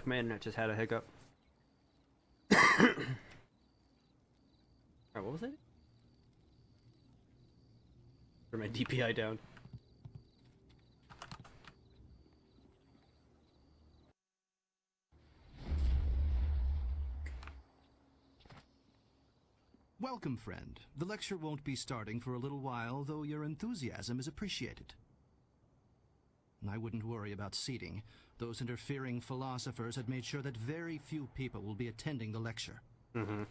like my internet just had a hiccup. Alright, what was it? Turn my DPI down. Welcome, friend. The lecture won't be starting for a little while, though your enthusiasm is appreciated. I wouldn't worry about seating. Those interfering philosophers had made sure that very few people will be attending the lecture. Mm-hmm.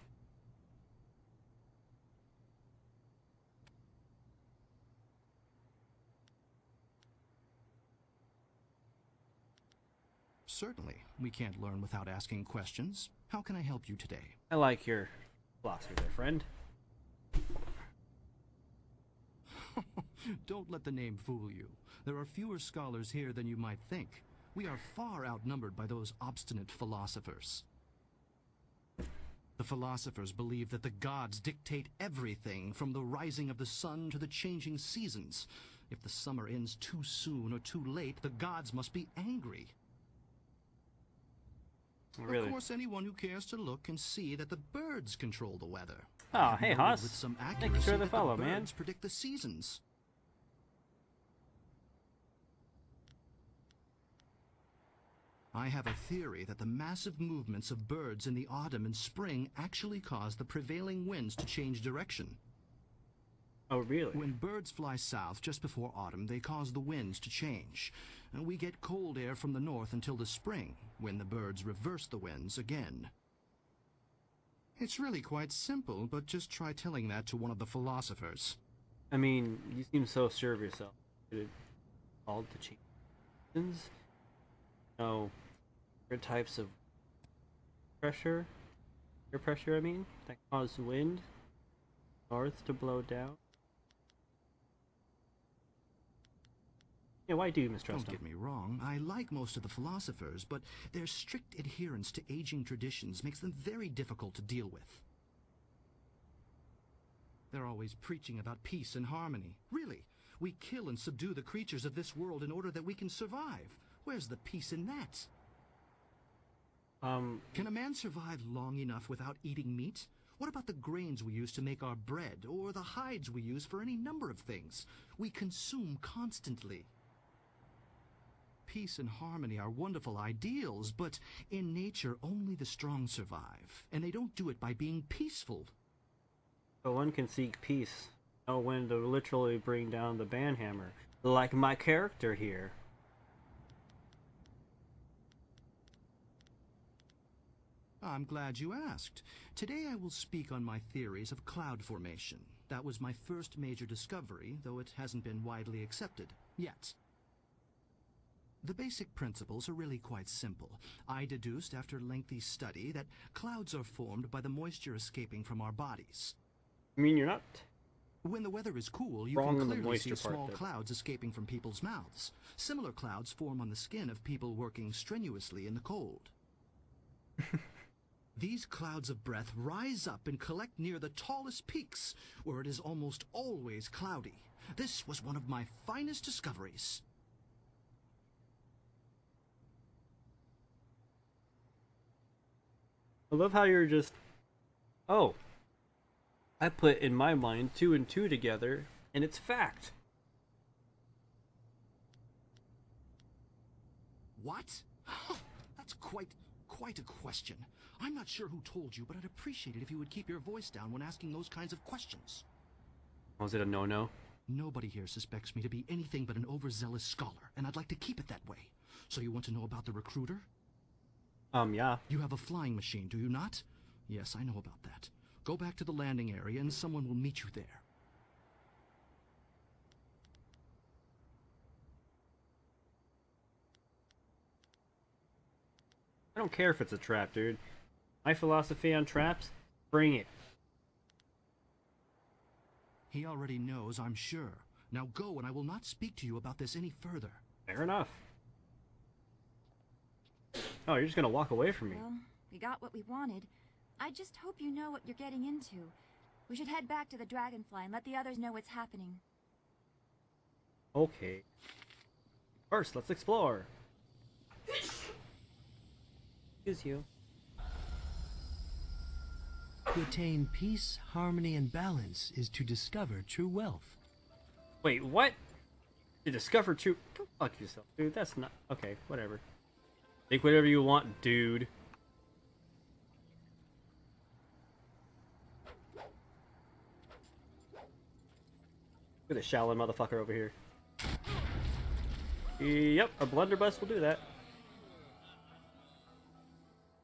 Certainly. We can't learn without asking questions. How can I help you today? I like your philosophy there, friend. Don't let the name fool you. There are fewer scholars here than you might think. We are far outnumbered by those obstinate philosophers. The philosophers believe that the gods dictate everything, from the rising of the sun to the changing seasons. If the summer ends too soon or too late, the gods must be angry. Really? Of course, anyone who cares to look can see that the birds control the weather. Oh, hey, Haas. With some Thanks accuracy for the that follow, the man. birds predict the seasons. I have a theory that the massive movements of birds in the autumn and spring actually cause the prevailing winds to change direction. Oh, really? When birds fly south just before autumn, they cause the winds to change. And we get cold air from the north until the spring, when the birds reverse the winds again. It's really quite simple, but just try telling that to one of the philosophers. I mean, you seem so sure of yourself. Is it called to change seasons? No. Different types of pressure? Air pressure, I mean, that cause wind north to blow down. Yeah, why do you mistrust Don't them? get me wrong, I like most of the philosophers, but their strict adherence to aging traditions makes them very difficult to deal with. They're always preaching about peace and harmony. Really, we kill and subdue the creatures of this world in order that we can survive. Where's the peace in that? Can a man survive long enough without eating meat? What about the grains we use to make our bread, or the hides we use for any number of things? We consume constantly. Peace and harmony are wonderful ideals, but in nature only the strong survive, and they don't do it by being peaceful. But one can seek peace. Know when to literally bring down the banhammer. Like my character here. I'm glad you asked. Today I will speak on my theories of cloud formation. That was my first major discovery, though it hasn't been widely accepted yet. The basic principles are really quite simple. I deduced after lengthy study that clouds are formed by the moisture escaping from our bodies. I mean, you're not When the weather is cool, you wrong can on the clearly see moisture part small there. clouds escaping from people's mouths. Similar clouds form on the skin of people working strenuously in the cold. These clouds of breath rise up and collect near the tallest peaks, where it is almost always cloudy. This was one of my finest discoveries. I love how you're just... Oh. I put in my mind 2 and 2 together, and it's fact. What? That's quite a question. I'm not sure who told you, but I'd appreciate it if you would keep your voice down when asking those kinds of questions. Was it a no-no? Nobody here suspects me to be anything but an overzealous scholar, and I'd like to keep it that way. So you want to know about the recruiter? Yeah. You have a flying machine, do you not? Yes, I know about that. Go back to the landing area and someone will meet you there. I don't care if it's a trap, dude. My philosophy on traps? Bring it. He already knows, I'm sure. Now go, and I will not speak to you about this any further. Fair enough. Oh, you're just gonna walk away from me. Well, we got what we wanted. I just hope you know what you're getting into. We should head back to the Dragonfly and let the others know what's happening. Okay. First, let's explore. Excuse you. To attain peace, harmony, and balance is to discover true wealth. Wait, what? To discover true. Go fuck yourself, dude. That's not. Okay, whatever. Think whatever you want, dude. Look at the Shaolin motherfucker over here. Yep, a blunderbuss will do that.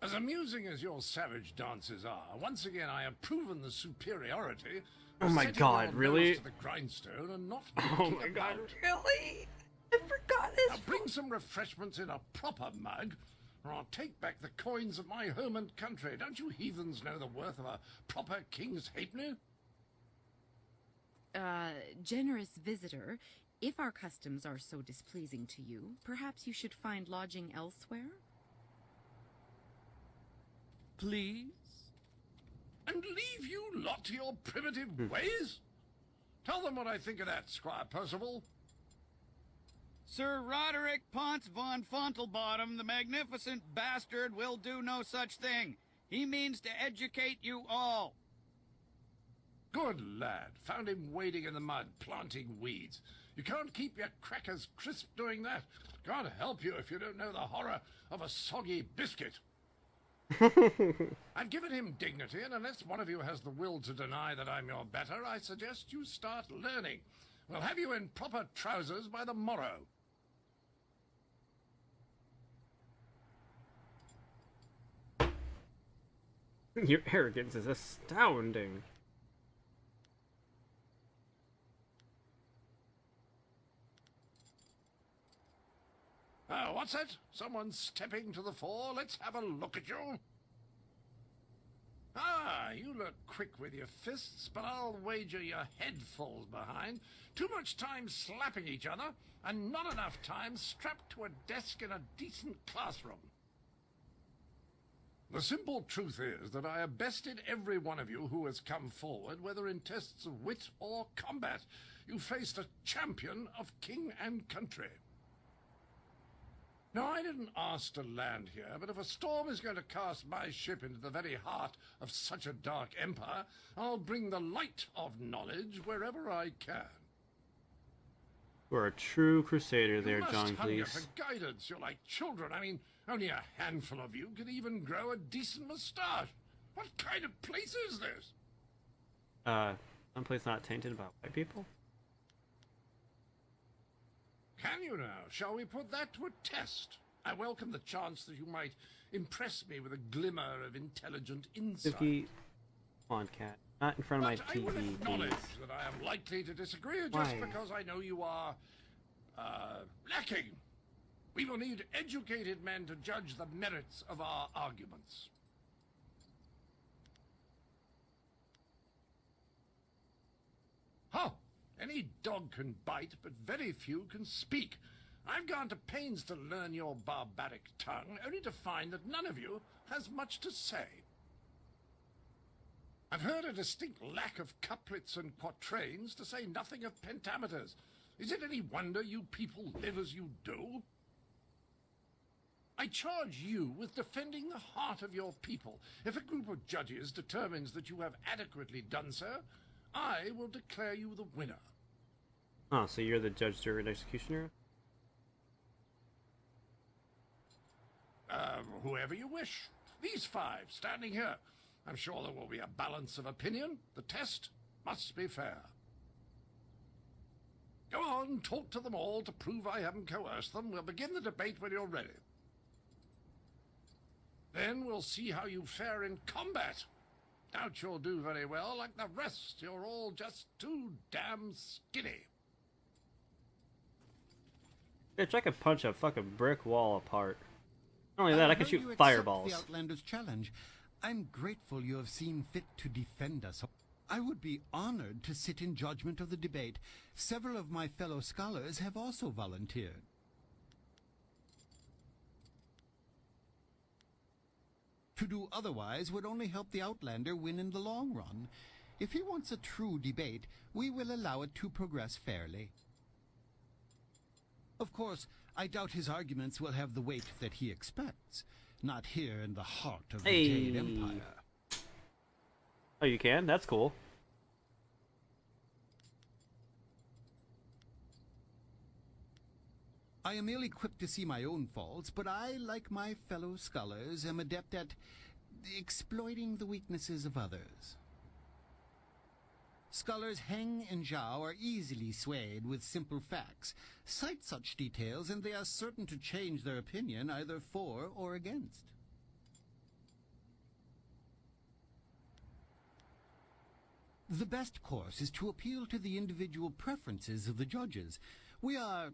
As amusing as your savage dances are, once again I have proven the superiority Oh of my setting God, your really? nose to the grindstone and not Oh looking my god, about. really? I forgot this. Now bring some refreshments in a proper mug, or I'll take back the coins of my home and country. Don't you heathens know the worth of a proper king's halfpenny? Generous visitor, if our customs are so displeasing to you, perhaps you should find lodging elsewhere? Please? And leave you lot to your primitive ways? Tell them what I think of that, Squire Percival. Sir Roderick Ponce von Fontelbottom, the magnificent bastard, will do no such thing. He means to educate you all. Good lad. Found him wading in the mud, planting weeds. You can't keep your crackers crisp doing that. Can't help you if you don't know the horror of a soggy biscuit. I've given him dignity, and unless one of you has the will to deny that I'm your better, I suggest you start learning. We'll have you in proper trousers by the morrow. Your arrogance is astounding. What's that? Someone stepping to the fore? Let's have a look at you. Ah, you look quick with your fists, but I'll wager your head falls behind. Too much time slapping each other, and not enough time strapped to a desk in a decent classroom. The simple truth is that I have bested every one of you who has come forward, whether in tests of wit or combat. You faced a champion of king and country. Now, I didn't ask to land here, but if a storm is going to cast my ship into the very heart of such a dark empire, I'll bring the light of knowledge wherever I can. We're a true crusader there, You must John hunger Cleese. for guidance. You're like children. I mean, only a handful of you can even grow a decent moustache. What kind of place is this? Someplace not tainted by white people? Can you now? Shall we put that to a test? I welcome the chance that you might impress me with a glimmer of intelligent insight. Suki, come on, cat. Not in front of But my I will TV, acknowledge please. that I am likely to disagree just Why? because I know you are, lacking. We will need educated men to judge the merits of our arguments. Huh. Any dog can bite, but very few can speak. I've gone to pains to learn your barbaric tongue, only to find that none of you has much to say. I've heard a distinct lack of couplets and quatrains, to say nothing of pentameters. Is it any wonder you people live as you do? I charge you with defending the heart of your people. If a group of judges determines that you have adequately done so, I will declare you the winner. Oh, so you're the judge, jury, and executioner? Whoever you wish. These five, standing here. I'm sure there will be a balance of opinion. The test must be fair. Go on, talk to them all to prove I haven't coerced them. We'll begin the debate when you're ready. Then we'll see how you fare in combat. Doubt you'll do very well. Like the rest, you're all just too damn skinny. Bitch, I could punch a fucking brick wall apart. Not only that, I can heard you shoot accept fireballs. The Outlander's challenge. I'm grateful you have seen fit to defend us. I would be honored to sit in judgment of the debate. Several of my fellow scholars have also volunteered. To do otherwise would only help the Outlander win in the long run. If he wants a true debate, we will allow it to progress fairly. Of course, I doubt his arguments will have the weight that he expects. not here in the heart of the Hey. Jade Empire. Oh, you can? That's cool. I am ill-equipped to see my own faults, but I, like my fellow scholars, am adept at exploiting the weaknesses of others. Scholars Heng and Zhao are easily swayed with simple facts. Cite such details and they are certain to change their opinion either for or against. The best course is to appeal to the individual preferences of the judges. We are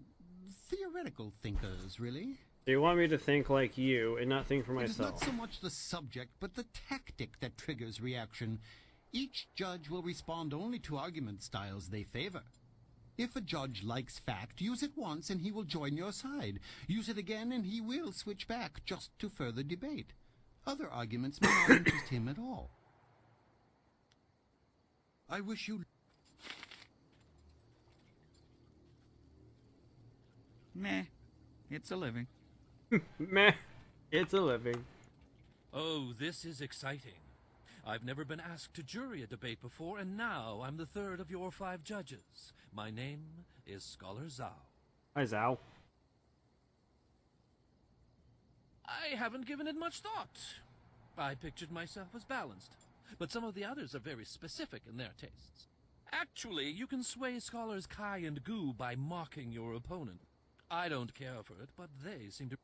theoretical thinkers, really. You want me to think like you and not think for It is not myself. so much the subject, but the tactic that triggers reaction. Each judge will respond only to argument styles they favor. If a judge likes fact, use it once and he will join your side. Use it again and he will switch back just to further debate. Other arguments may not interest him at all. I wish you... Meh. It's a living. Meh. It's a living. Oh, this is exciting. I've never been asked to jury a debate before, and now I'm the third of your 5 judges. My name is Scholar Zhao. Hi, Zhao. I haven't given it much thought. I pictured myself as balanced, but some of the others are very specific in their tastes. Actually, you can sway Scholars Kai and Gu by mocking your opponent. I don't care for it, but they seem to...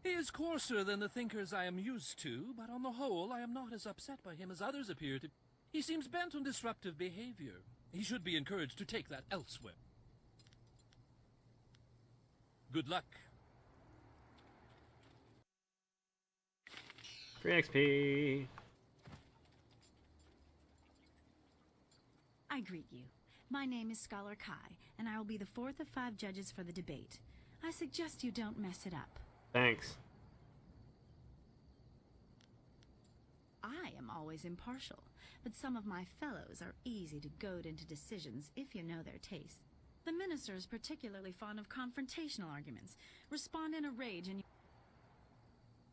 He is coarser than the thinkers I am used to, but on the whole I am not as upset by him as others appear to. He seems bent on disruptive behavior. He should be encouraged to take that elsewhere. Good luck. Free XP. I greet you. My name is Scholar Kai, and I will be the 4th of 5 judges for the debate. I suggest you don't mess it up. Thanks. I am always impartial, but some of my fellows are easy to goad into decisions if you know their tastes. The minister is particularly fond of confrontational arguments. Respond in a rage and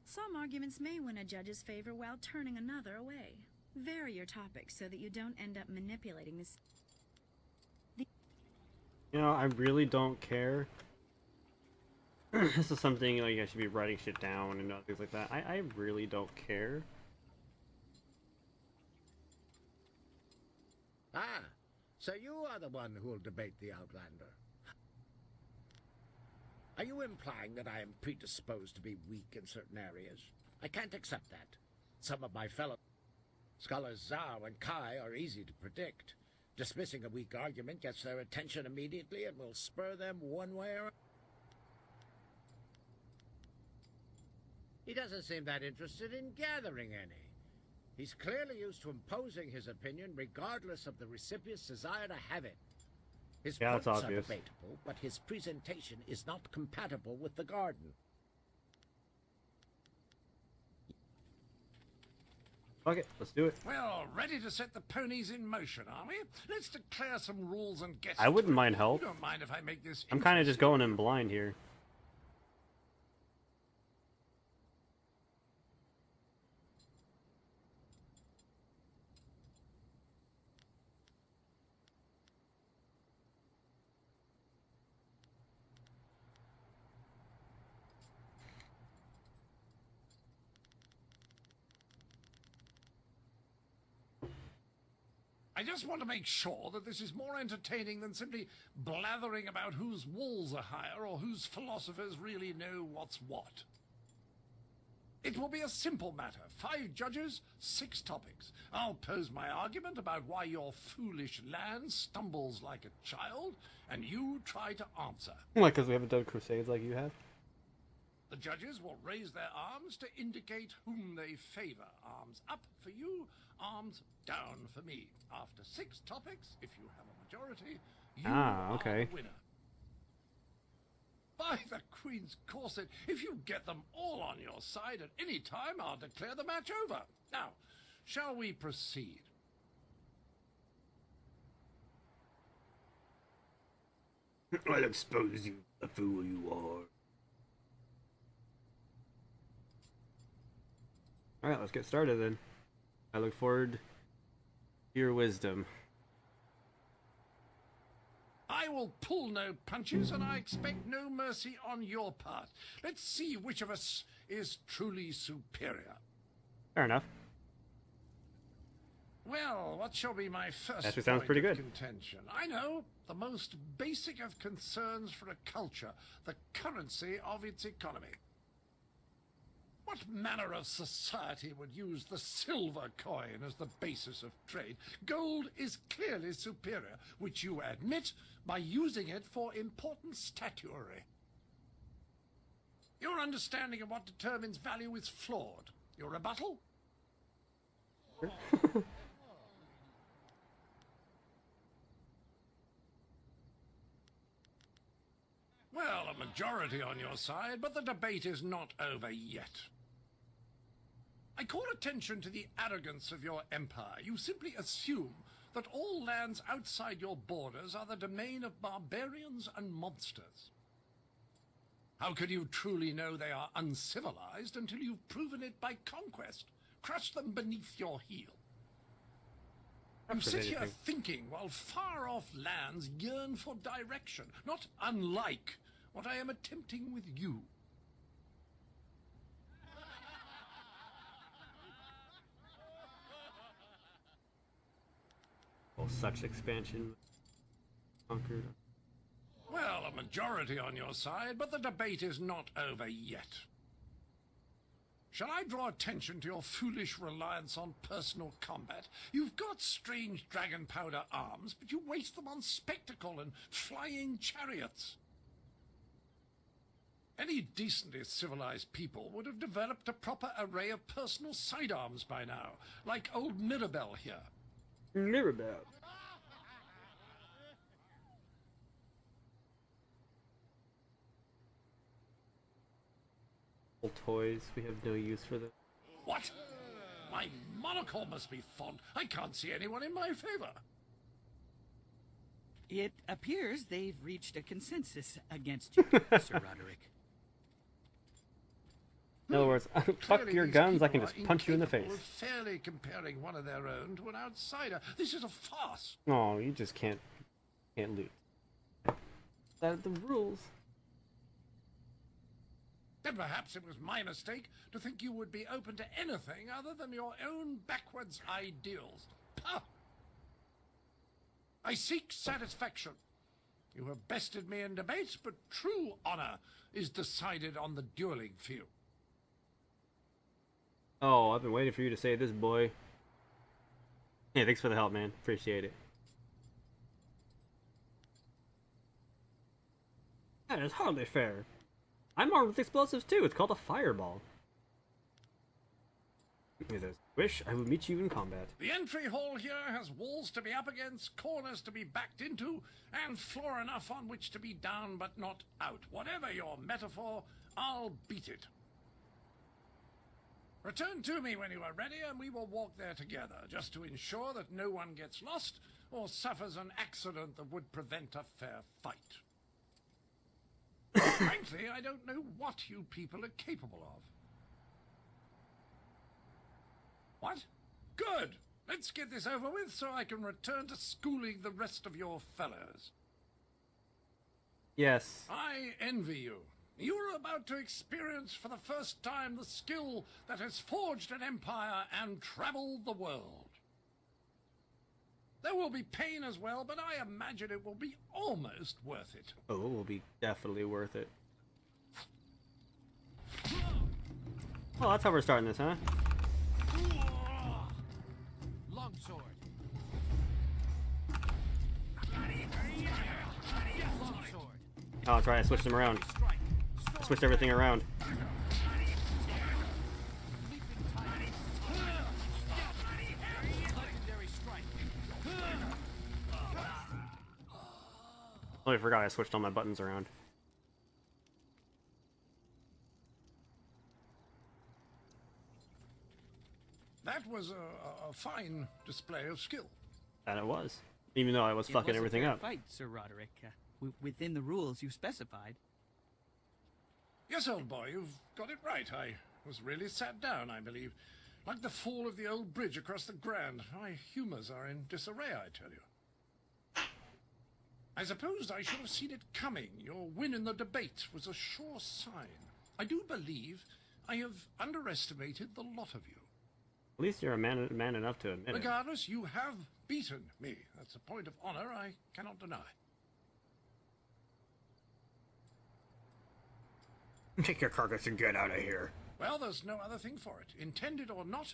some arguments may win a judge's favor while turning another away. Vary your topics so that you don't end up manipulating this. You know, I really don't care. This is something like I should be writing shit down and things like that. I really don't care. Ah, so you are the one who will debate the Outlander. Are you implying that I am predisposed to be weak in certain areas? I can't accept that. Some of my fellow scholars Zhao and Kai are easy to predict. Dismissing a weak argument gets their attention immediately and will spur them one way or... He doesn't seem that interested in gathering any. He's clearly used to imposing his opinion regardless of the recipient's desire to have it. His Yeah, points that's are obvious. debatable, but his presentation is not compatible with the garden. Fuck it, let's do it. Well, ready to set the ponies in motion, are we? Let's declare some rules and get I wouldn't to it. mind help. You don't mind if I make this I'm kind of just interesting? going in blind here. I just want to make sure that this is more entertaining than simply blathering about whose walls are higher or whose philosophers really know what's what. It will be a simple matter. 5 judges, 6 topics. I'll pose my argument about why your foolish land stumbles like a child, and you try to answer. Like, because we haven't done crusades like you have. The judges will raise their arms to indicate whom they favor. Arms up for you, arms down for me. After 6 topics, if you have a majority, you are the winner. By the Queen's corset, if you get them all on your side at any time, I'll declare the match over. Now, shall we proceed? I'll expose you. The fool you are. Alright, let's get started then. I look forward to your wisdom. I will pull no punches, and I expect no mercy on your part. Let's see which of us is truly superior. Fair enough. Well, what shall be my first Actually sounds point pretty of good. contention? I know, the most basic of concerns for a culture, the currency of its economy. What manner of society would use the silver coin as the basis of trade? Gold is clearly superior, which you admit by using it for important statuary. Your understanding of what determines value is flawed. Your rebuttal? Well, a majority on your side, but the debate is not over yet. I call attention to the arrogance of your empire. You simply assume that all lands outside your borders are the domain of barbarians and monsters. How can you truly know they are uncivilized until you've proven it by conquest? Crush them beneath your heel. You sit here thinking while far-off lands yearn for direction, not unlike what I am attempting with you. Well, such expansion conquered. Well, a majority on your side, but the debate is not over yet. Shall I draw attention to your foolish reliance on personal combat? You've got strange dragon powder arms, but you waste them on spectacle and flying chariots. Any decently civilized people would have developed a proper array of personal sidearms by now, like old Mirabelle here. Mirabelle. Old toys, we have no use for them. What? My monocle must be fond. I can't see anyone in my favor. It appears they've reached a consensus against you, Sir Roderick. In other words, fuck Clearly your these guns, I people can just are punch you in the incapable face. of fairly comparing one of their own to an outsider. This is a farce. No, you just can't lose. That are the rules. Then perhaps it was my mistake to think you would be open to anything other than your own backwards ideals. Pah! I seek satisfaction. You have bested me in debates, but true honor is decided on the dueling field. Oh, I've been waiting for you to say this, boy. Hey, thanks for the help, man. Appreciate it. That is hardly fair. I'm armed with explosives too. It's called a fireball. With a wish, I would meet you in combat. The entry hall here has walls to be up against, corners to be backed into, and floor enough on which to be down but not out. Whatever your metaphor, I'll beat it. Return to me when you are ready, and we will walk there together, just to ensure that no one gets lost or suffers an accident that would prevent a fair fight. Frankly, I don't know what you people are capable of. What? Good! Let's get this over with so I can return to schooling the rest of your fellows. Yes. I envy you. You're about to experience for the first time the skill that has forged an empire and traveled the world. There will be pain as well, but I imagine it will be almost worth it. Oh, it will be definitely worth it. Well, that's how we're starting this, huh? Longsword. Oh, that's right. I switched them around. I switched everything around. Oh, I forgot I switched all my buttons around. That was a fine display of skill. That it was. Even though I was fucking everything up. Fight, Sir Roderick. Within the rules you specified. Yes, old boy, you've got it right. I was really sat down, I believe. Like the fall of the old bridge across the Grand. My humours are in disarray, I tell you. I suppose I should have seen it coming. Your win in the debate was a sure sign. I do believe I have underestimated the lot of you. At least you're a man enough to admit it. Regardless, you have beaten me. That's a point of honor I cannot deny. Take your carcass and get out of here. Well, there's no other thing for it. Intended or not,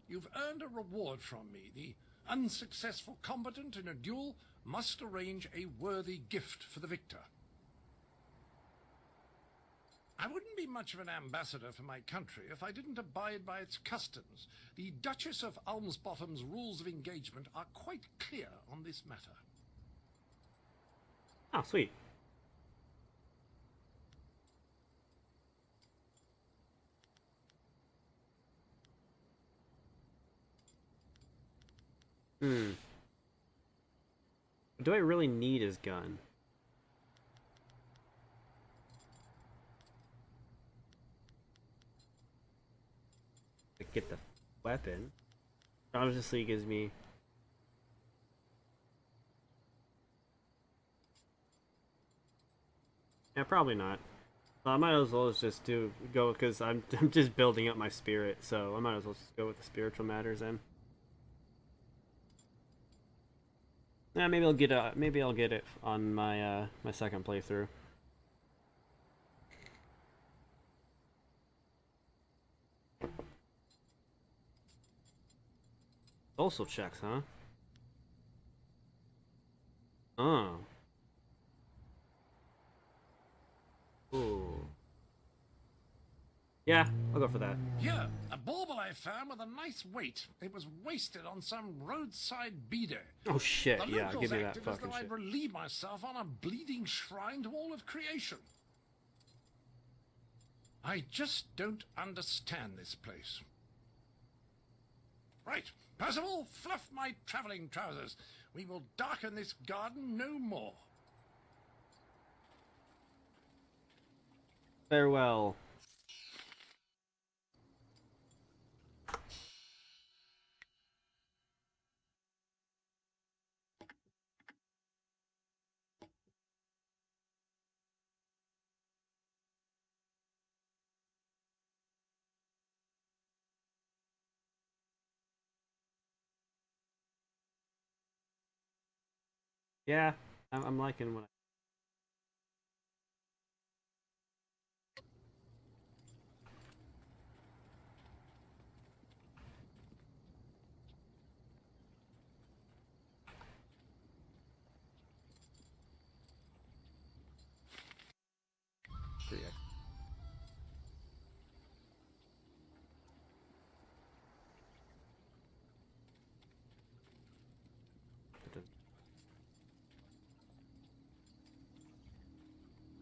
you've earned a reward from me. The unsuccessful combatant in a duel must arrange a worthy gift for the victor. I wouldn't be much of an ambassador for my country if I didn't abide by its customs. The Duchess of Almsbottom's rules of engagement are quite clear on this matter. Oh, sweet. Do I really need his gun? To get the weapon. Obviously gives me... Yeah, probably not. I might as well just go because I'm just building up my spirit, so I might as well just go with the spiritual matters then. Yeah, maybe I'll get it on my my second playthrough. Also checks, huh? Oh. Ooh. Yeah, I'll go for that. Here, a bauble I found with a nice weight. It was wasted on some roadside beater. Oh shit, The yeah, locals give me that acted as fucking though I'd shit. relieve myself on a bleeding shrine to all of creation. I just don't understand this place. Right, Percival, fluff my travelling trousers. We will darken this garden no more. Farewell. Yeah, I'm liking what I...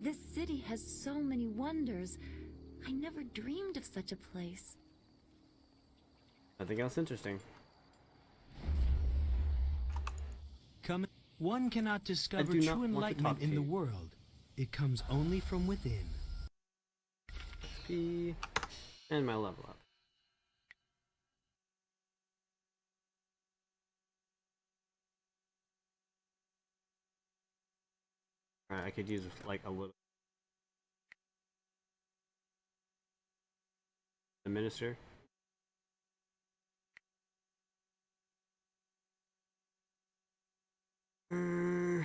This city has so many wonders. I never dreamed of such a place. Nothing else interesting. One cannot discover do not true want to enlightenment talk in to the you. world. It comes only from within. XP and my level up. Alright, I could use like a little. The minister. I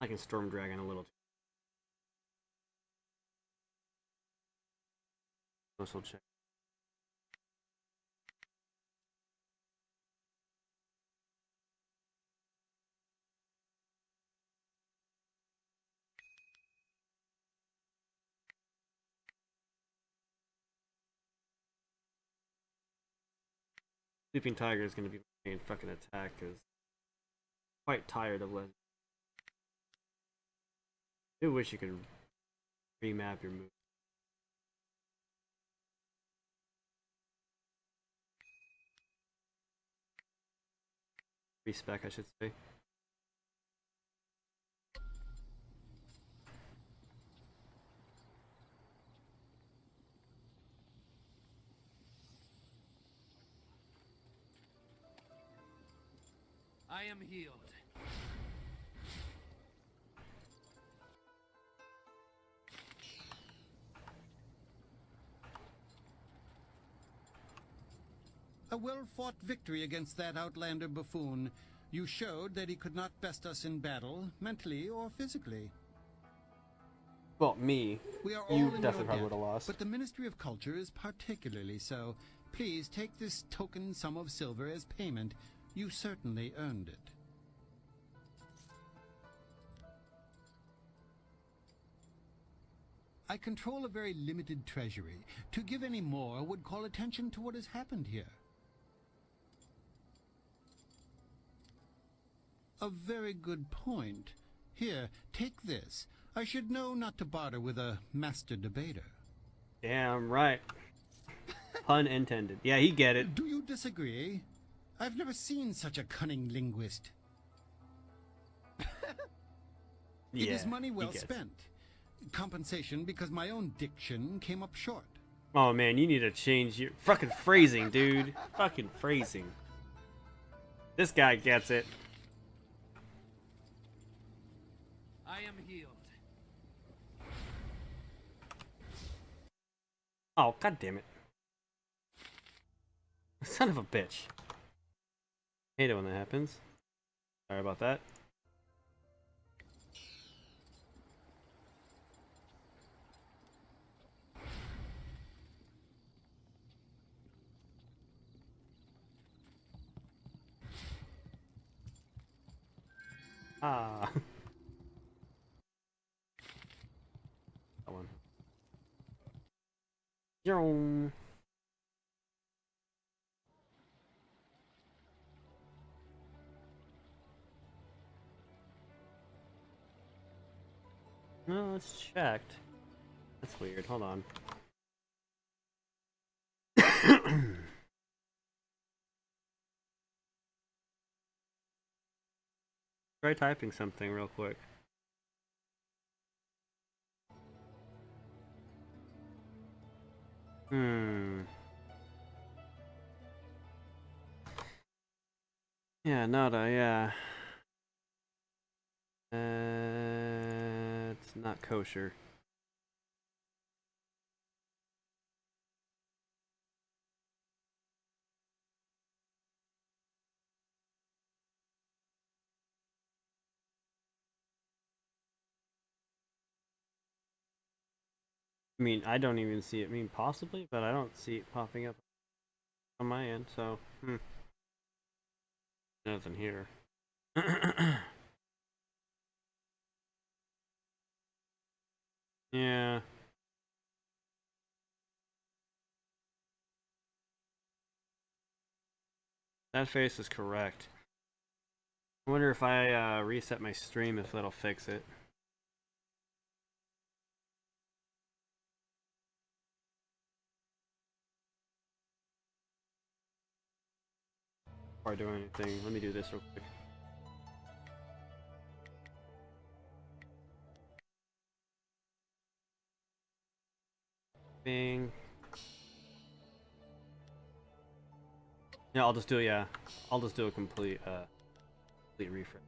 can storm dragon a little. Social check. Sleeping Tiger is going to be my main fucking attack because I'm quite tired of letting. I do wish you could remap your move. Respec, I should say. I am healed. A well-fought victory against that outlander buffoon. You showed that he could not best us in battle, mentally or physically. Well, me. We are You all in definitely your probably debt, would have lost. but the Ministry of Culture is particularly so. Please take this token sum of silver as payment. You certainly earned it. I control a very limited treasury. To give any more would call attention to what has happened here. A very good point. Here, take this. I should know not to barter with a master debater. Damn right. Pun intended. Yeah, he get it. Do you disagree? I've never seen such a cunning linguist. It is money well spent. Compensation because my own diction came up short. Oh man, you need to change your fucking phrasing, dude. Fucking phrasing. This guy gets it. I am healed. Oh, god damn it. Son of a bitch. Hate it when that happens. Sorry about that. Ah. That one. Yoom. No, it's checked. That's weird. Hold on. Try typing something real quick. Yeah, nada, yeah. It's not kosher. I mean, I don't even see it. I mean, possibly, but I don't see it popping up on my end, so, nothing here. Yeah. That face is correct. I wonder if I reset my stream if that'll fix it. Before I do anything, let me do this real quick. Bing. Yeah, I'll just do it, yeah. I'll just do a complete refresh.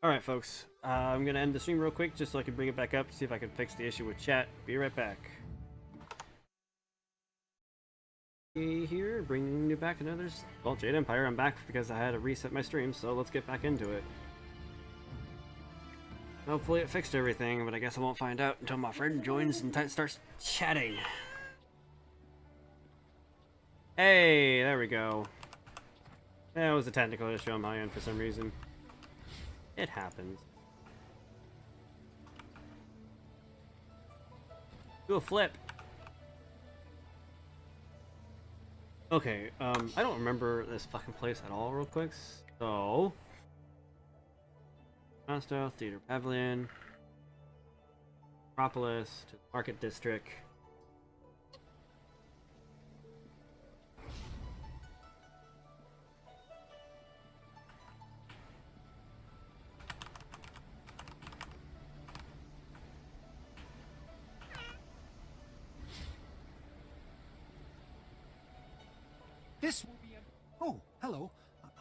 Alright, folks. I'm gonna end the stream real quick just so I can bring it back up, see if I can fix the issue with chat. Be right back. Here, bringing you back another... Well, Jade Empire, I'm back because I had to reset my stream, so let's get back into it. Hopefully it fixed everything, but I guess I won't find out until my friend joins and starts chatting. Hey, there we go. That was a technical issue on my end for some reason. It happens. Do a flip. Okay, I don't remember this fucking place at all real quick, so... Masto, Theater Pavilion, Metropolis, to the Market District. This will be a... Oh, hello.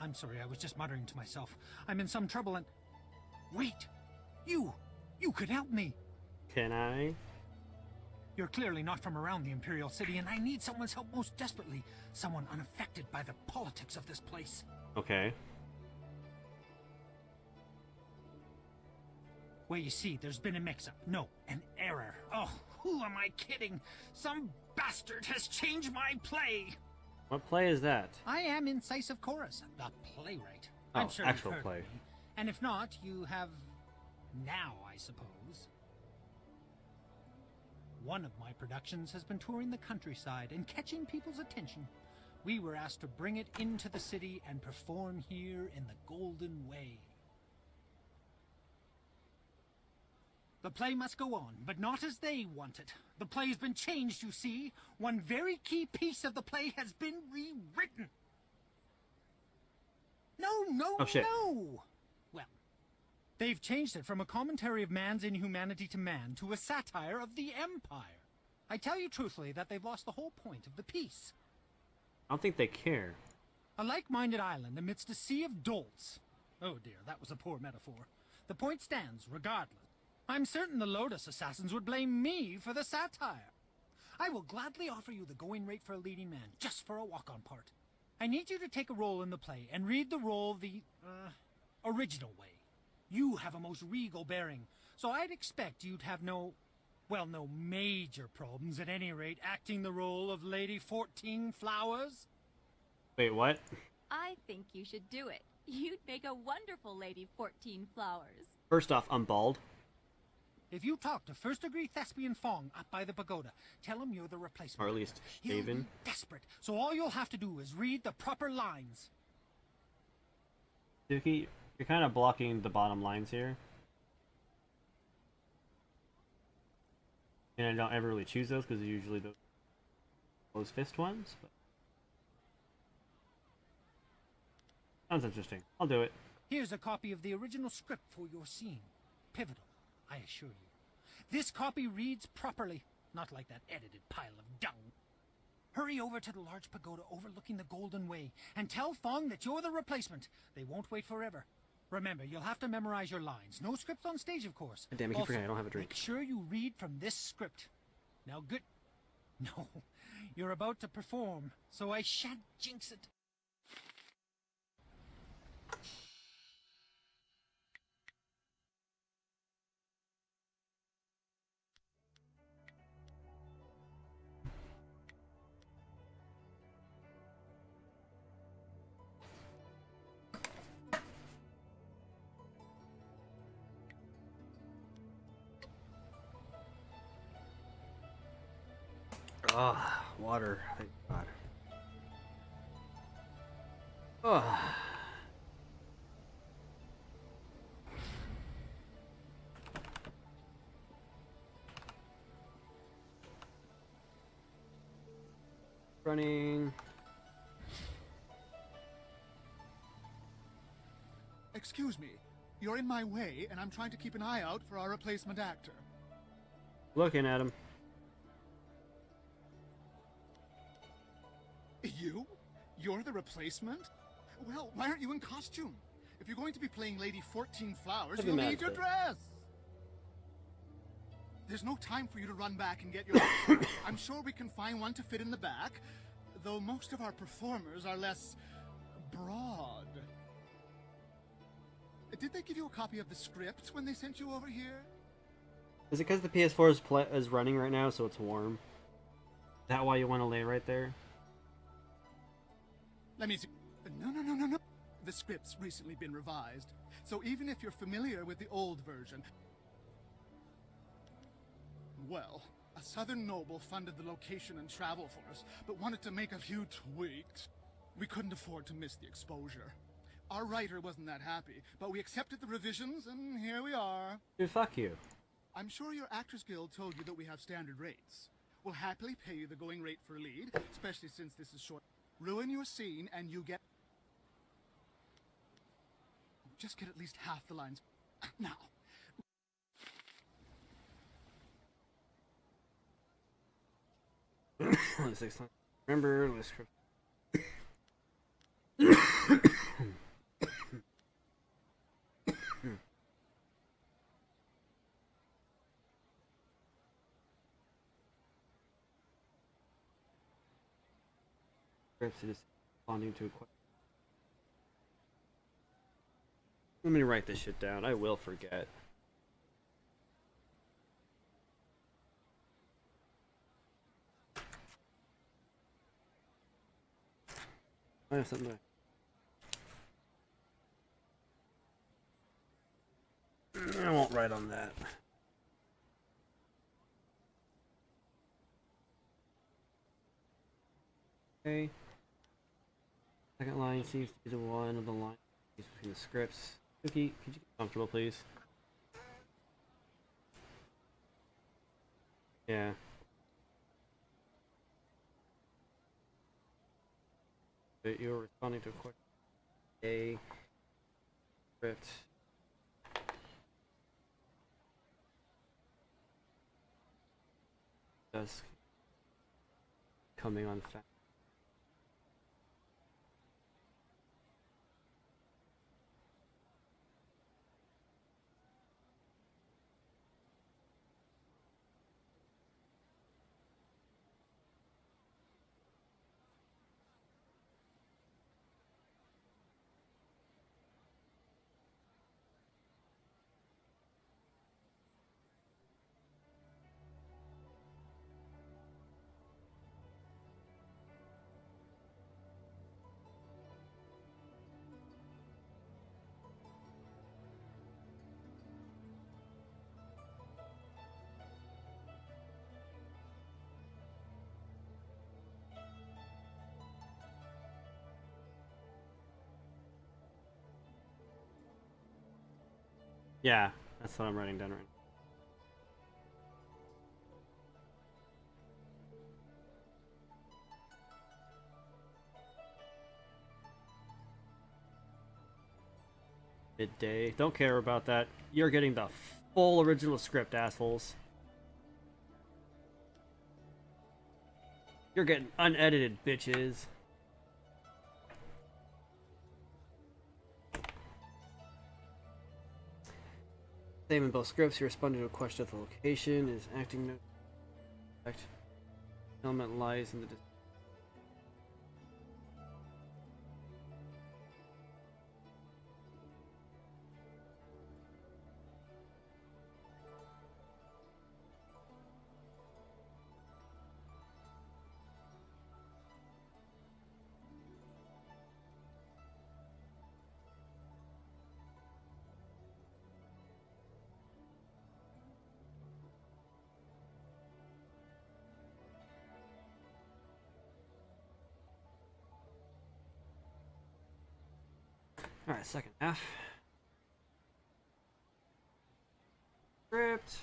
I'm sorry, I was just muttering to myself. I'm in some trouble and... Wait! You could help me! Can I? You're clearly not from around the Imperial City, and I need someone's help most desperately. Someone unaffected by the politics of this place. Okay. Well, you see, there's been a mix-up. No, an error. Oh, who am I kidding? Some bastard has changed my play! What play is that? I am Incisive Chorus, the playwright. Oh, I'm sure actual you've heard play. of me. And if not, you have... now, I suppose. One of my productions has been touring the countryside and catching people's attention. We were asked to bring it into the city and perform here in the Golden Way. The play must go on, but not as they want it. The play has been changed, you see. One very key piece of the play has been rewritten. No, Oh, shit. no! Well, they've changed it from a commentary of man's inhumanity to man to a satire of the Empire. I tell you truthfully that they've lost the whole point of the piece. I don't think they care. A like-minded island amidst a sea of dolts. Oh dear, that was a poor metaphor. The point stands, regardless. I'm certain the Lotus Assassins would blame me for the satire. I will gladly offer you the going rate for a leading man, just for a walk-on part. I need you to take a role in the play and read the role the, original way. You have a most regal bearing, so I'd expect you'd have no major problems at any rate acting the role of Lady 14 Flowers. Wait, what? I think you should do it. You'd make a wonderful Lady 14 Flowers. First off, I'm bald. If you talk to first-degree thespian Fong up by the pagoda, tell him you're the replacement. Or at least He'll Haven. be desperate, so all you'll have to do is read the proper lines. Dookie, you're kind of blocking the bottom lines here. And I don't ever really choose those because they're usually the closed fist ones. But... sounds interesting. I'll do it. Here's a copy of the original script for your scene. Pivotal, I assure you. This copy reads properly, not like that edited pile of dung. Hurry over to the large pagoda overlooking the Golden Way and tell Fong that you're the replacement. They won't wait forever. Remember, you'll have to memorize your lines. No scripts on stage, of course. Damn, I keep forgetting I don't have a drink. Make sure you read from this script. Now, good... No, you're about to perform, so I shan't jinx it. Ah, water. Thank God. Ah. Running. Excuse me. You're in my way, and I'm trying to keep an eye out for our replacement actor. Looking at him. You? You're the replacement? Well, why aren't you in costume? If you're going to be playing Lady 14 Flowers, you'll need your dress! There's no time for you to run back and get your... I'm sure we can find one to fit in the back, though most of our performers are less... broad. Did they give you a copy of the script when they sent you over here? Is it because the PS4 is running right now, so it's warm? Is that why you want to lay right there? Let me see. No. The script's recently been revised, so even if you're familiar with the old version... Well, a southern noble funded the location and travel for us, but wanted to make a few tweaks. We couldn't afford to miss the exposure. Our writer wasn't that happy, but we accepted the revisions, and here we are. Dude, fuck you. I'm sure your Actors Guild told you that we have standard rates. We'll happily pay you the going rate for a lead, especially since this is short. Ruin your scene, and you get... Just get at least half the lines. Now. Remember, scripts, it is responding to a question. Let me write this shit down. I will forget. I have something. I won't write on that. Okay. Second line seems to be the one of the line between the scripts. Cookie, could you get comfortable, please? Yeah. But you were responding to a question. A script. Just coming on fast. Yeah, that's what I'm writing down right now. Midday. Don't care about that. You're getting the full original script, assholes. You're getting unedited, bitches. Same in both scripts. You responded to a question of the location. Is acting note. Element lies in the. Alright, second half. Script.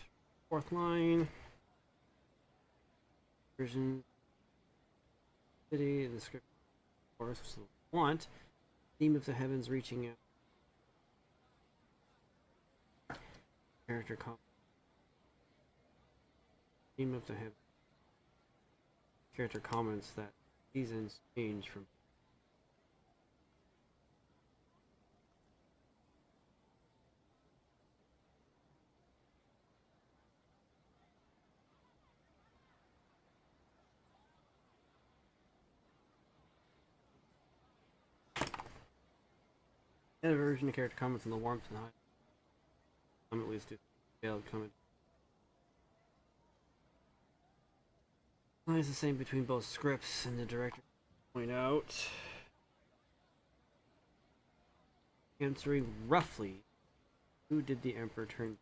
Fourth line. Version. City. The script. Chorus, which is what we want. Theme of the heavens reaching out. Character comment. Theme of the heavens. Character comments that seasons change from. And a version of character comments on the warmth and height. Comment leads to failed comment. Line is the same between both scripts, and the director point out. Answering roughly, who did the Emperor turn?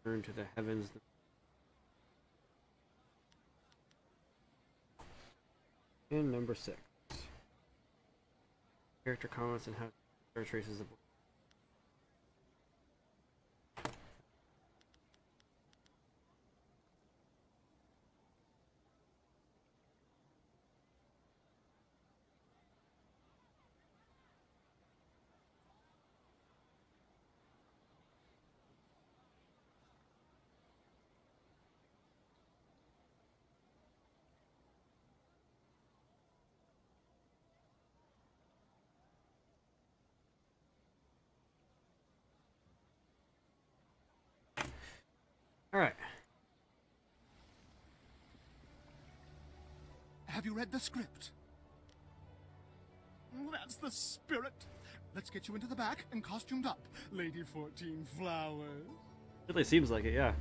Turn to the heavens. And number 6. Character comments and how traces the book. Alright. Have you read the script? That's the spirit. Let's get you into the back and costumed up, Lady 14 Flowers. Really seems like it, yeah.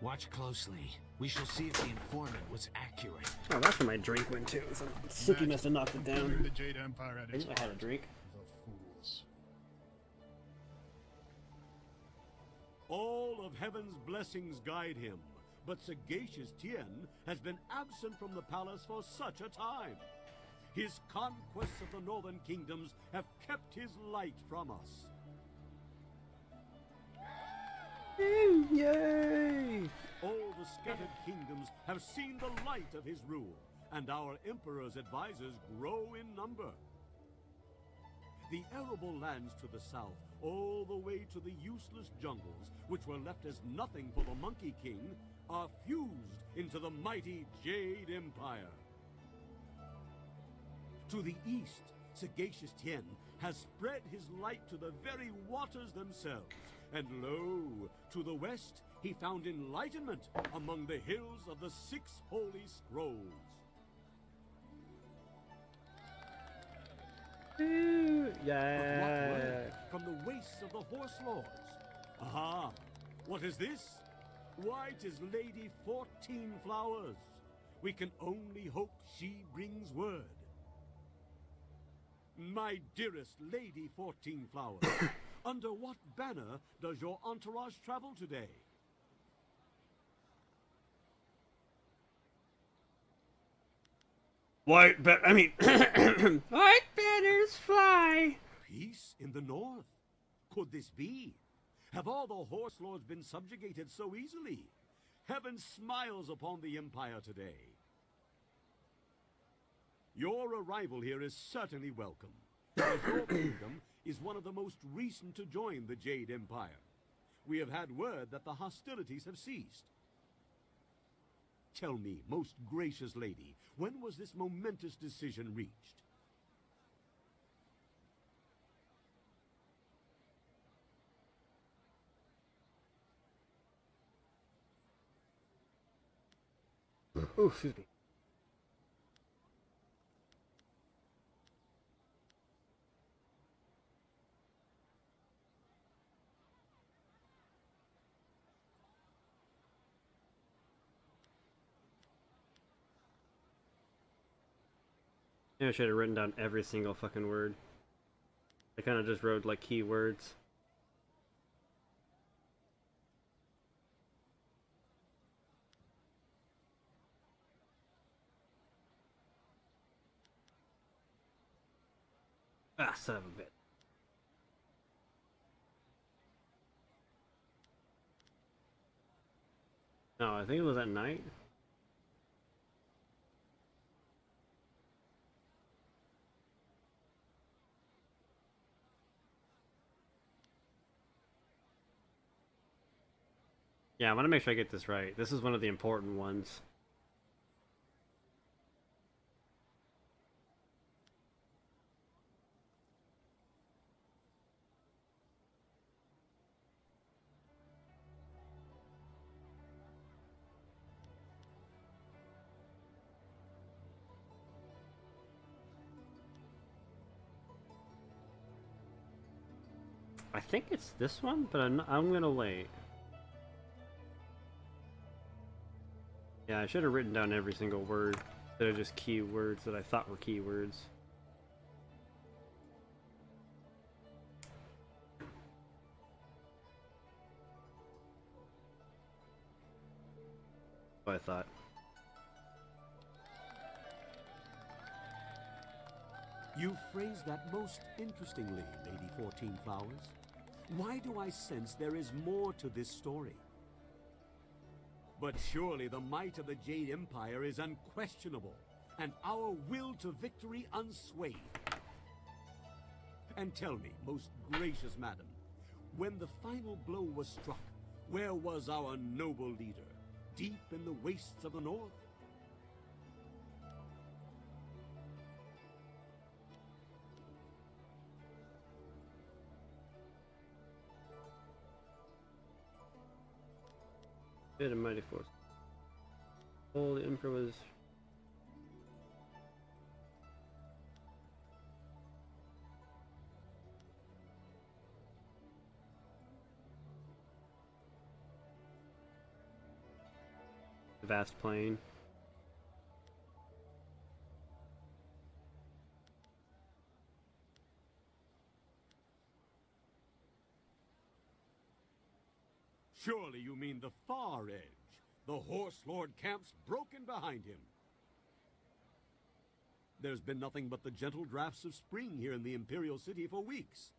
Watch closely. We shall see if the informant was accurate. Oh, that's where my drink went too. Some Suki must have knocked it down. The Jade Empire at its I had a drink. The fools. All of heaven's blessings guide him, but sagacious Tien has been absent from the palace for such a time. His conquests of the northern kingdoms have kept his light from us. Yay! All the scattered kingdoms have seen the light of his rule, and our emperor's advisors grow in number. The arable lands to the south, all the way to the useless jungles, which were left as nothing for the Monkey King, are fused into the mighty Jade Empire. To the east, sagacious Tien has spread his light to the very waters themselves, and lo, to the west, he found enlightenment among the hills of the 6 holy scrolls. Yeah. But what word from the wastes of the Horse Lords? Aha! What is this? Why, 'tis Lady 14 Flowers. We can only hope she brings word. My dearest Lady 14 Flowers, under what banner does your entourage travel today? White banners fly. Peace in the north? Could this be? Have all the Horse Lords been subjugated so easily? Heaven smiles upon the Empire today. Your arrival here is certainly welcome, as your kingdom is one of the most recent to join the Jade Empire. We have had word that the hostilities have ceased. Tell me, most gracious lady, when was this momentous decision reached? Oh, excuse me. Yeah, I should have written down every single fucking word. I kind of just wrote like keywords. Ah, son of a bitch. No, I think it was at night. Yeah, I want to make sure I get this right. This is one of the important ones. I think it's this one, but I'm gonna wait. Yeah, I should have written down every single word instead of just keywords that I thought were keywords. What I thought. You phrased that most interestingly, Lady 14 Flowers. Why do I sense there is more to this story? But surely the might of the Jade Empire is unquestionable, and our will to victory unswayed. And tell me, most gracious madam, when the final blow was struck, where was our noble leader? Deep in the wastes of the north? Did a mighty force. Oh, the Emperor was. The vast plain. Surely you mean the far edge. The Horse Lord camp's broken behind him. There's been nothing but the gentle drafts of spring here in the Imperial City for weeks.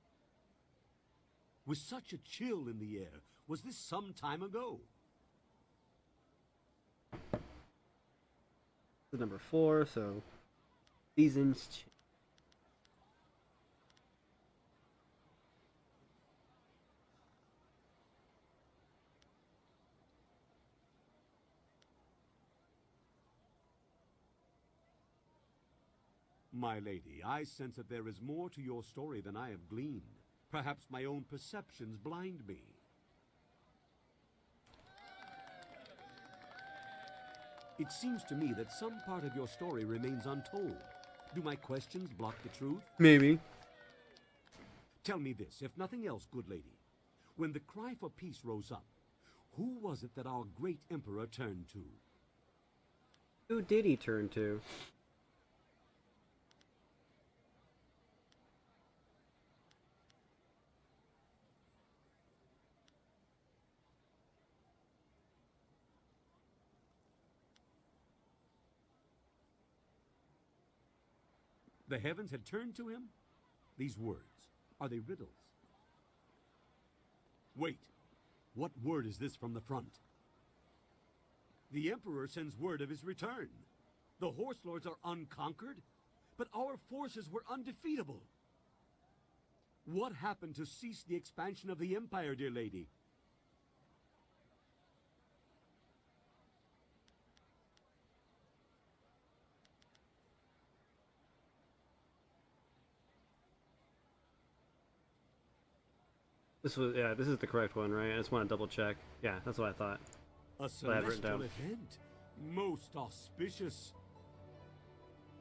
With such a chill in the air, was this some time ago? This is number 4, so seasons. My lady, I sense that there is more to your story than I have gleaned. Perhaps my own perceptions blind me. It seems to me that some part of your story remains untold. Do my questions block the truth? Maybe. Tell me this, if nothing else, good lady. When the cry for peace rose up, who was it that our great emperor turned to? Who did he turn to? The heavens had turned to him? These words, are they riddles? Wait, what word is this from the front? The Emperor sends word of his return. The Horse Lords are unconquered, but our forces were undefeatable. What happened to cease the expansion of the Empire, dear lady? This is the correct one, right? I just want to double check. Yeah, that's what I thought. A celestial event, most auspicious.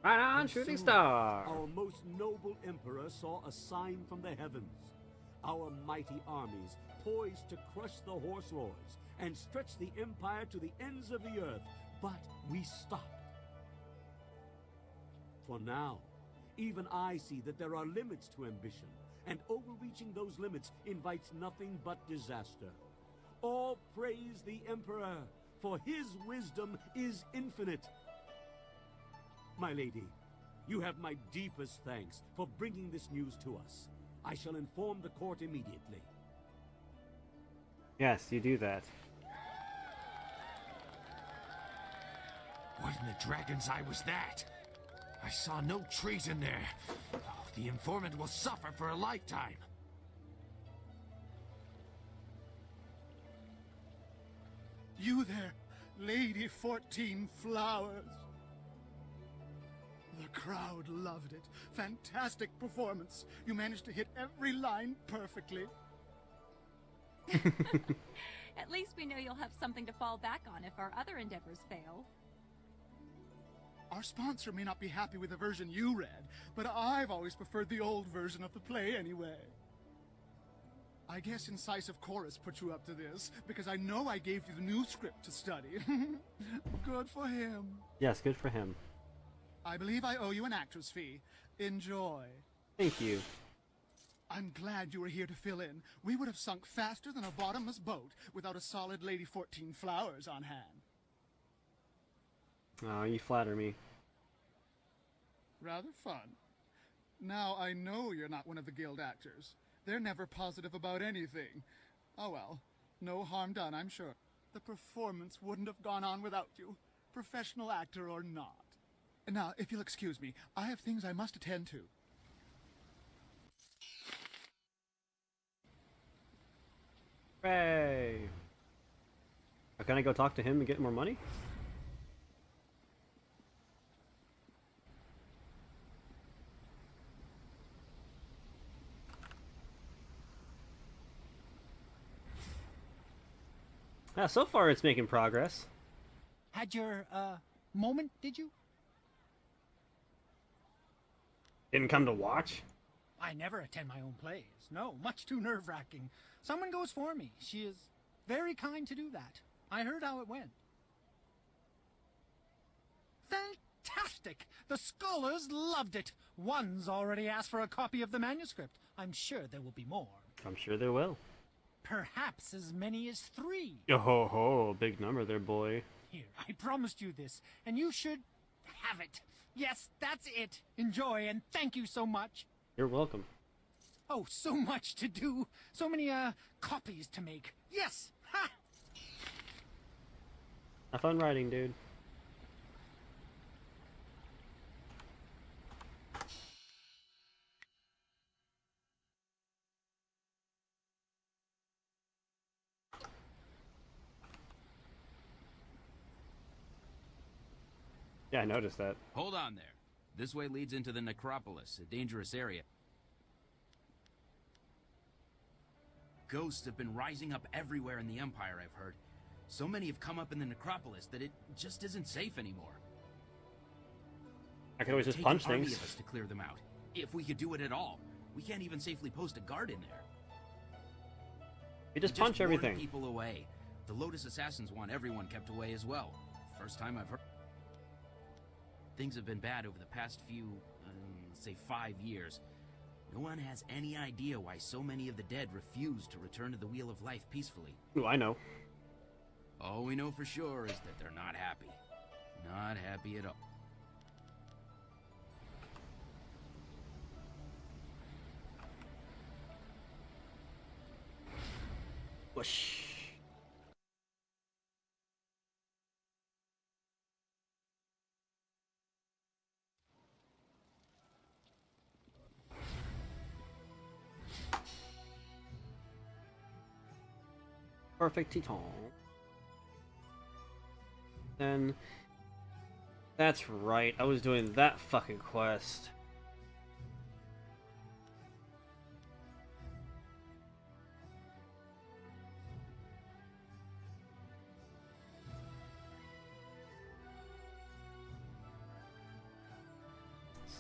Right on, shooting star! Our most noble emperor saw a sign from the heavens. Our mighty armies poised to crush the Horse Lords and stretch the empire to the ends of the earth, but we stopped. For now, even I see that there are limits to ambition, and overreaching those limits invites nothing but disaster. All praise the Emperor, for his wisdom is infinite. My lady, you have my deepest thanks for bringing this news to us. I shall inform the court immediately. Yes, you do that. What in the dragon's eye was that? I saw no treason there. Oh, the informant will suffer for a lifetime. You there, Lady 14 Flowers. The crowd loved it. Fantastic performance. You managed to hit every line perfectly. At least we know you'll have something to fall back on if our other endeavors fail. Our sponsor may not be happy with the version you read, but I've always preferred the old version of the play anyway. I guess Incisive Chorus put you up to this, because I know I gave you the new script to study. Good for him. Yes, good for him. I believe I owe you an actor's fee. Enjoy. Thank you. I'm glad you were here to fill in. We would have sunk faster than a bottomless boat without a solid Lady 14 Flowers on hand. Oh, you flatter me. Rather fun. Now, I know you're not one of the guild actors. They're never positive about anything. Oh well, no harm done, I'm sure. The performance wouldn't have gone on without you, professional actor or not. Now, if you'll excuse me, I have things I must attend to. Hooray! Can I go talk to him and get more money? So far it's making progress. Had your, moment, did you? Didn't come to watch? I never attend my own plays. No, much too nerve-wracking. Someone goes for me. She is very kind to do that. I heard how it went. Fantastic! The scholars loved it. One's already asked for a copy of the manuscript. I'm sure there will be more. I'm sure there will. Perhaps as many as 3. Oh ho ho, big number there, boy. Here, I promised you this, and you should have it. Yes, that's it. Enjoy, and thank you so much. You're welcome. Oh, so much to do. So many, copies to make. Yes! Ha! Have fun writing, dude. Yeah, I noticed that. Hold on there. This way leads into the necropolis, a dangerous area. Ghosts have been rising up everywhere in the Empire, I've heard. So many have come up in the necropolis that it just isn't safe anymore. I could always just Take punch an army things. of us to clear them out. If we could do it at all. We can't even safely post a guard in there. You just We punch warn everything. people away. The Lotus Assassins want everyone kept away as well. First time I've heard. Things have been bad over the past few, say 5 years. No one has any idea why so many of the dead refuse to return to the Wheel of Life peacefully. Ooh, I know. All we know for sure is that they're not happy. Not happy at all. Whoosh. Perfect Titan. Then that's right. I was doing that fucking quest.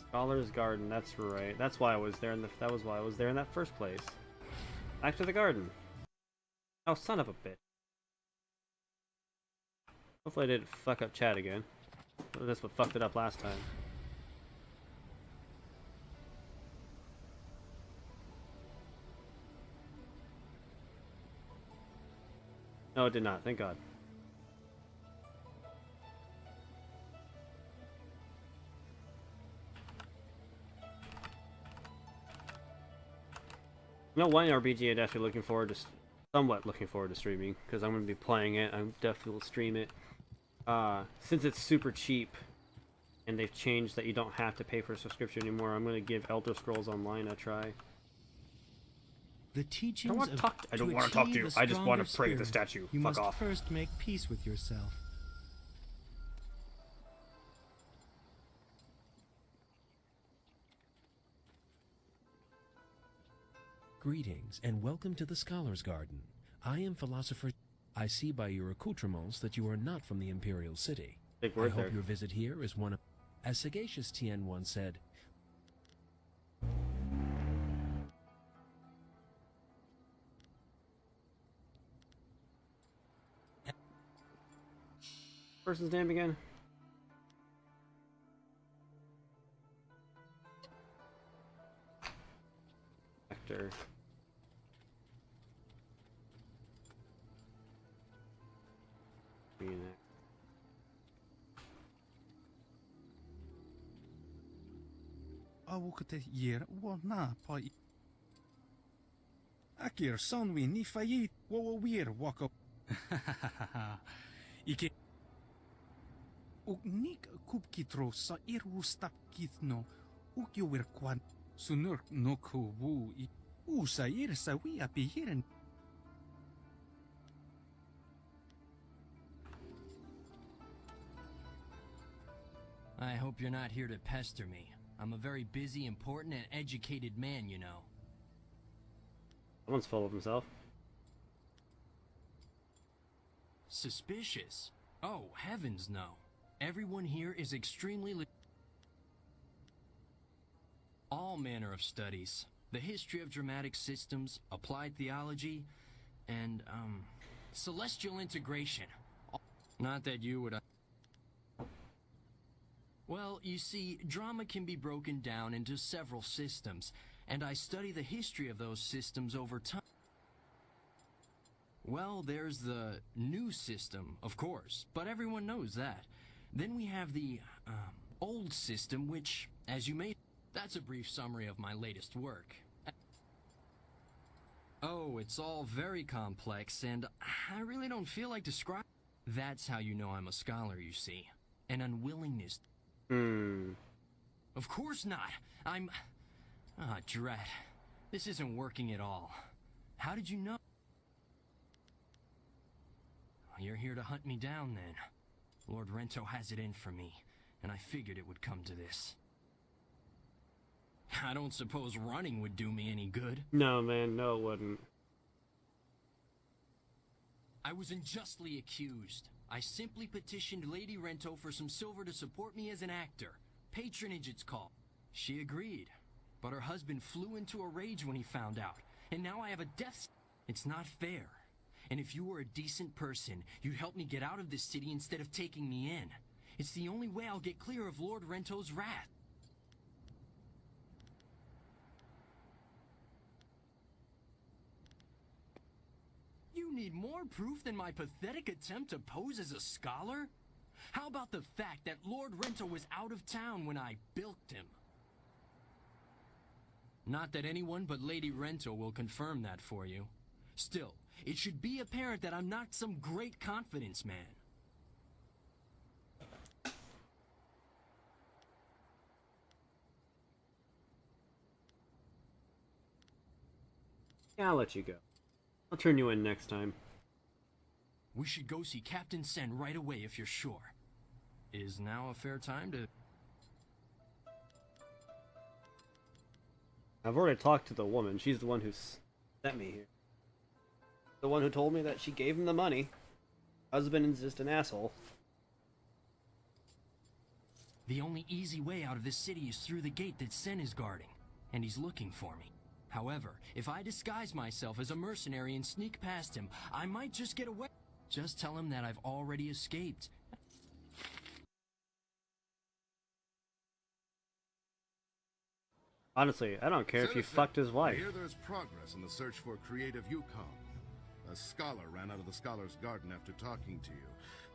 Scholar's Garden. That's right. That's why I was there. That was why I was there in that first place. Back to the garden. Oh, son of a bitch. Hopefully I didn't fuck up chat again. That's what fucked it up last time. No, it did not. Thank God. You know, one RPG I'd actually somewhat looking forward to streaming, because I'm going to be playing it. I definitely will stream it. Since it's super cheap, and they've changed that you don't have to pay for a subscription anymore, I'm going to give Elder Scrolls Online a try. The teachings I don't want to talk to you. I just want to pray to the statue. You Fuck must off. first make peace with yourself. Greetings, and welcome to the Scholar's Garden. I am Philosopher. I see by your accoutrements that you are not from the Imperial City. Big I word hope there. your visit here is one of... As sagacious Tien once said, Person's name again? Actor. Awukte yer wo na pa Akir sonwi ni fayi wo wir wako Ike Uk kupkitro sa irustap kitno uk yo wir kwan sunur no ko wu sa ir sa wi api hiren I hope you're not here to pester me. I'm a very busy, important, and educated man, you know. Someone's full of himself. Suspicious? Oh, heavens no. Everyone here is extremely all manner of studies. The history of dramatic systems, applied theology, and, celestial integration. Not that you would... Well, you see, drama can be broken down into several systems, and I study the history of those systems over time. Well, there's the new system, of course, but everyone knows that. Then we have the, old system, which, as you may... That's a brief summary of my latest work. Oh, it's all very complex, and I really don't feel like describing... That's how you know I'm a scholar, you see. An unwillingness... Of course not. I'm... Ah, dread. This isn't working at all. How did you know? You're here to hunt me down, then. Lord Rento has it in for me, and I figured it would come to this. I don't suppose running would do me any good. No, man, no, it wouldn't. I was unjustly accused. I simply petitioned Lady Rento for some silver to support me as an actor. Patronage, it's called. She agreed, but her husband flew into a rage when he found out, and now I have a death... It's not fair. And if you were a decent person, you'd help me get out of this city instead of taking me in. It's the only way I'll get clear of Lord Rento's wrath. You need more proof than my pathetic attempt to pose as a scholar? How about the fact that Lord Rento was out of town when I bilked him? Not that anyone but Lady Rento will confirm that for you. Still, it should be apparent that I'm not some great confidence man. Yeah, I'll let you go. I'll turn you in next time. We should go see Captain Sen right away if you're sure. Is now a fair time to... I've already talked to the woman. She's the one who sent me here. The one who told me that she gave him the money. Husband is just an asshole. The only easy way out of this city is through the gate that Sen is guarding, and he's looking for me. However, if I disguise myself as a mercenary and sneak past him, I might just get away. Just tell him that I've already escaped. Honestly, I don't care if you fucked his wife. I hear there's progress in the search for creative Yukon. A scholar ran out of the Scholar's Garden after talking to you.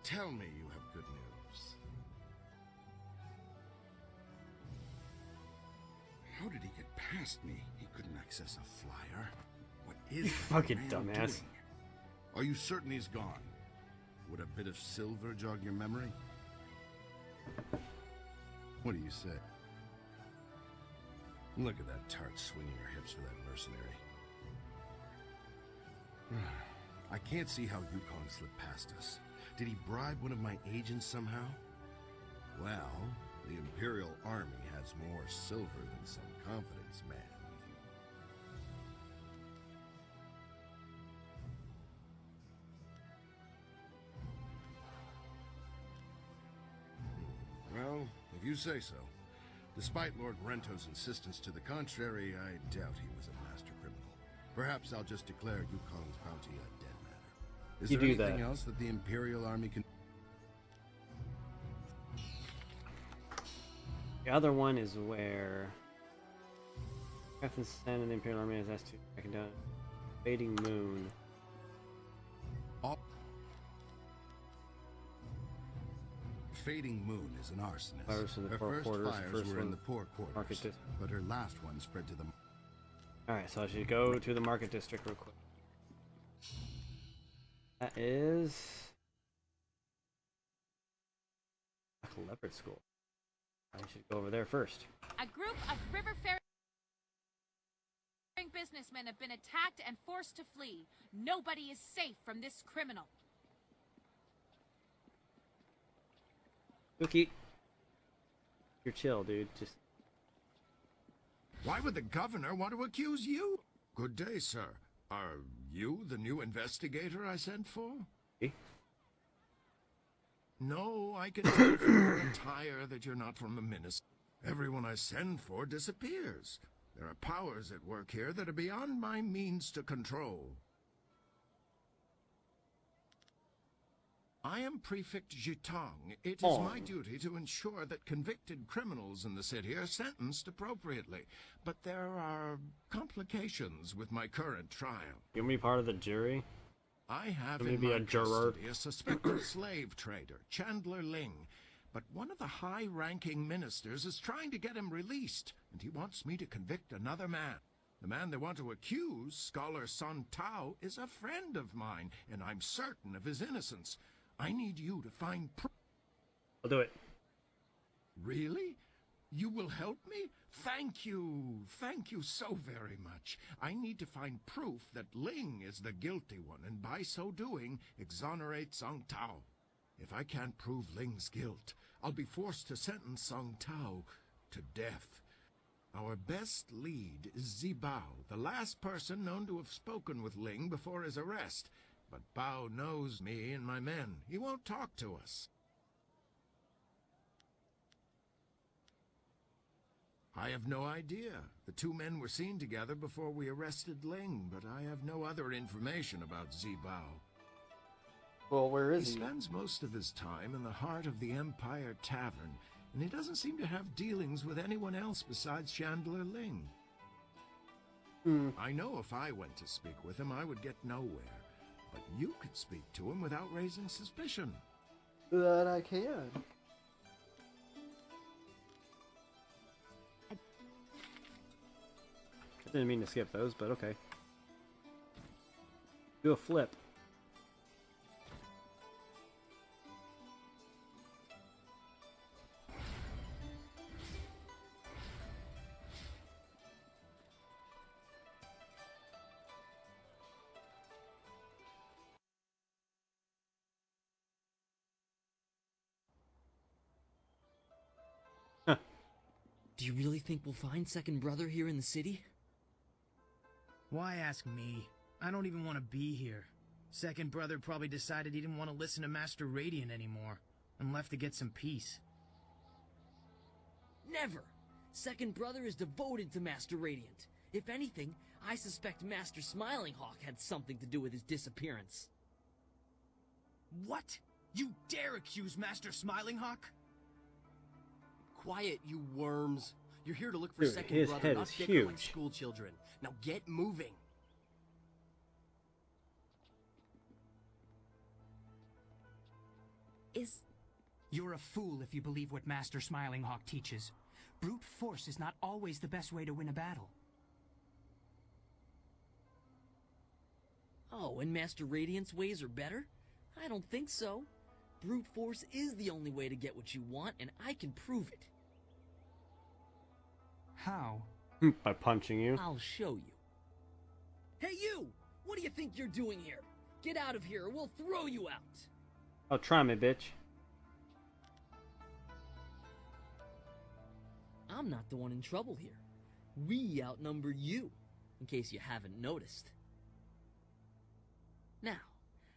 Tell me you have good news. How did he get past me? He couldn't access a flyer. What is that fucking man dumbass. doing? Are you certain he's gone? Would a bit of silver jog your memory? What do you say? Look at that tart swinging her hips for that mercenary. I can't see how Yukon slipped past us. Did he bribe one of my agents somehow? Well, the Imperial Army has more silver than some confidence man. Well, if you say so. Despite Lord Rento's insistence to the contrary, I doubt he was a master criminal. Perhaps I'll just declare Yukon's bounty a dead matter. Is You there do anything that. else that the Imperial Army can... The other one is where Captain Sen and the Imperial Army is asked to track down Fading Moon. Fading Moon is an arsonist. Fires in the Her poor first quarters, fires first were in one, the poor quarters, market district. but her last one spread to the... Alright, so I should go to the market district real quick. That is... Black Leopard School. I should go over there first. A group of river-faring businessmen have been attacked and forced to flee. Nobody is safe from this criminal. Cookie. You're chill, dude. Just... Why would the governor want to accuse you? Good day, sir. Are you the new investigator I sent for? No, I can tell from your attire that you're not from the Ministry. Everyone I send for disappears. There are powers at work here that are beyond my means to control. I am Prefect Jitong. It is my duty to ensure that convicted criminals in the city are sentenced appropriately. But there are complications with my current trial. You want me part of the jury? I have Let me in be my a juror. custody a suspected slave trader, Chandler Ling. But one of the high-ranking ministers is trying to get him released, and he wants me to convict another man. The man they want to accuse, Scholar Sun Tao, is a friend of mine, and I'm certain of his innocence. I need you to find proof. I'll do it. Really? You will help me? Thank you. Thank you so very much. I need to find proof that Ling is the guilty one, and by so doing, exonerate Song Tao. If I can't prove Ling's guilt, I'll be forced to sentence Song Tao to death. Our best lead is Zibao, the last person known to have spoken with Ling before his arrest. But Bao knows me and my men. He won't talk to us. I have no idea. The two men were seen together before we arrested Ling, but I have no other information about Zibao. Well, where is he? He spends most of his time in the heart of the Empire Tavern, and he doesn't seem to have dealings with anyone else besides Chandler Ling. I know if I went to speak with him, I would get nowhere. But you could speak to him without raising suspicion. That I can. I didn't mean to skip those, but okay. Do a flip. Do you really think we'll find Second Brother here in the city? Why ask me? I don't even want to be here. Second Brother probably decided he didn't want to listen to Master Radiant anymore, and left to get some peace. Never! Second Brother is devoted to Master Radiant. If anything, I suspect Master Smiling Hawk had something to do with his disappearance. What? You dare accuse Master Smiling Hawk? Quiet, you worms. You're here to look for Dude, Second his Brother, head not is bicker like huge. school children. Now get moving. You're a fool if you believe what Master Smiling Hawk teaches. Brute force is not always the best way to win a battle. Oh, and Master Radiant's ways are better? I don't think so. Brute force is the only way to get what you want, and I can prove it. How? By punching you. I'll show you. Hey you! What do you think you're doing here? Get out of here or we'll throw you out! Oh, try me, bitch. I'm not the one in trouble here. We outnumber you, in case you haven't noticed. Now,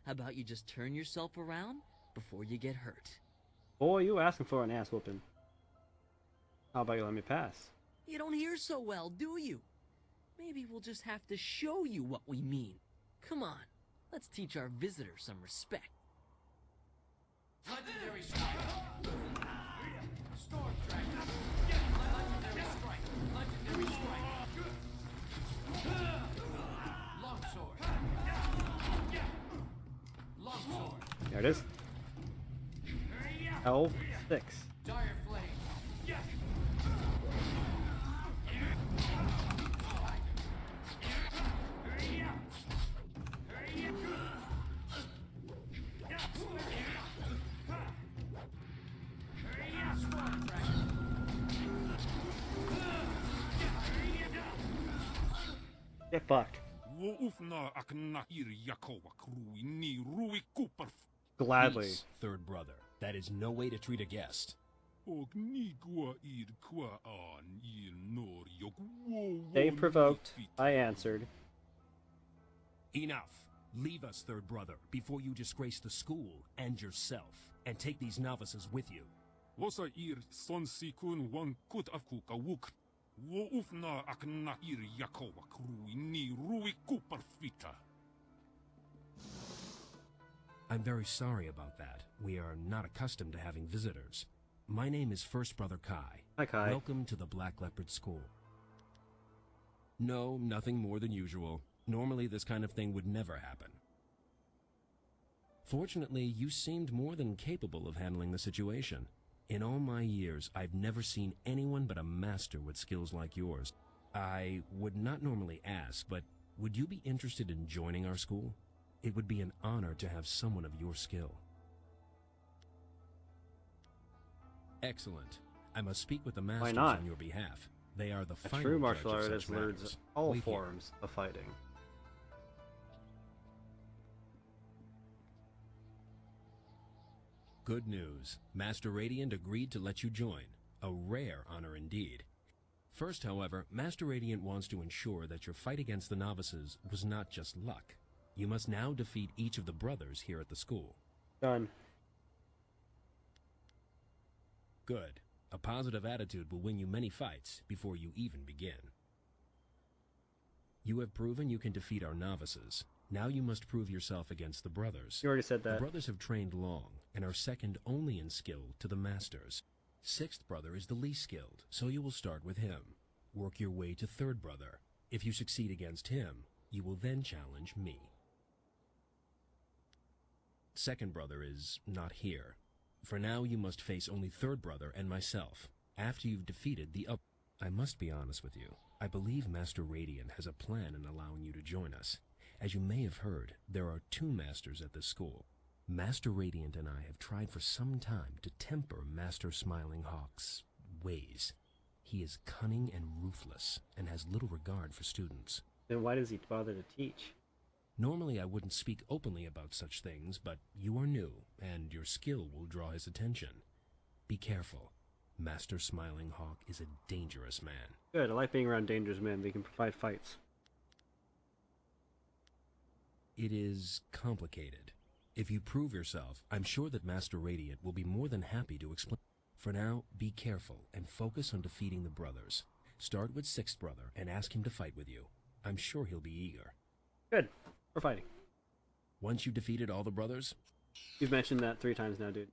how about you just turn yourself around before you get hurt? Boy, you asking for an ass whooping. How about you let me pass? You don't hear so well, do you? Maybe we'll just have to show you what we mean. Come on, let's teach our visitor some respect. Legendary strike. Storm dragon. Legendary strike. Legendary strike. Longsword. Longsword. There it is. L6. Dire flame. Get fucked. Gladly. Peace, Third Brother. That is no way to treat a guest. They provoked. I answered. Enough. Leave us, Third Brother, before you disgrace the school and yourself. and take these novices with you. Wosa ir son sikun wan kut afku kawuk. Wo ufna akna ir yakowa krui ni rui kuparfita. I'm very sorry about that. We are not accustomed to having visitors. My name is First Brother Kai. Hi, Kai. Welcome to the Black Leopard School. No, nothing more than usual. Normally this kind of thing would never happen. Fortunately, you seemed more than capable of handling the situation. In all my years, I've never seen anyone but a master with skills like yours. I would not normally ask, but would you be interested in joining our school? It would be an honor to have someone of your skill. Excellent. I must speak with the masters on your behalf. They are the A final true martial judge of artist such learns matters. all Wait here. forms of fighting. Good news. Master Radiant agreed to let you join. A rare honor indeed. First, however, Master Radiant wants to ensure that your fight against the novices was not just luck. You must now defeat each of the brothers here at the school. Done. Good. A positive attitude will win you many fights before you even begin. You have proven you can defeat our novices. Now you must prove yourself against the brothers. You already said that. The brothers have trained long and are second only in skill to the masters. Sixth brother is the least skilled, so you will start with him. Work your way to third brother. If you succeed against him, you will then challenge me. Second brother is not here. For now, you must face only third brother and myself. After you've defeated the I must be honest with you. I believe Master Radiant has a plan in allowing you to join us. As you may have heard, there are two masters at this school. Master Radiant and I have tried for some time to temper Master Smiling Hawk's ways. He is cunning and ruthless, and has little regard for students. Then why does he bother to teach? Normally I wouldn't speak openly about such things, but you are new, and your skill will draw his attention. Be careful. Master Smiling Hawk is a dangerous man. Good, I like being around dangerous men. They can provide fights. It is complicated. If you prove yourself, I'm sure that Master Radiant will be more than happy to explain. For now, be careful and focus on defeating the brothers. Start with Sixth Brother and ask him to fight with you. I'm sure he'll be eager. Good. We're fighting. Once you've defeated all the brothers? You've mentioned that 3 times now, dude.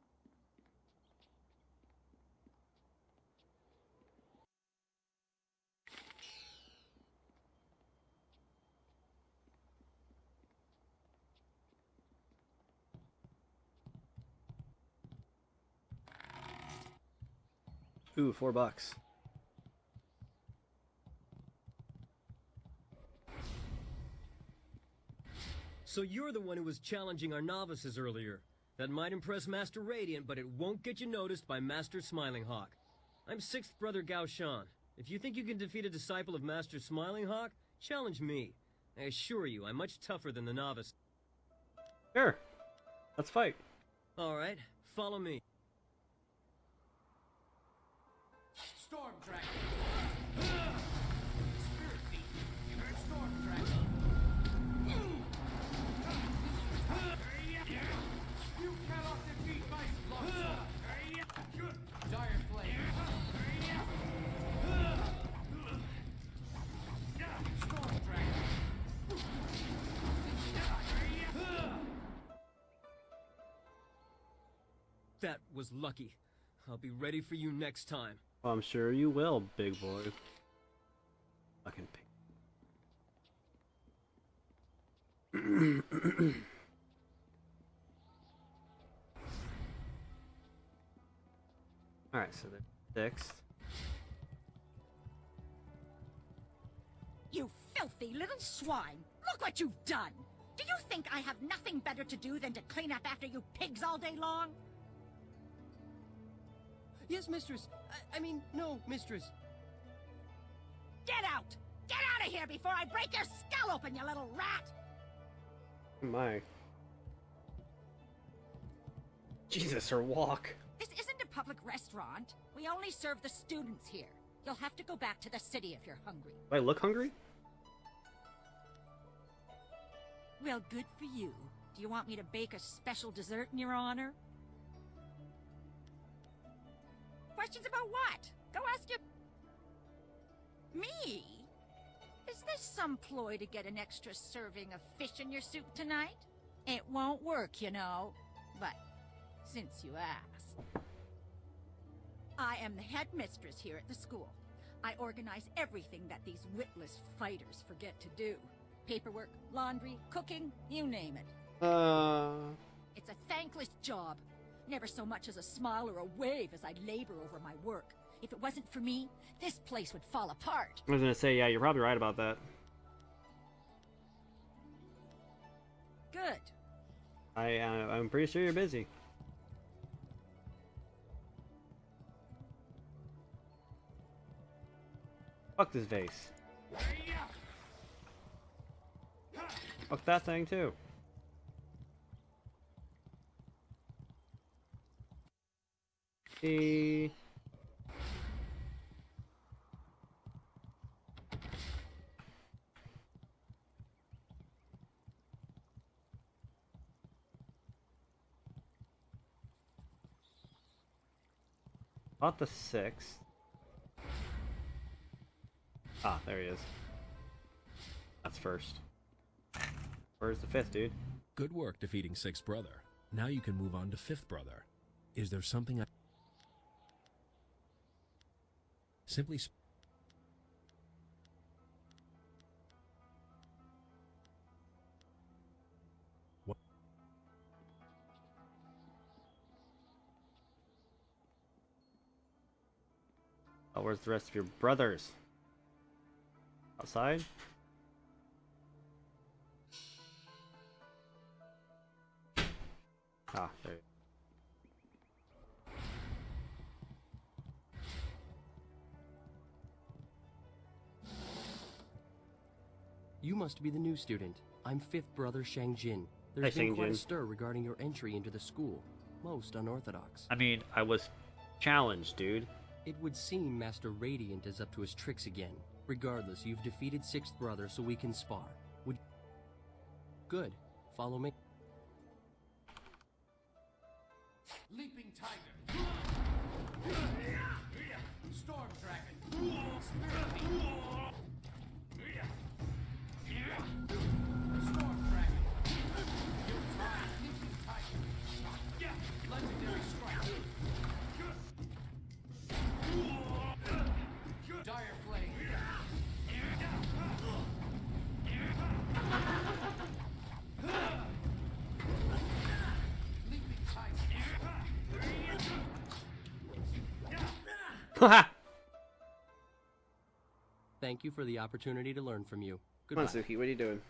Ooh, $4. So you're the one who was challenging our novices earlier. That might impress Master Radiant, but it won't get you noticed by Master Smiling Hawk. I'm Sixth Brother Gao Shan. If you think you can defeat a disciple of Master Smiling Hawk, challenge me. I assure you, I'm much tougher than the novice. Sure. Let's fight. Alright, follow me. Storm Dragon! Spirit Beat! Storm Dragon! You cannot defeat my Longsword! Dire Flame! Storm Dragon! That was lucky. I'll be ready for you next time. Well, I'm sure you will, big boy. Fucking pig. Alright, so they're 6th. You filthy little swine! Look what you've done! Do you think I have nothing better to do than to clean up after you pigs all day long? Yes, mistress. I mean, no, mistress. Get out! Get out of here before I break your skull open, you little rat! My. Jesus, her walk. This isn't a public restaurant. We only serve the students here. You'll have to go back to the city if you're hungry. Do I look hungry? Well, good for you. Do you want me to bake a special dessert in your honor? Questions about what? Go ask your... Me? Is this some ploy to get an extra serving of fish in your soup tonight? It won't work, you know. But since you asked... I am the headmistress here at the school. I organize everything that these witless fighters forget to do. Paperwork, laundry, cooking, you name it. It's a thankless job. Never so much as a smile or a wave as I labor over my work. If it wasn't for me, this place would fall apart. I was gonna say, yeah, you're probably right about that. Good. I'm pretty sure you're busy. Fuck this vase. Fuck that thing too. Not the 6th. Ah, there he is. That's first. Where's the 5th, dude? Good work defeating 6th brother. Now you can move on to 5th brother. Is there something I... Simply... What? Oh, where's the rest of your brothers? Outside? Ah, there you go. You must be the new student. I'm 5th brother Shang Jin. There's Hey, been quite a Shang-Jin. stir regarding your entry into the school. Most unorthodox. I mean, I was challenged, dude. It would seem Master Radiant is up to his tricks again. Regardless, you've defeated 6th brother, so we can spar. Would... Good. Follow me. Leaping Tiger. Storm Dragon. Spirit Beam. Storm Dragon. You try Leaping Tiger. Legendary Strike. Dire Flame. Leaping Tiger. Thank you for the opportunity to learn from you. Come on, Goodbye. Suki, what are you doing?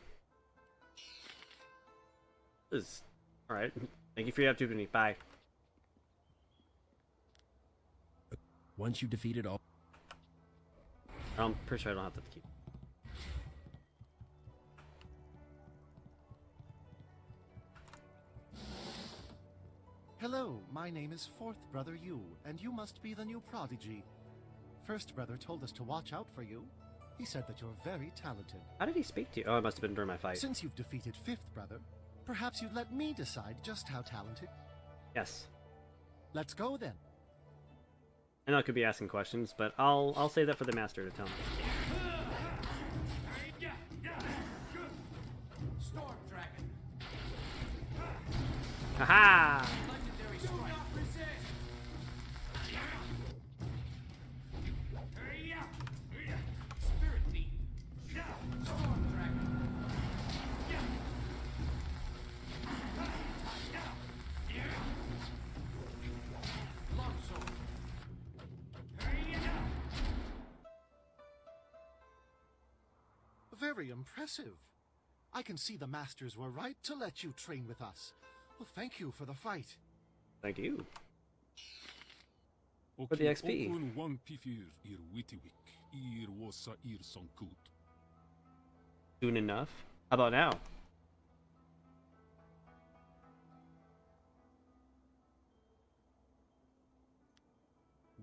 Alright. Thank you for your opportunity. Bye. Once you defeated all... I'm pretty sure I don't have to keep. Hello, my name is 4th Brother Yu, and you must be the new prodigy. 1st Brother told us to watch out for you. He said that you're very talented. How did he speak to you? Oh, it must have been during my fight. Since you've defeated 5th Brother, perhaps you'd let me decide just how talented. Yes. Let's go then. I know I could be asking questions, but I'll save that for the master to tell me. Storm Dragon. Haha! Legendary Strike. Spirit Beam. Storm Dragon. Longsword. Very impressive. I can see the masters were right to let you train with us. Well, thank you for the fight. Thank you. For the XP. Okun wan pifir ir witiwik, ir wasa ir sonkut. Soon enough? How about now?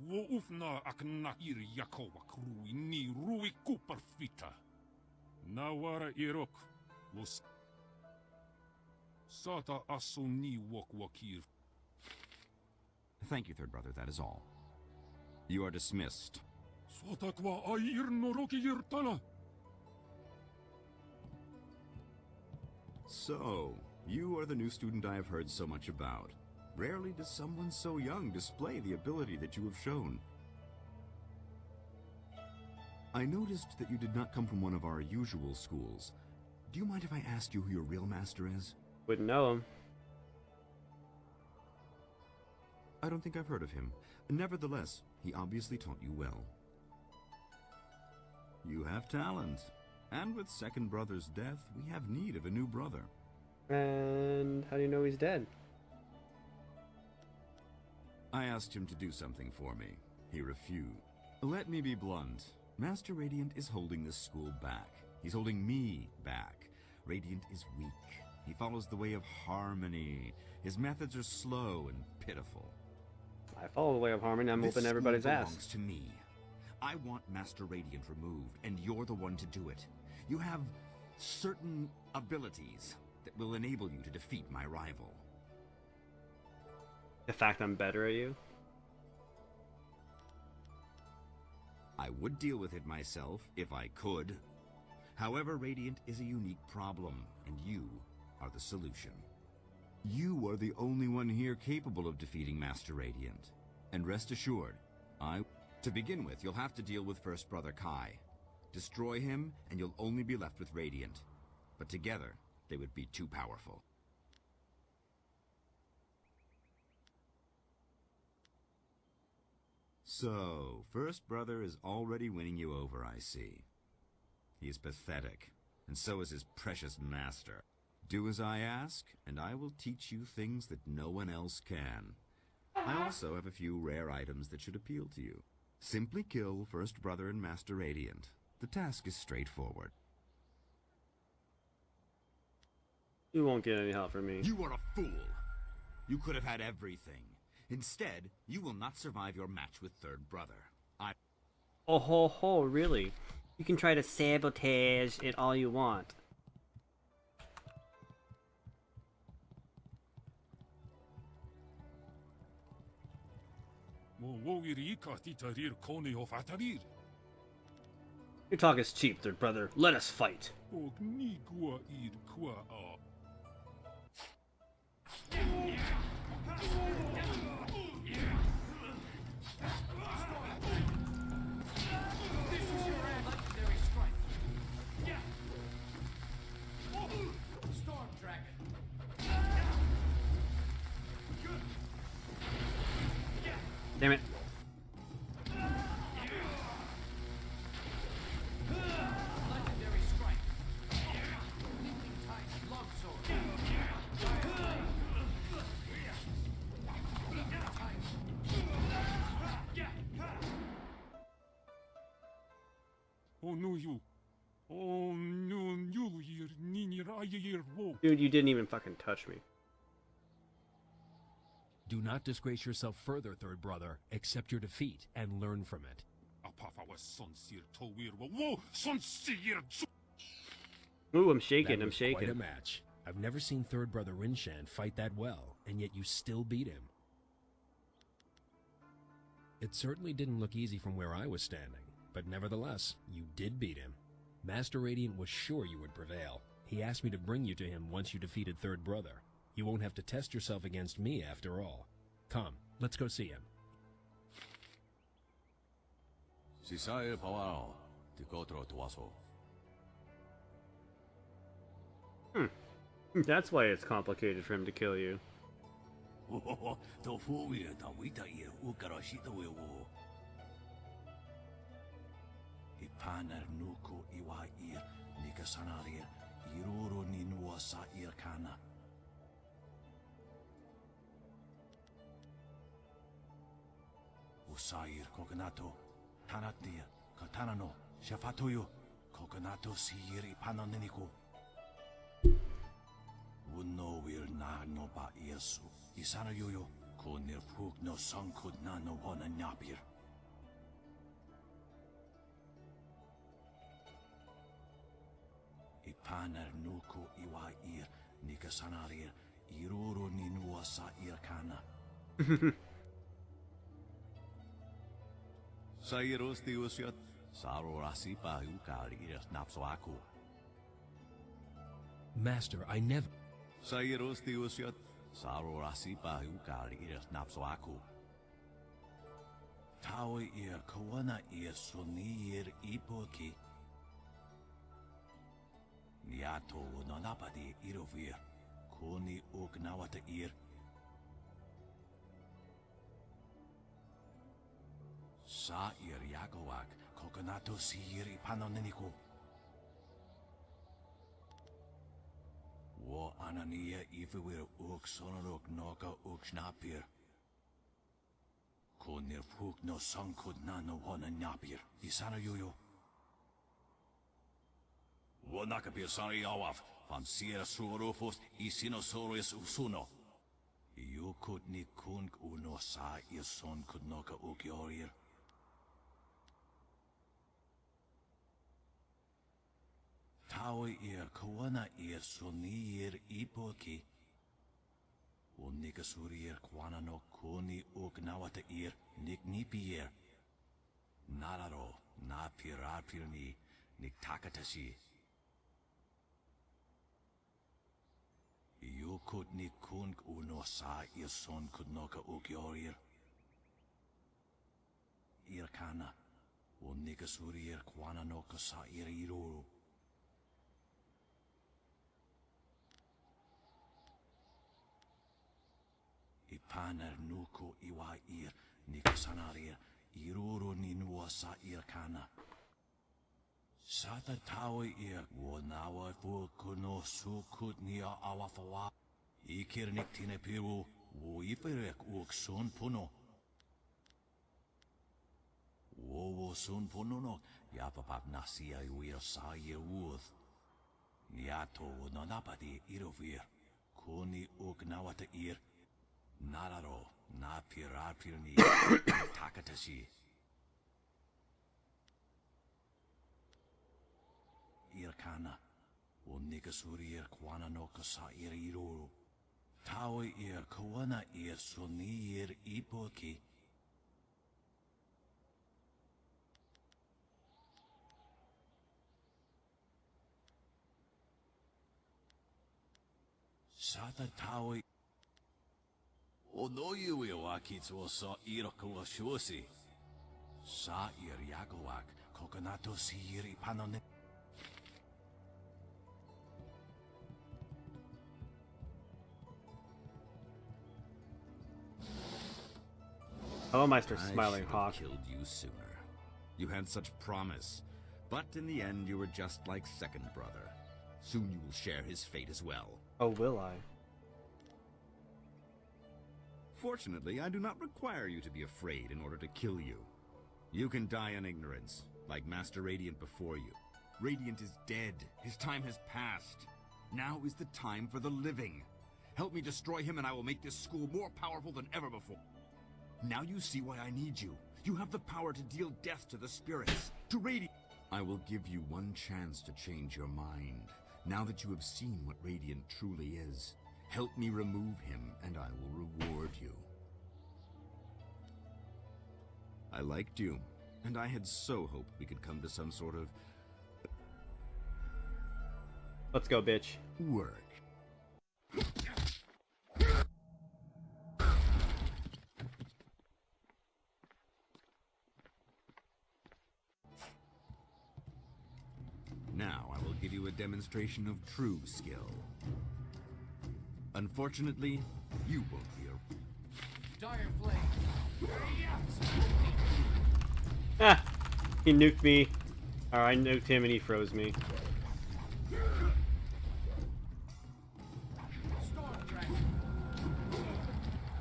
Wo ufna akna ir yakowak rui ni rui kuparfita. Nawara irok was Sata asuni wok wakir. Thank you, 3rd Brother, that is all. You are dismissed. Sotakwa air noroki yirtana. So, you are the new student I have heard so much about. Rarely does someone so young display the ability that you have shown. I noticed that you did not come from one of our usual schools. Do you mind if I asked you who your real master is? Wouldn't know him. I don't think I've heard of him. Nevertheless, he obviously taught you well. You have talent. And with second brother's death, we have need of a new brother. And how do you know he's dead? I asked him to do something for me. He refused. Let me be blunt. Master Radiant is holding this school back. He's holding me back. Radiant is weak. He follows the way of harmony. His methods are slow and pitiful. I follow the way of harmony. I'm whooping everybody's This school ass. belongs to me. I want Master Radiant removed, and you're the one to do it. You have certain abilities that will enable you to defeat my rival. The fact I'm better at you? I would deal with it myself, if I could. However, Radiant is a unique problem, and you are the solution. You are the only one here capable of defeating Master Radiant. And rest assured, To begin with, you'll have to deal with First Brother Kai. Destroy him, and you'll only be left with Radiant. But together, they would be too powerful. So, First Brother is already winning you over, I see. He is pathetic, and so is his precious master. Do as I ask, and I will teach you things that no one else can. I also have a few rare items that should appeal to you. Simply kill First Brother and Master Radiant. The task is straightforward. You won't get any help from me. You are a fool! You could have had everything. Instead, you will not survive your match with Third Brother. Oh ho ho, really? You can try to sabotage it all you want. Your talk is cheap, Third Brother. Let us fight. Damn it. Dude, you didn't even fucking touch me. Do not disgrace yourself further, Third Brother. Accept your defeat and learn from it. Ooh, I'm shaking, That I'm was shaking. Quite a match. I've never seen Third Brother Rinshan fight that well, and yet you still beat him. It certainly didn't look easy from where I was standing, but nevertheless, you did beat him. Master Radiant was sure you would prevail. He asked me to bring you to him once you defeated Third Brother. You won't have to test yourself against me after all. Come, let's go see him. Sisae Pawao, Tikotro Tuaso. That's why it's complicated for him to kill you. Ipanar nuko iwa ir nikasanaria iruro ninua sa irkana. Usair kokonato tanatia katanano shafatoyo kokonato sir ipananeniko. Uno will na no ba yesu isanayoyo ko nirfuk no sankud na no hona nyapir. Ipanar nuko iwa ir nikasanaria iruro ninua sa irkana. Sairos Diusiot, Saro Rasipa Ukari Napsoaku. Master, I never... Sairos Diusiot, Saro Rasipa Ukari Napsoaku. Tawe ir Kawana ir Sunir Ipoki. Niato Nonapadi Irovir, Kuni Ugnawata ir. Sa ir Yagowak, Coconato Sir Ipanonenico. Wo Anania Ifewir Uk Sonorok Noka Uk Snapir. Konir Fuk no Sankud Nano Hona Napir, Isana Yuyo. Wo Nakapir Sari Awaf, Van Sierra Surofos, Isinosaurus Usuno. You could ni kunk uno sa your son could knock a ukiorir. Tawe ir kawana ir sonir ipoki. Unikasurir kwana no kuni uknawata ir nik nipier. Nararo, na pirapirni, nik takatashi. You could ni kunk uno sa your son could knock a ukiorir. Irkana, unikasurir kwana no kasa ir iruru. Ipaner nuko iwa ir nikasanarir iruru ni nuwa sa irkana. Sata tawe ir wonawa fu kuno sukut nia awafawa. Ikir niktine piru wo iperek uk sun puno. Wo sun puno no yapapap nasia iwir sa ir wuth. Niato nonapadi irovir kuni uk nawata ir. Nararo, na pirapirni, takatashi. Irkana, unikasurir kwana no kasa ir iruru. Tawe ir kawana ir sunir ipoki. Sata tawe. Onoyu iwakitsu sa iroku shusi. Sa ir yagowak, coconato sir ipanone. Hello, Meister Smiling Hawk. I should have killed you sooner. You had such promise, but in the end you were just like second brother. Soon you will share his fate as well. Oh, will I? Fortunately, I do not require you to be afraid in order to kill you. You can die in ignorance, like Master Radiant before you. Radiant is dead. His time has passed. Now is the time for the living. Help me destroy him and I will make this school more powerful than ever before. Now you see why I need you. You have the power to deal death to the spirits, to Radiant. I will give you one chance to change your mind, now that you have seen what Radiant truly is. Help me remove him, and I will reward you. I liked you, and I had so hoped we could come to some sort of... Let's go, bitch. Work. Now I will give you a demonstration of true skill. Unfortunately, you won't be a... Dire Flame! Ah! He nuked me. Or I nuked him and he froze me.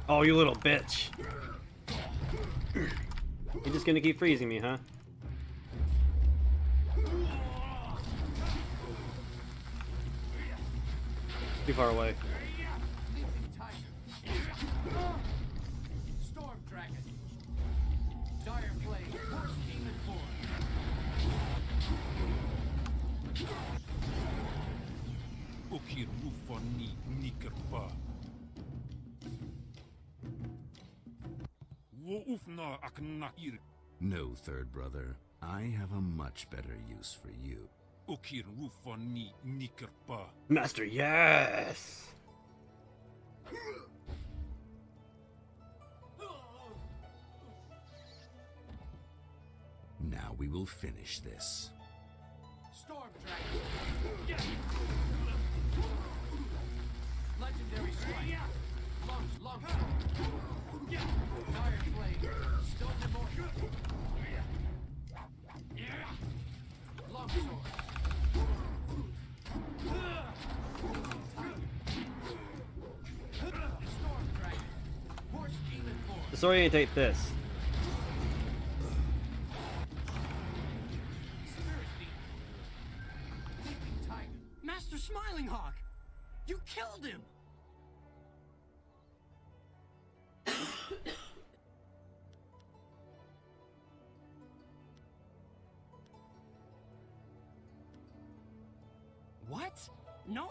Oh, you little bitch. You're just gonna keep freezing me, huh? Too far away. Storm Dragon! Dire Flame! Horse Demon Form! Okir Rufani Nikerpa. Wo Ufna Aknakir. No, third brother. I have a much better use for you. Ukir rufa ni nikerpa. Master, yes! Now we will finish this. Storm Dragon. Legendary strike. Long Dire Blade. Stone Immortal. Longsword. Storm Dragon. Horse Demon Force. Disorientate this. Master Smiling Hawk! You killed him! What? No!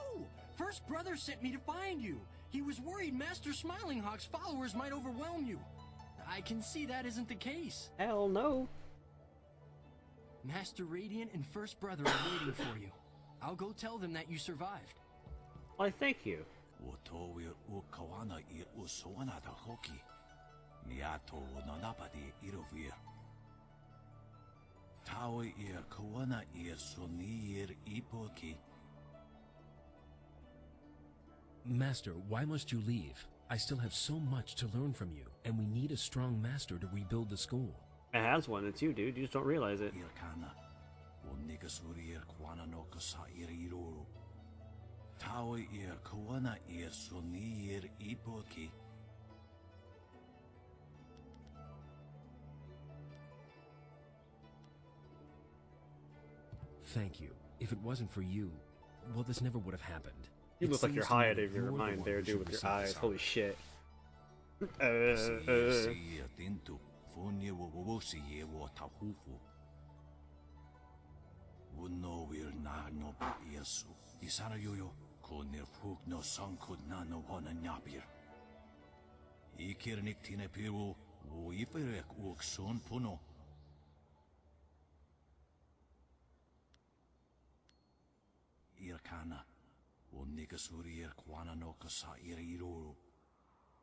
First Brother sent me to find you. He was worried Master Smiling Hawk's followers might overwhelm you. I can see that isn't the case. Hell no. Master Radiant and First Brother are waiting for you. I'll go tell them that you survived. Why, thank you. Master, why must you leave? I still have so much to learn from you, and we need a strong master to rebuild the school. It has one. It's you, dude. You just don't realize it. Thank you. If it wasn't for you, well, this never would have happened. You It look like seems you're to high me out that of your you're the mind one there, who dude, should with your receive eyes. this Holy shit.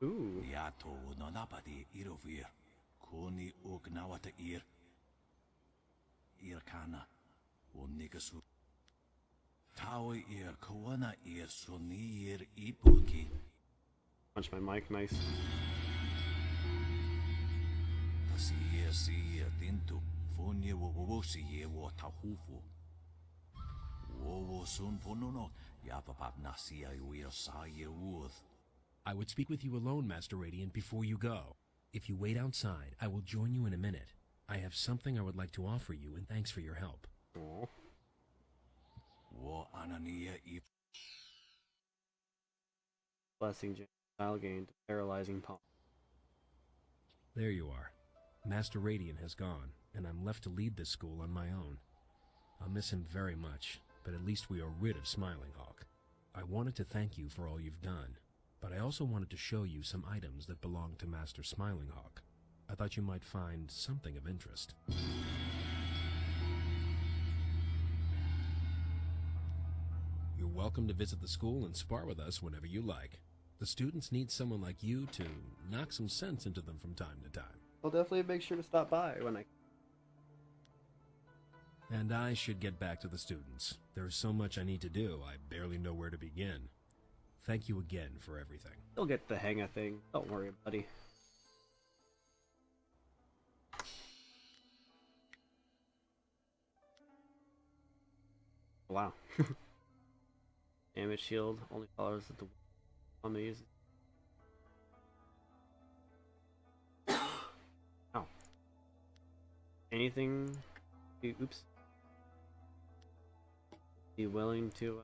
Ooh. Punch my mic, nice. I would speak with you alone, Master Radiant, before you go. If you wait outside, I will join you in a minute. I have something I would like to offer you, and thanks for your help. Aww. Blessing style gained, paralyzing palm. There you are. Master Radiant has gone, and I'm left to lead this school on my own. I'll miss him very much, but at least we are rid of Smiling Hawk. I wanted to thank you for all you've done, but I also wanted to show you some items that belong to Master Smiling Hawk. I thought you might find something of interest. You're welcome to visit the school and spar with us whenever you like. The students need someone like you to knock some sense into them from time to time. I'll definitely make sure to stop by when I... And I should get back to the students. There's so much I need to do, I barely know where to begin. Thank you again for everything. You'll get the hang of things. Don't worry, buddy. Wow. Damage shield only follows the enemies. Ow. Anything? Oops. Be willing to.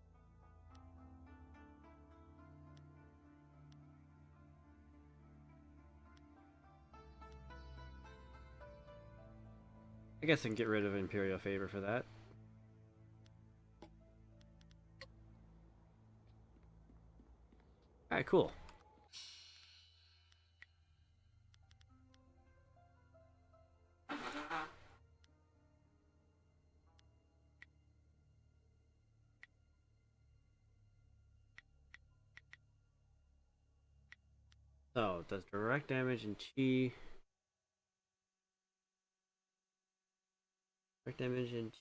I guess I can get rid of Imperial favor for that. Alright, cool. So, it does direct damage and chi. Direct damage and chi.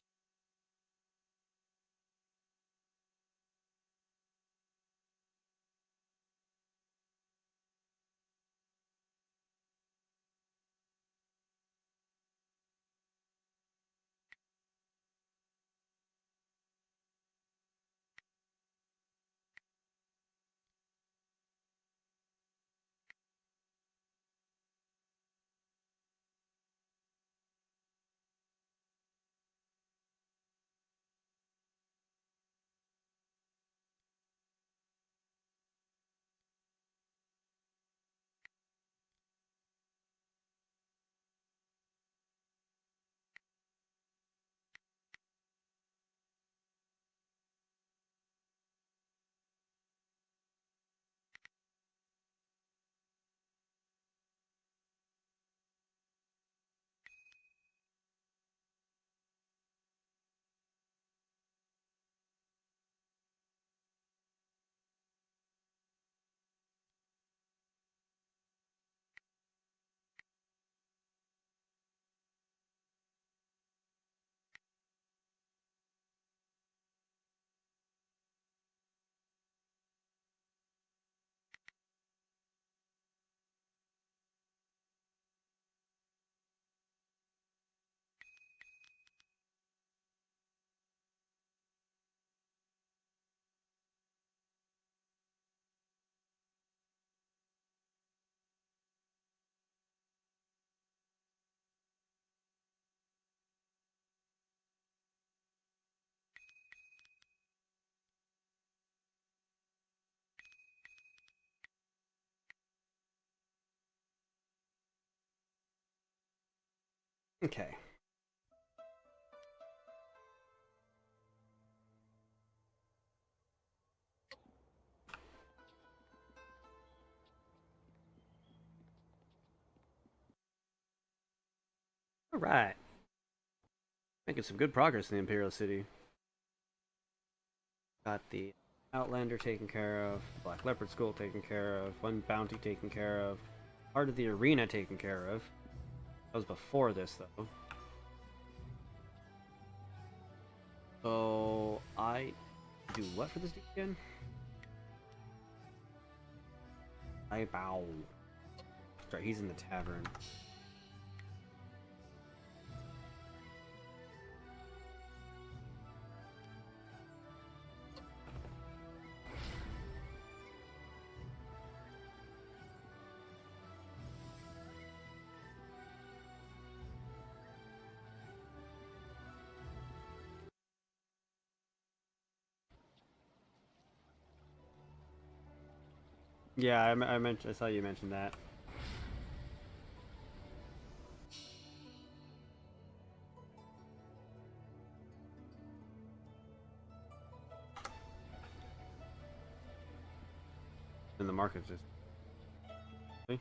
Okay. All right. Making some good progress in the Imperial City. Got the Outlander taken care of, Black Leopard School taken care of, one bounty taken care of, part of the arena taken care of. That was before this, though. So, I do what for this dude again? I bow. That's right, he's in the tavern. Yeah, I saw you mention that. And the market's just. See?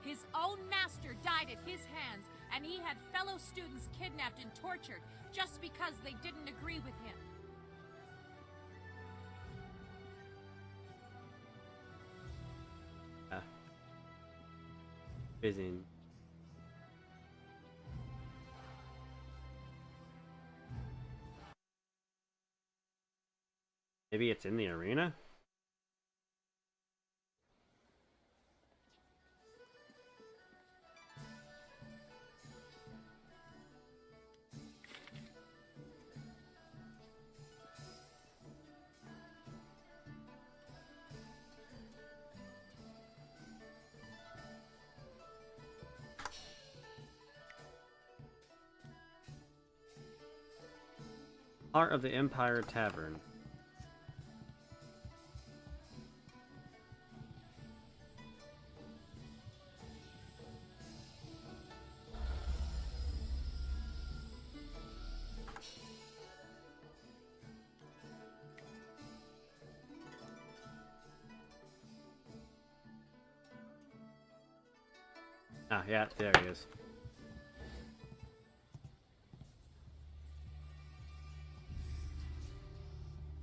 His own master died at his hands, and he had fellow students kidnapped and tortured just because they didn't agree with him. Busy. Maybe it's in the arena? Heart of the Empire Tavern. Ah, yeah, there he is.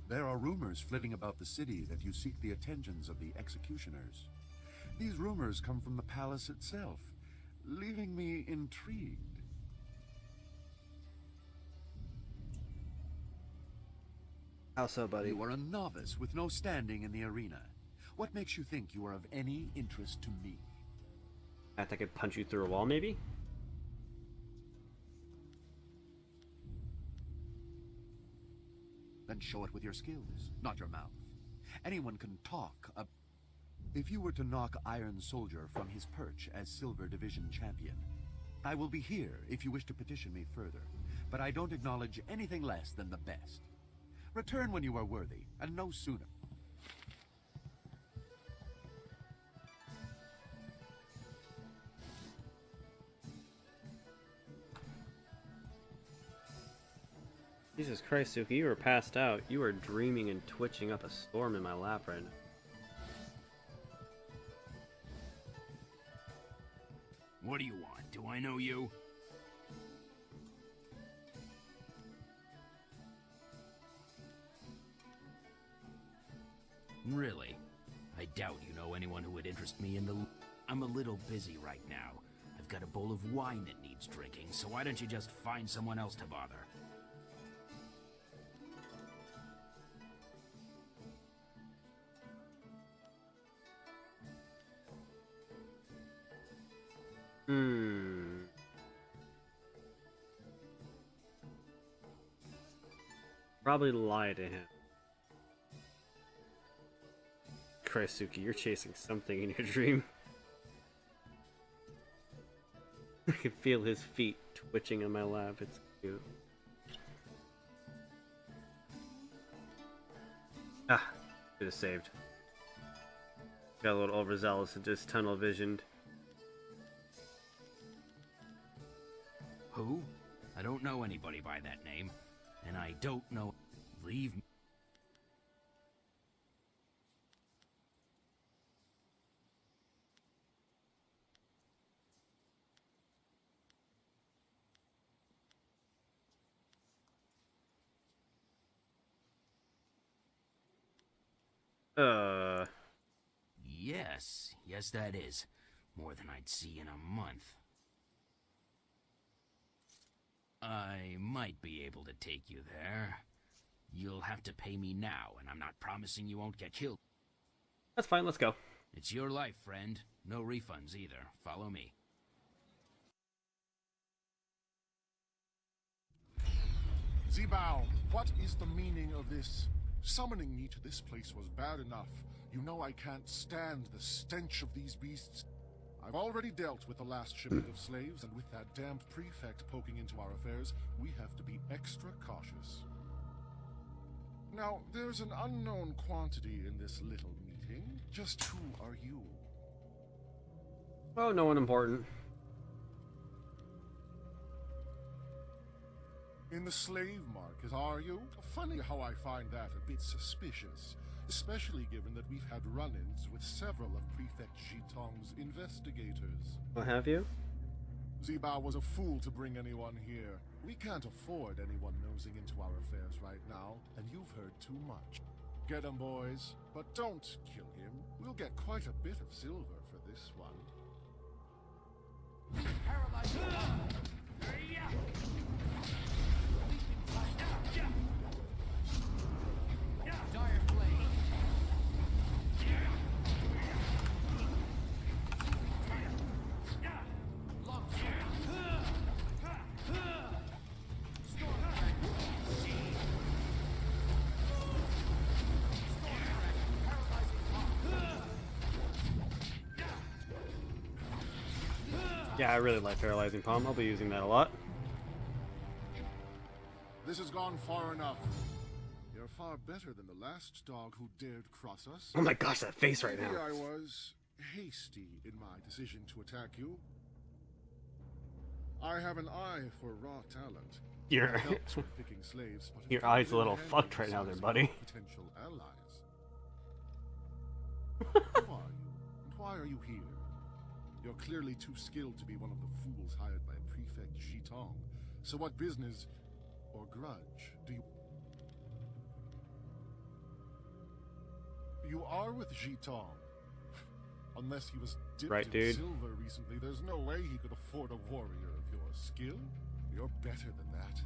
There are rumors flitting about the city that you seek the attentions of the executioners. These rumors come from the palace itself, leaving me intrigued. How so, buddy? You are a novice with no standing in the arena. What makes you think you are of any interest to me? I think I could punch you through a wall, maybe? Then show it with your skills, not your mouth. Anyone can talk. If you were to knock Iron Soldier from his perch as Silver Division champion, I will be here if you wish to petition me further, but I don't acknowledge anything less than the best. Return when you are worthy, and no sooner. Jesus Christ, Suki, you were passed out. You were dreaming and twitching up a storm in my lap right now. What do you want? Do I know you? Really? I doubt you know anyone who would interest me in the... I'm a little busy right now. I've got a bowl of wine that needs drinking, so why don't you just find someone else to bother? Probably lie to him. Christ, Suki, you're chasing something in your dream. I can feel his feet twitching on my lap. It's cute. Ah, should have saved. Got a little overzealous and just tunnel visioned. Who? I don't know anybody by that name. And I don't know... Leave me. Yes, that is. More than I'd see in a month. I might be able to take you there. You'll have to pay me now, and I'm not promising you won't get killed. That's fine, let's go. It's your life, friend. No refunds either. Follow me. Zibao, what is the meaning of this? Summoning me to this place was bad enough. You know I can't stand the stench of these beasts. I've already dealt with the last shipment of slaves, and with that damned prefect poking into our affairs, we have to be extra cautious. Now, there's an unknown quantity in this little meeting. Just who are you? Oh, no one important. In the slave market, are you? Funny how I find that a bit suspicious, especially given that we've had run-ins with several of Prefect Jitong's investigators. What have you? Zibao was a fool to bring anyone here. We can't afford anyone nosing into our affairs right now, and you've heard too much. Get him, boys, but don't kill him. We'll get quite a bit of silver for this one. Yeah, I really like Paralyzing Palm. I'll be using that a lot. This has gone far enough. You're far better than the last dog who dared cross us. Oh my gosh, that face right now. Maybe I was hasty in my decision to attack you. I have an eye for raw talent. Your That helps when picking slaves, but your it eye's a can little handle fucked right now there, sizing buddy. Potential allies. Who are you? And why are you here? You're clearly too skilled to be one of the fools hired by Prefect Jitong. So what business or grudge do you... You are with Jitong. Unless he was dipped Right, in dude. silver recently, there's no way he could afford a warrior of your skill. You're better than that.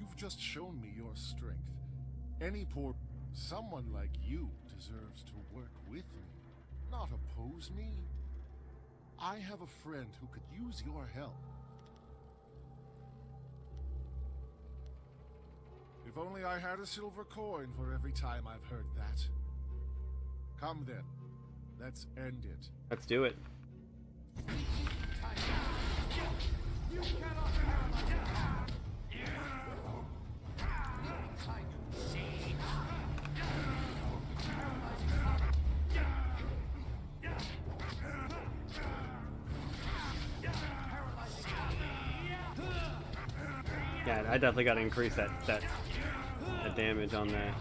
You've just shown me your strength. Any poor... Someone like you deserves to work with me, not oppose me. I have a friend who could use your help. If only I had a silver coin for every time I've heard that. Come then. Let's end it. Let's do it. Yeah, I definitely got to increase that damage on that.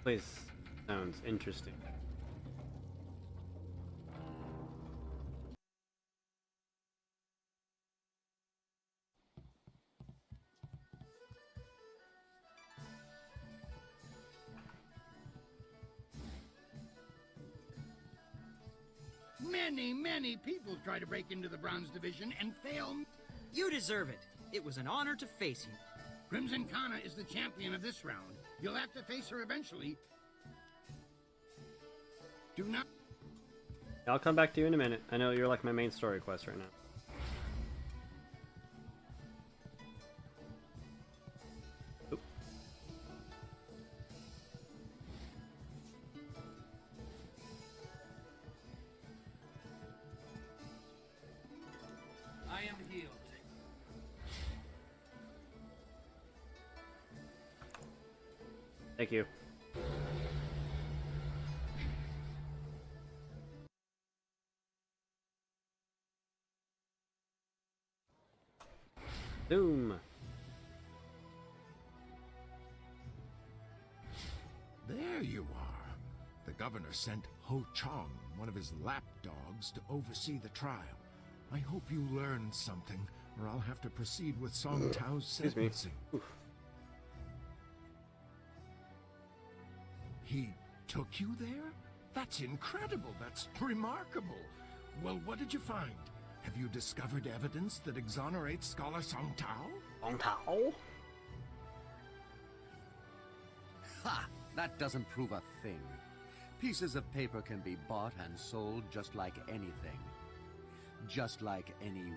Place sounds interesting. Many people try to break into the Bronze Division and fail. You deserve it. It was an honor to face you. Crimson Kana is the champion of this round. You'll have to face her eventually. Do not... I'll come back to you in a minute. I know you're like my main story quest right now. Oop. I am healed. Thank you. Boom. There you are. The governor sent Ho Chong, one of his lapdogs, to oversee the trial. I hope you learned something, or I'll have to proceed with Song Tao's Excuse me. sentencing. He took you there? That's incredible. That's remarkable. Well, what did you find? Have you discovered evidence that exonerates Scholar Song Tao? Song Tao? Ha! That doesn't prove a thing. Pieces of paper can be bought and sold just like anything. Just like any...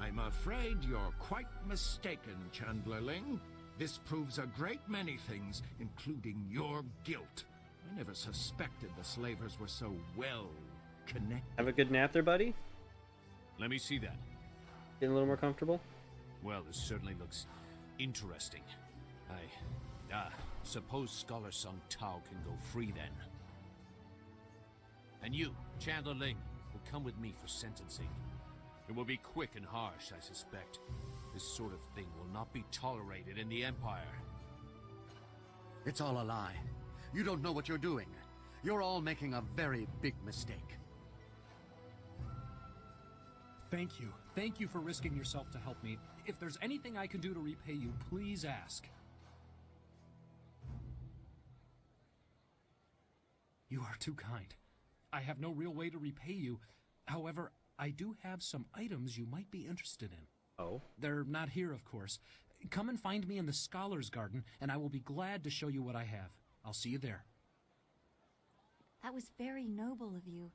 I'm afraid you're quite mistaken, Chandlerling. This proves a great many things, including your guilt. I never suspected the slavers were so well connected. Have a good nap there, buddy. Let me see that. Getting a little more comfortable? Well, this certainly looks interesting. I suppose Scholar Sung Tao can go free then. And you, Chandler Ling, will come with me for sentencing. It will be quick and harsh, I suspect. This sort of thing will not be tolerated in the Empire. It's all a lie. You don't know what you're doing. You're all making a very big mistake. Thank you. Thank you for risking yourself to help me. If there's anything I can do to repay you, please ask. You are too kind. I have no real way to repay you. However, I do have some items you might be interested in. Oh? They're not here, of course. Come and find me in the Scholar's Garden, and I will be glad to show you what I have. I'll see you there. That was very noble of you.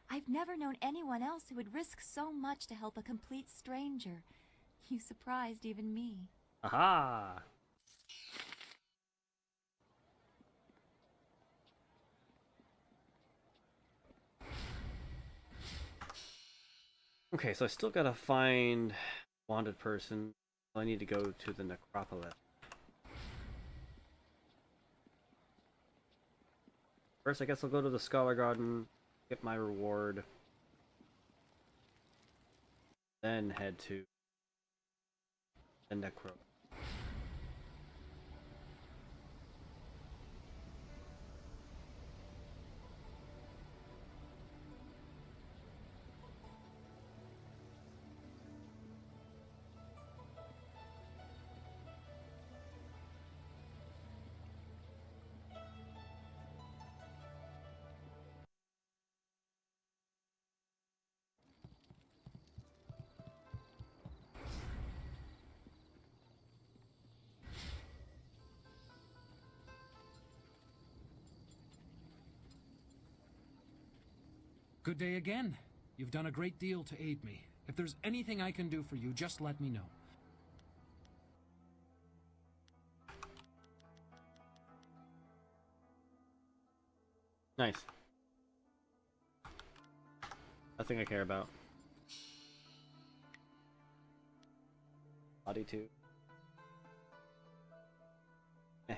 I've never known anyone else who would risk so much to help a complete stranger. You surprised even me. Aha! Okay, so I still gotta find wanted person. I need to go to the necropolis. First, I guess I'll go to the Scholar Garden, get my reward, then head to the Necro. Good day again. You've done a great deal to aid me. If there's anything I can do for you, just let me know. Nice. Nothing I care about. Body 2. Eh.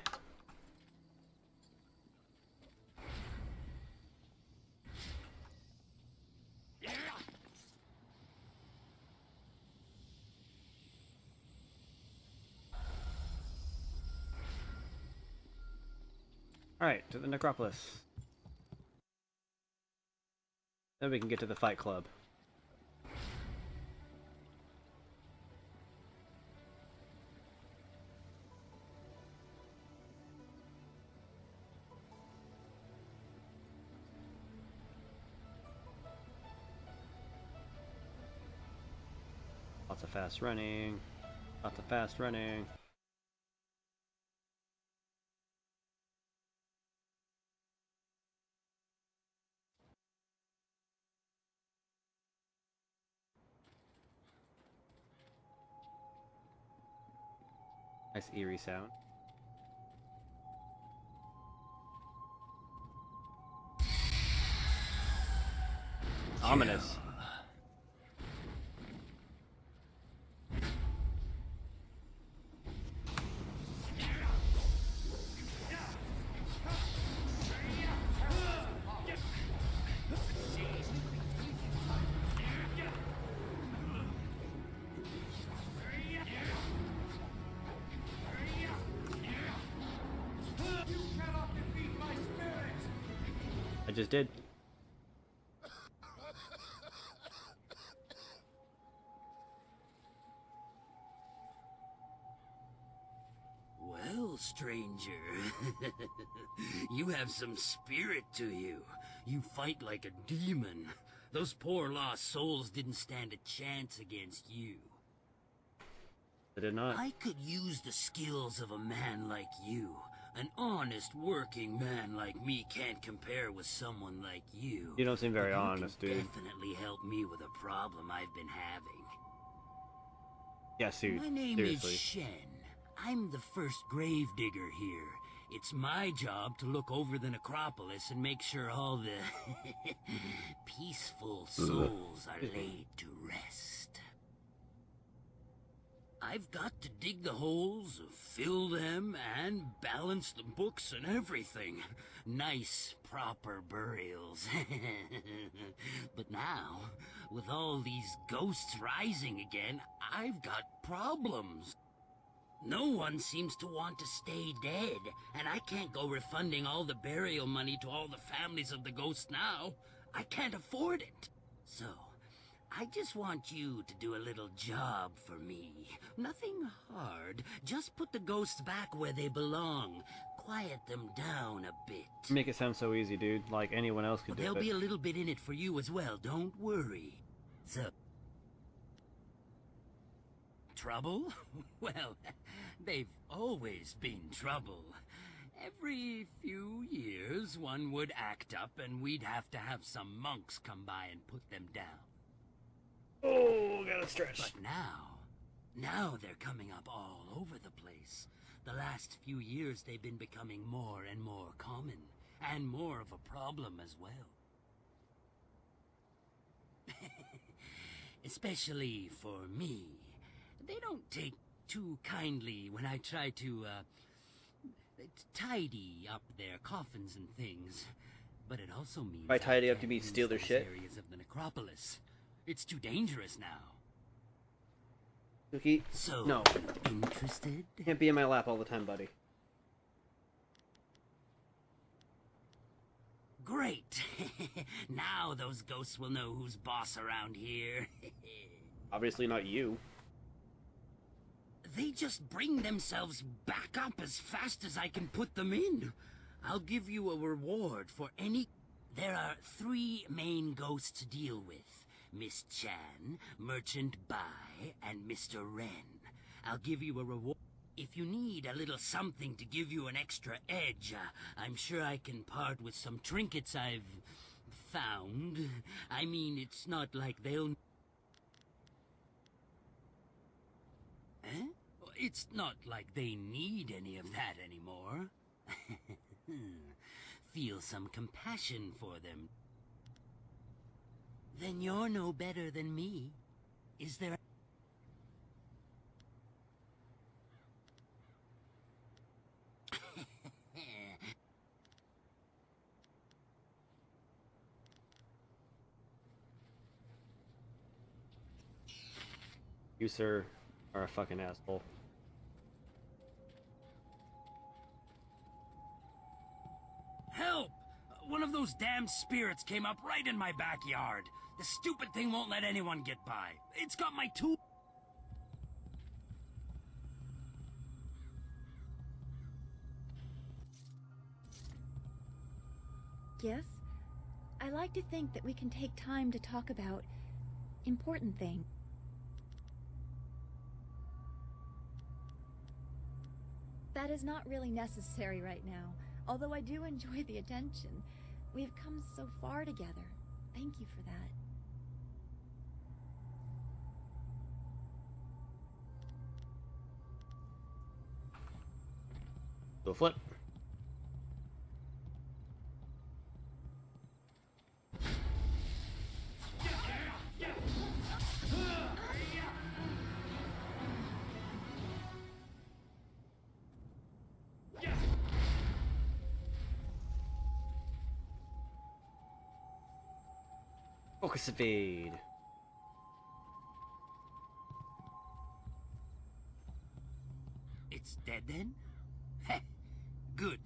Alright, to the necropolis. Then we can get to the fight club. Lots of fast running. Lots of fast running. Nice eerie sound. Ominous. I just did. Well, stranger, you have some spirit to you. You fight like a demon. Those poor lost souls didn't stand a chance against you. I did not. I could use the skills of a man like you. An honest working man like me can't compare with someone like you. You don't seem very But you honest, can dude. definitely help me with a problem I've been having. Yeah, dude. My name Seriously. is Shen. I'm the first gravedigger here. It's my job to look over the necropolis and make sure all the peaceful souls are laid to rest. I've got to dig the holes, fill them, and balance the books and everything. Nice, proper burials. But now, with all these ghosts rising again, I've got problems. No one seems to want to stay dead, and I can't go refunding all the burial money to all the families of the ghosts now. I can't afford it. So, I just want you to do a little job for me. Nothing hard. Just put the ghosts back where they belong. Quiet them down a bit. You make it sound so easy, dude. Like anyone else could Well, do there'll it. be a little bit in it for you as well, don't worry. So... Trouble? Well, they've always been trouble. Every few years, one would act up and we'd have to have some monks come by and put them down. Oh, gotta stretch. But now they're coming up all over the place. The last few years they've been becoming more and more common, and more of a problem as well. Especially for me. They don't take too kindly when I try to, tidy up their coffins and things. But it also means By tidy I up, do you can't mean steal their use shit? those areas of the necropolis. It's too dangerous now. Suki, So, no. interested? Can't be in my lap all the time, buddy. Great. Now those ghosts will know who's boss around here. Obviously not you. They just bring themselves back up as fast as I can put them in. I'll give you a reward for any... There are 3 main ghosts to deal with. Miss Chan, Merchant Bai, and Mr. Ren. I'll give you a reward. If you need a little something to give you an extra edge, I'm sure I can part with some trinkets I've found. I mean, it's not like they'll... Eh? It's not like they need any of that anymore. Feel some compassion for them. Then you're no better than me. Is there... You, sir, are a fucking asshole. Help! One of those damn spirits came up right in my backyard. The stupid thing won't let anyone get by. It's got my tool. Yes? I like to think that we can take time to talk about important things. That is not really necessary right now, although I do enjoy the attention. We've come so far together. Thank you for that. Do a flip. Focus evade. It's dead then? Heh, good.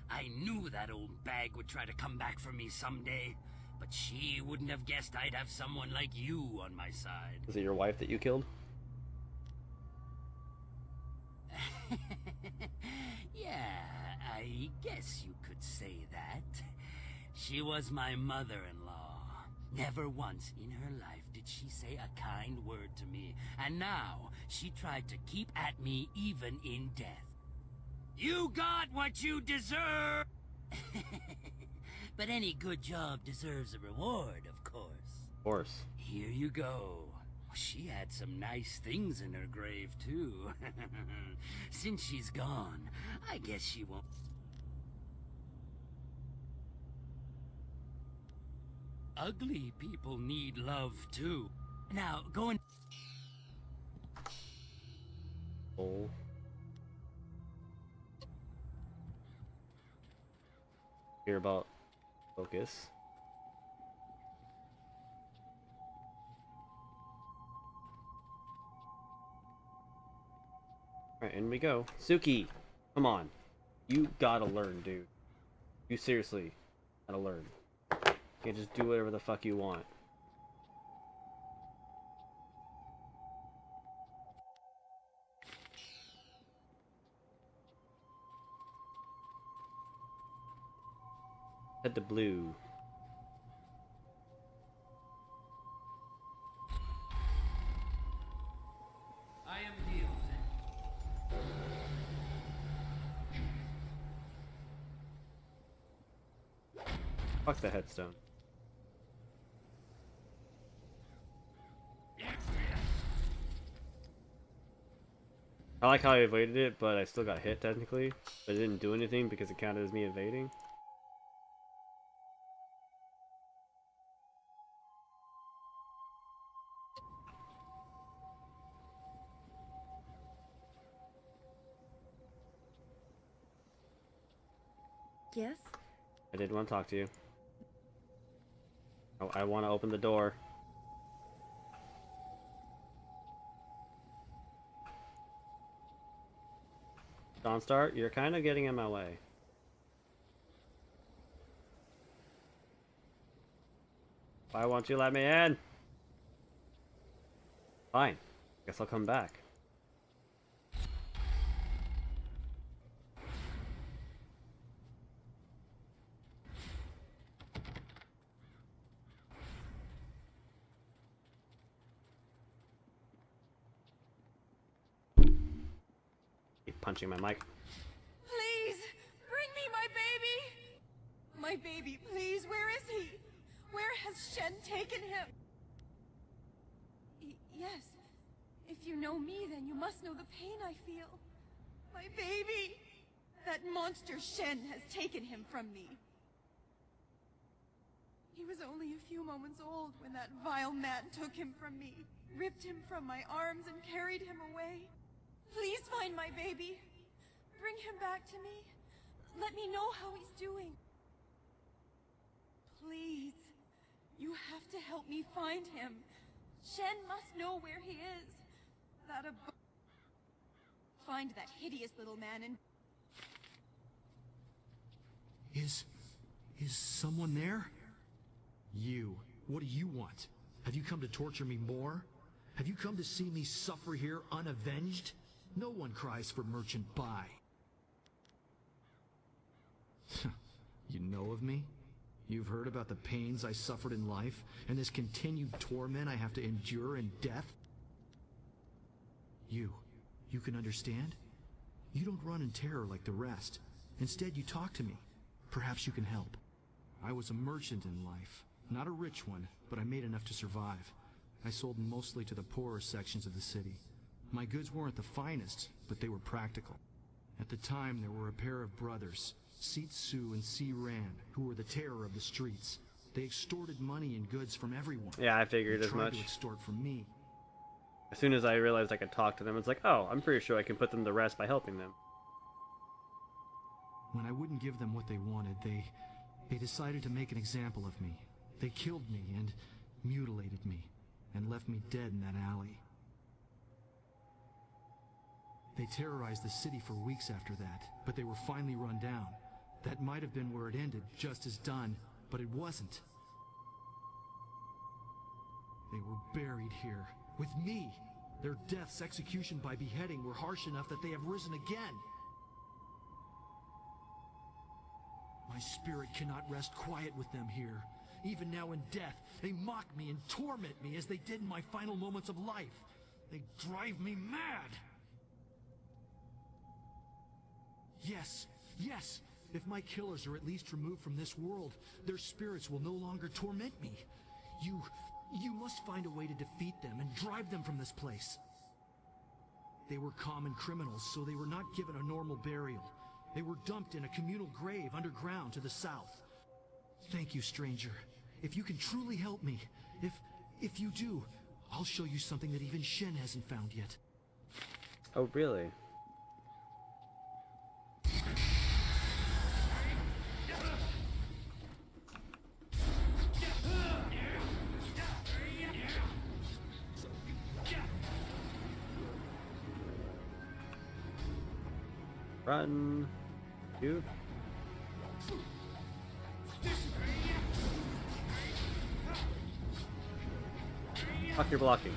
I knew that old bag would try to come back for me someday, but she wouldn't have guessed I'd have someone like you on my side. Is it your wife that you killed? Yeah, I guess you could say that. She was my mother-in-law. Never once in her life did she say a kind word to me, and now she tried to keep at me even in death. You got what you deserve! But any good job deserves a reward, of course. Of course. Here you go. She had some nice things in her grave, too. Since she's gone, I guess she won't... Ugly people need love, too. Now, go and... Oh. Hear about focus. Alright, in we go. Suki, come on. You gotta learn, dude. You seriously gotta learn. You can't just do whatever the fuck you want. Head to blue. I am healed. Fuck the headstone. I like how I evaded it, but I still got hit technically. But it didn't do anything because it counted as me evading. Yes? I did want to talk to you. I want to open the door. Dawnstar, you're kind of getting in my way. Why won't you let me in? Fine. Guess I'll come back. Keep punching my mic. Please, bring me my baby! My baby, please, where is he? Where has Shen taken him? Yes. If you know me, then you must know the pain I feel. My baby! That monster Shen has taken him from me. He was only a few moments old when that vile man took him from me, ripped him from my arms and carried him away. Please find my baby. Bring him back to me. Let me know how he's doing. Please. You have to help me find him. Shen must know where he is. Find that hideous little man and... Is someone there? You. What do you want? Have you come to torture me more? Have you come to see me suffer here unavenged? No one cries for merchant buy. You know of me? You've heard about the pains I suffered in life, and this continued torment I have to endure in death? You can understand? You don't run in terror like the rest. Instead, you talk to me. Perhaps you can help. I was a merchant in life. Not a rich one, but I made enough to survive. I sold mostly to the poorer sections of the city. My goods weren't the finest, but they were practical. At the time, there were a pair of brothers, Seat Su and Si Ran, who were the terror of the streets. They extorted money and goods from everyone. Yeah, I figured as much. They tried to extort from me. As soon as I realized I could talk to them, it's like, oh, I'm pretty sure I can put them to rest by helping them. When I wouldn't give them what they wanted, they decided to make an example of me. They killed me and mutilated me, and left me dead in that alley. They terrorized the city for weeks after that, but they were finally run down. That might have been where it ended, just as done, but it wasn't. They were buried here, with me. Their deaths, execution by beheading, were harsh enough that they have risen again. My spirit cannot rest quiet with them here. Even now in death, they mock me and torment me as they did in my final moments of life. They drive me mad. Yes, if my killers are at least removed from this world, their spirits will no longer torment me. You must find a way to defeat them and drive them from this place. They were common criminals, so they were not given a normal burial. They were dumped in a communal grave underground to the south. Thank you, stranger. If you can truly help me, if you do, I'll show you something that even Shen hasn't found yet. Oh, really? Run. You. Fuck, you're blocking.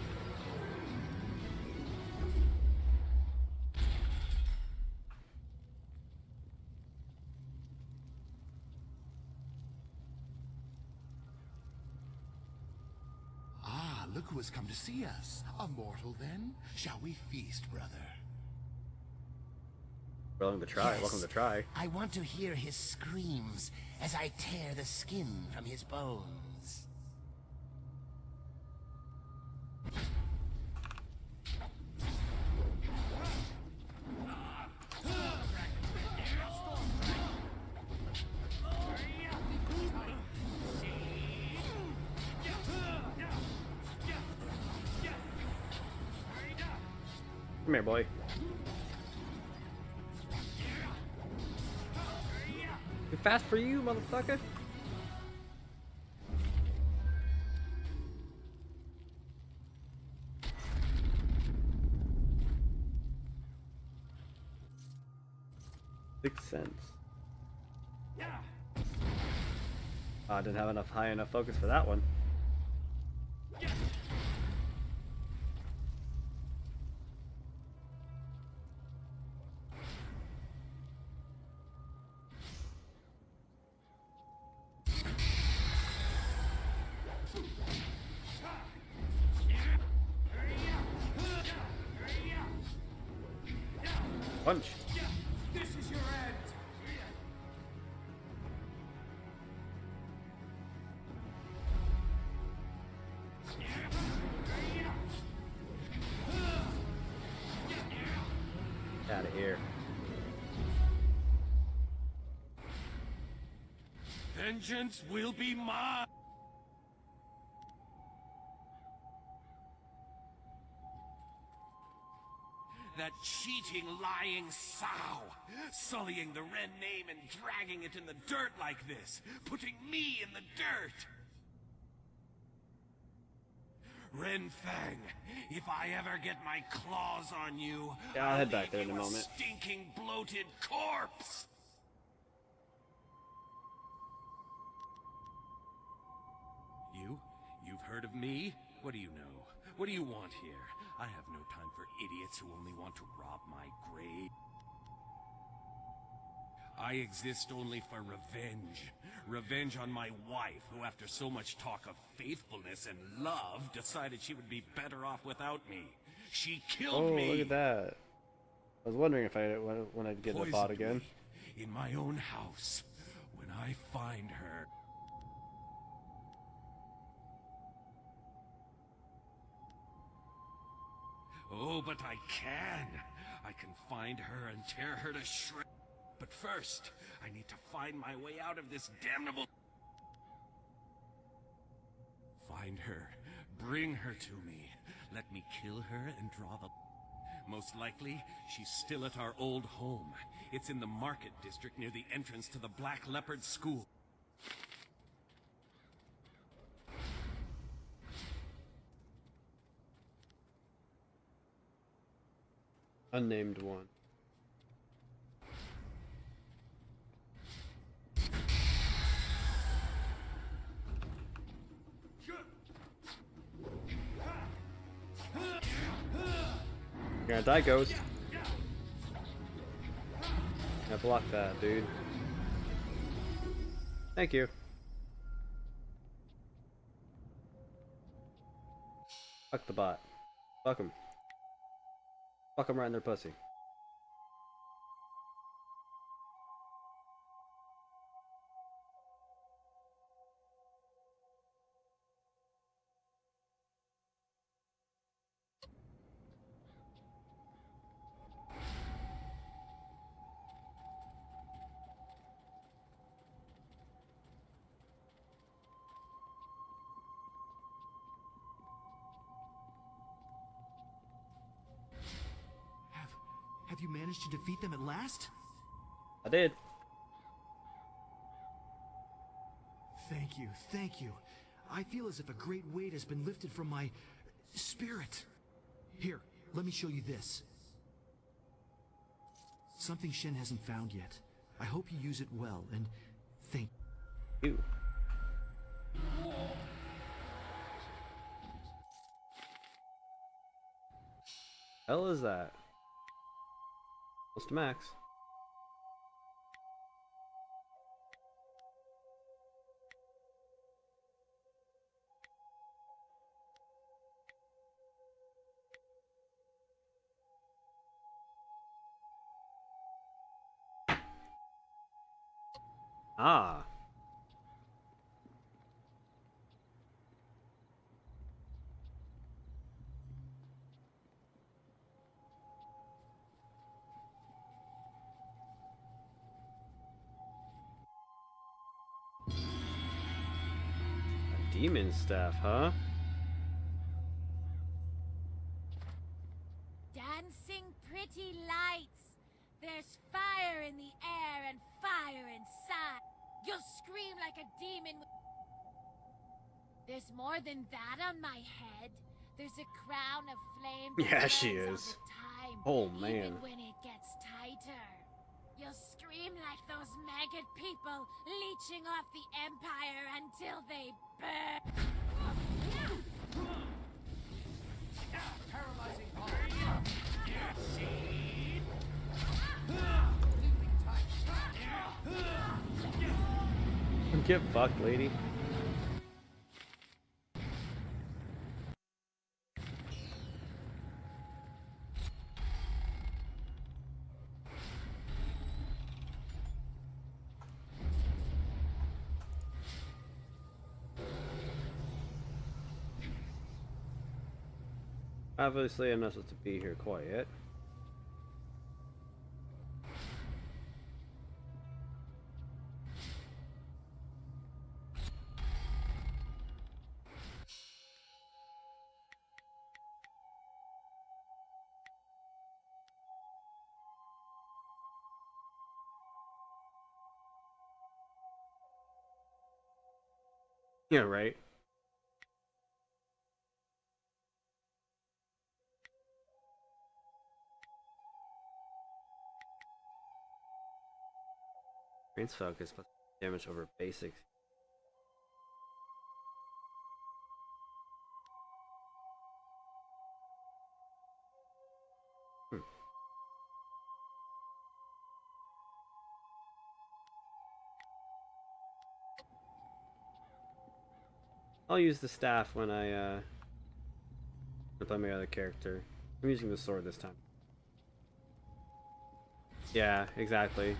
Ah, look who has come to see us. A mortal, then? Shall we feast, brother? Welcome to try. Yes. Welcome to try. I want to hear his screams as I tear the skin from his bones. Come here, boy. Too fast for you, motherfucker. $0.06. I didn't have enough high enough focus for that one. Punch. This is your end. Out of here. Vengeance will be mine. That cheating, lying sow, sullying the Ren name and dragging it in the dirt like this, putting me in the dirt. Ren Fang, if I ever get my claws on you, Yeah, I'll head back there in a leave you moment. Stinking, bloated corpse. You've heard of me? What do you know? What do you want here? I have no time for idiots who only want to rob my grave. I exist only for revenge. Revenge on my wife, who after so much talk of faithfulness and love, decided she would be better off without me. She killed me! Oh, look at that. I was wondering if when I'd get the bot Poisoned again. me in my own house. When I find her... Oh, but I can. I can find her and tear her to shreds. But first, I need to find my way out of this damnable... Find her. Bring her to me. Let me kill her and draw the... Most likely, she's still at our old home. It's in the market district near the entrance to the Black Leopard School. Unnamed one. You're gonna die, Ghost. I blocked that, dude. Thank you. Fuck the bot. Fuck him. Fuck them right in their pussy. Have you managed to defeat them at last? I did. Thank you, thank you. I feel as if a great weight has been lifted from my spirit. Here, let me show you this. Something Shen hasn't found yet. I hope you use it well, and thank you. Hell is that? Close to max. Ah. Demon staff, huh? Dancing in the air and fire inside. You'll scream like a demon. There's more than that on my head. There's a crown of flame that Yeah, she burns all is. the time, Oh, man. even when it gets tighter. You'll scream like those maggot people leeching off the Empire until they burn. Paralyzing Get fucked, lady. Obviously, I'm not supposed to be here quite yet. Yeah, right. Brain's focus plus damage over basics. I'll use the staff when I play my other character. I'm using the sword this time. Yeah, exactly.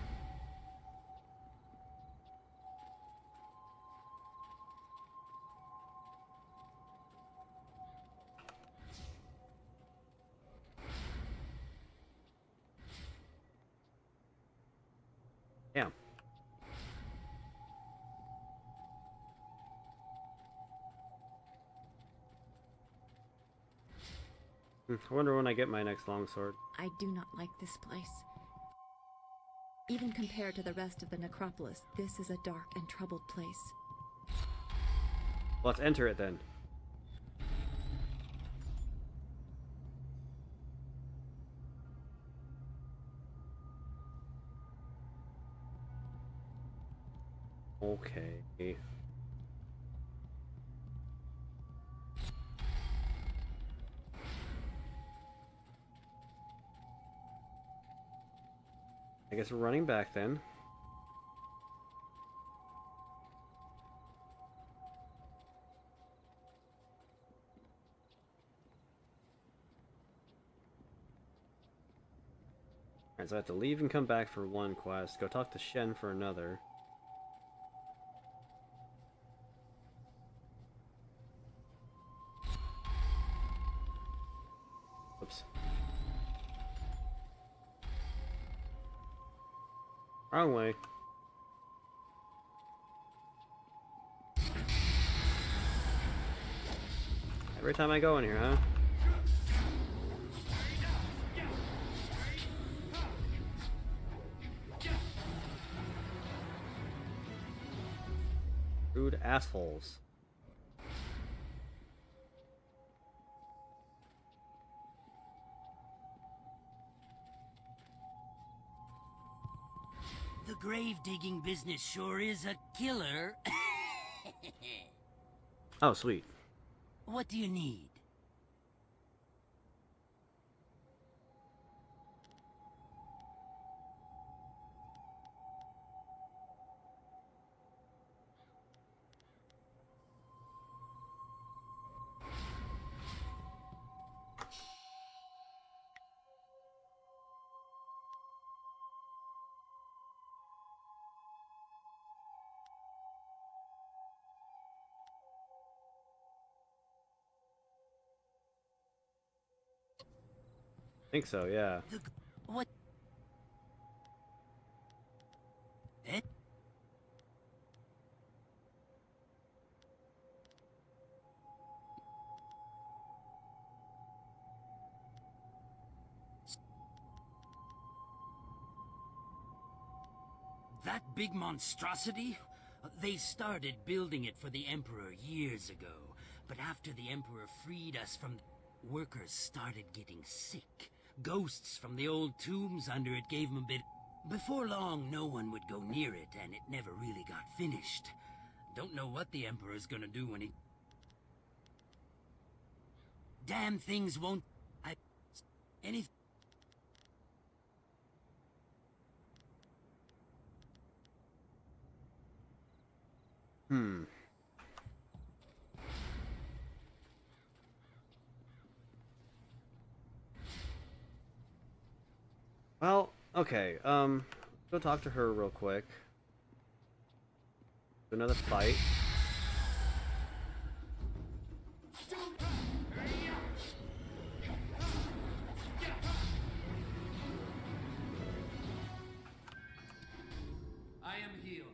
Yeah. I wonder when I get my next longsword. I do not like this place. Even compared to the rest of the necropolis, this is a dark and troubled place. Let's enter it then. Okay. I guess we're running back then. Alright, so I have to leave and come back for one quest, go talk to Shen for another. Oops. Wrong way. Every time I go in here, huh? Rude assholes. The grave digging business sure is a killer. Oh, sweet. What do you need? Think so, yeah. What? Eh? That big monstrosity? They started building it for the Emperor years ago. But after the Emperor freed us from... workers started getting sick. Ghosts from the old tombs under it gave them a bit... Before long, no one would go near it, and it never really got finished. Don't know what the Emperor's gonna do when he... Damn things won't... Anything... Well, okay, go talk to her real quick. Another fight. I am healed.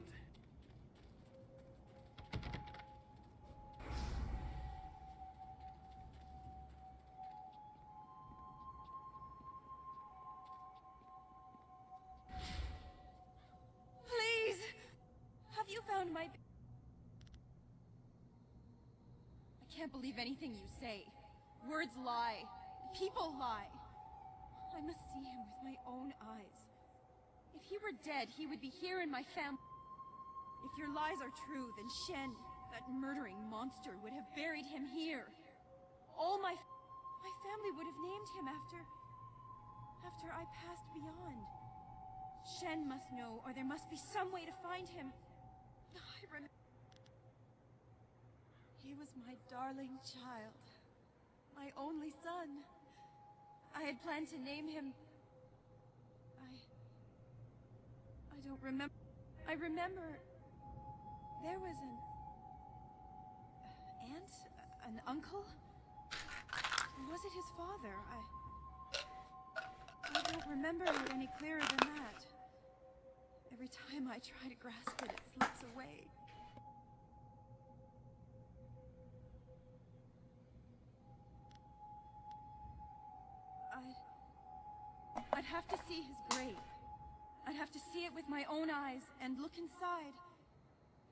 Please! Have you found my... I can't believe anything you say. Words lie. People lie. I must see him with my own eyes. If he were dead, he would be here in my family. If your lies are true, then Shen, that murdering monster, would have buried him here. All my family would have named him after I passed beyond. Shen must know, or there must be some way to find him. I remember. He was my darling child. My only son. I had planned to name him... I don't remember. I remember... There was an... aunt? An uncle? Or was it his father? I don't remember it any clearer than that. Every time I try to grasp it, it slips away. I'd have to see his grave. I'd have to see it with my own eyes and look inside.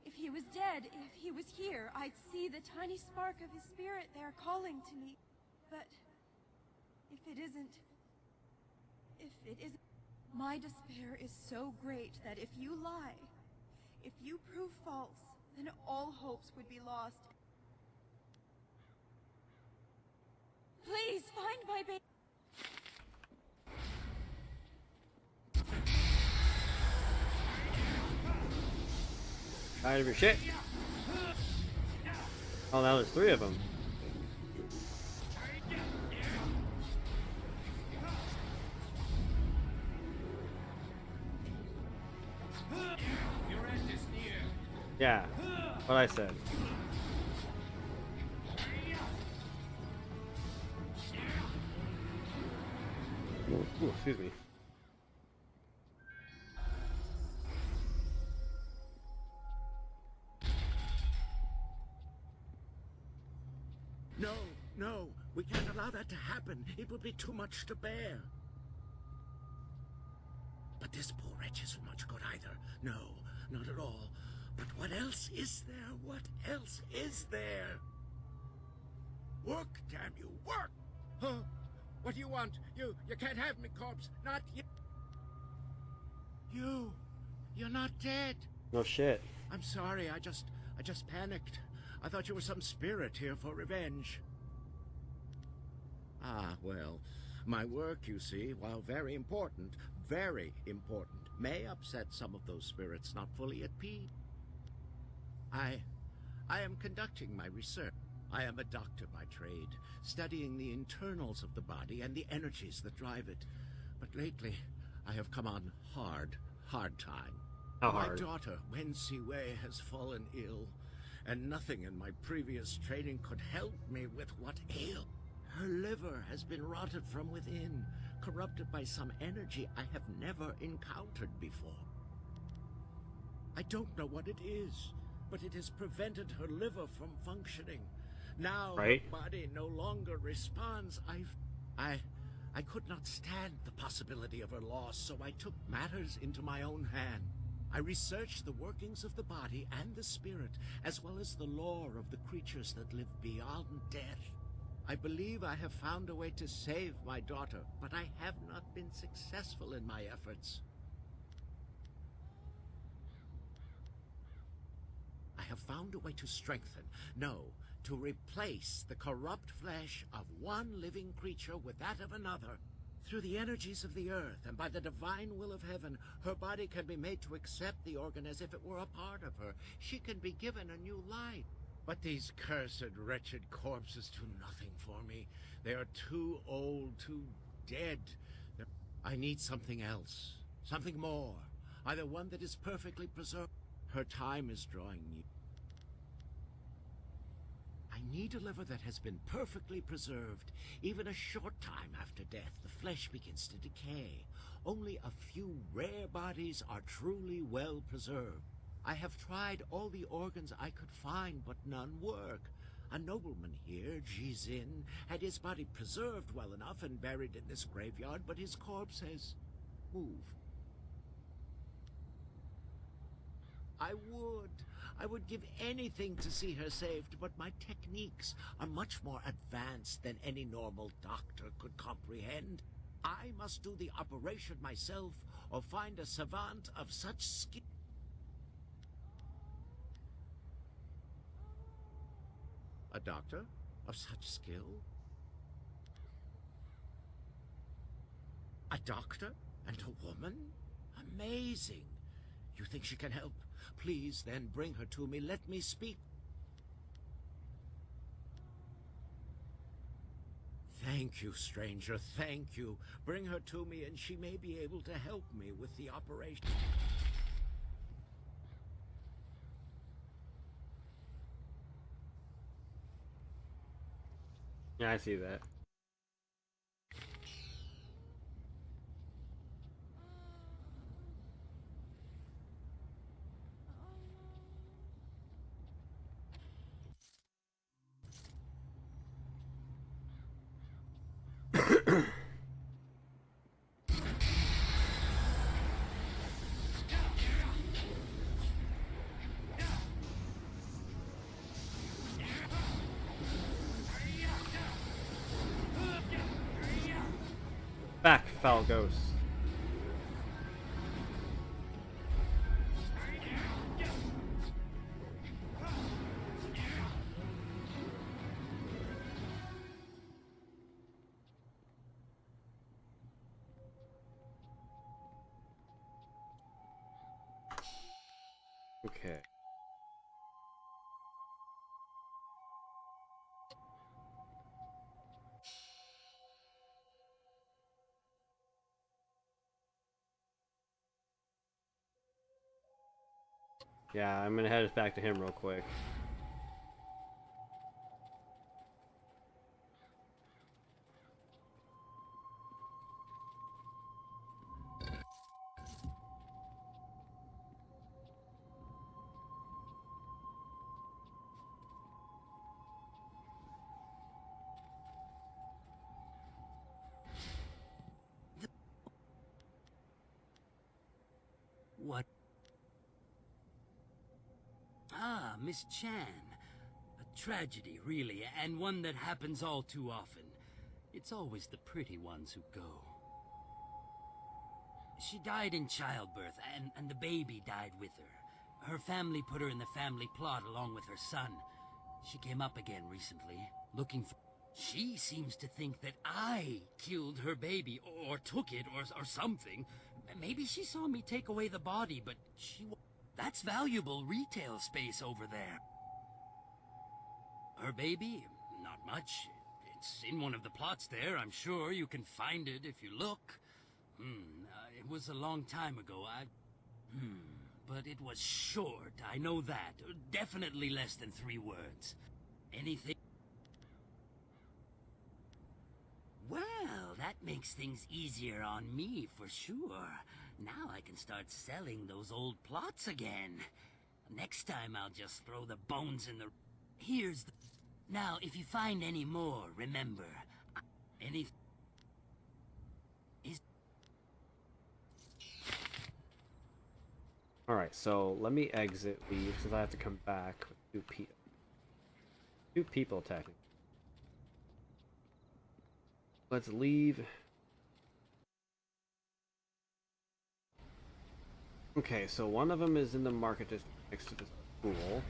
If he was dead, if he was here, I'd see the tiny spark of his spirit there calling to me. But if it isn't... My despair is so great that if you lie, if you prove false, then all hopes would be lost. Please find my baby. Tired of your shit? Oh, now there's 3 of them. Your end is near. Yeah, what I said. Ooh, excuse me. No, no, we can't allow that to happen. It would be too much to bear. But this poor wretch isn't much good either. No, not at all. But what else is there? What else is there? Work, damn you, work! Huh? What do you want? You can't have me, corpse. Not you. You're not dead. No shit. I'm sorry, I just panicked. I thought you were some spirit here for revenge. Ah, well, my work, you see, while very important, may upset some of those spirits not fully at peace. I am conducting my research. I am a doctor by trade, studying the internals of the body and the energies that drive it. But lately, I have come on hard time. How hard? My daughter, Wen Siwei, has fallen ill, and nothing in my previous training could help me with what ails. Her liver has been rotted from within, corrupted by some energy I have never encountered before. I don't know what it is, but it has prevented her liver from functioning. Now Right. her body no longer responds. I could not stand the possibility of her loss, so I took matters into my own hand. I researched the workings of the body and the spirit, as well as the lore of the creatures that live beyond death. I believe I have found a way to save my daughter, but I have not been successful in my efforts. I have found a way to strengthen, no, to replace the corrupt flesh of one living creature with that of another. Through the energies of the earth and by the divine will of heaven, her body can be made to accept the organ as if it were a part of her. She can be given a new life. But these cursed, wretched corpses do nothing for me. They are too old, too dead. I need something else, something more, either one that is perfectly preserved. Her time is drawing near. I need a liver that has been perfectly preserved. Even a short time after death, the flesh begins to decay. Only a few rare bodies are truly well preserved. I have tried all the organs I could find, but none work. A nobleman here, Jizin, had his body preserved well enough and buried in this graveyard, but his corpse has moved. I would give anything to see her saved, but my techniques are much more advanced than any normal doctor could comprehend. I must do the operation myself, or find a savant of such skill. A doctor of such skill? A doctor and a woman? Amazing. You think she can help? Please, then, bring her to me. Let me speak. Thank you, stranger. Thank you. Bring her to me, and she may be able to help me with the operation. Yeah, I see that. Back, foul ghost. Okay. Yeah, I'm gonna head back to him real quick. What? Ah, Miss Chan. A tragedy, really, and one that happens all too often. It's always the pretty ones who go. She died in childbirth, and the baby died with her. Her family put her in the family plot along with her son. She came up again recently, looking for... She seems to think that I killed her baby, or took it, or something. Maybe she saw me take away the body, but she... That's valuable retail space over there. Her baby? Not much. It's in one of the plots there, I'm sure. You can find it if you look. It was a long time ago. But it was short, I know that. Definitely less than 3 words. Anything... Well, that makes things easier on me, for sure. Now I can start selling those old plots again. Next time I'll just throw the bones in the... Here's the... Now, if you find any more, remember... Any... Is... Alright, so let me exit, leave, since I have to come back with two people. Two people, technically. Let's leave. Okay, so one of them is in the market district next to the school.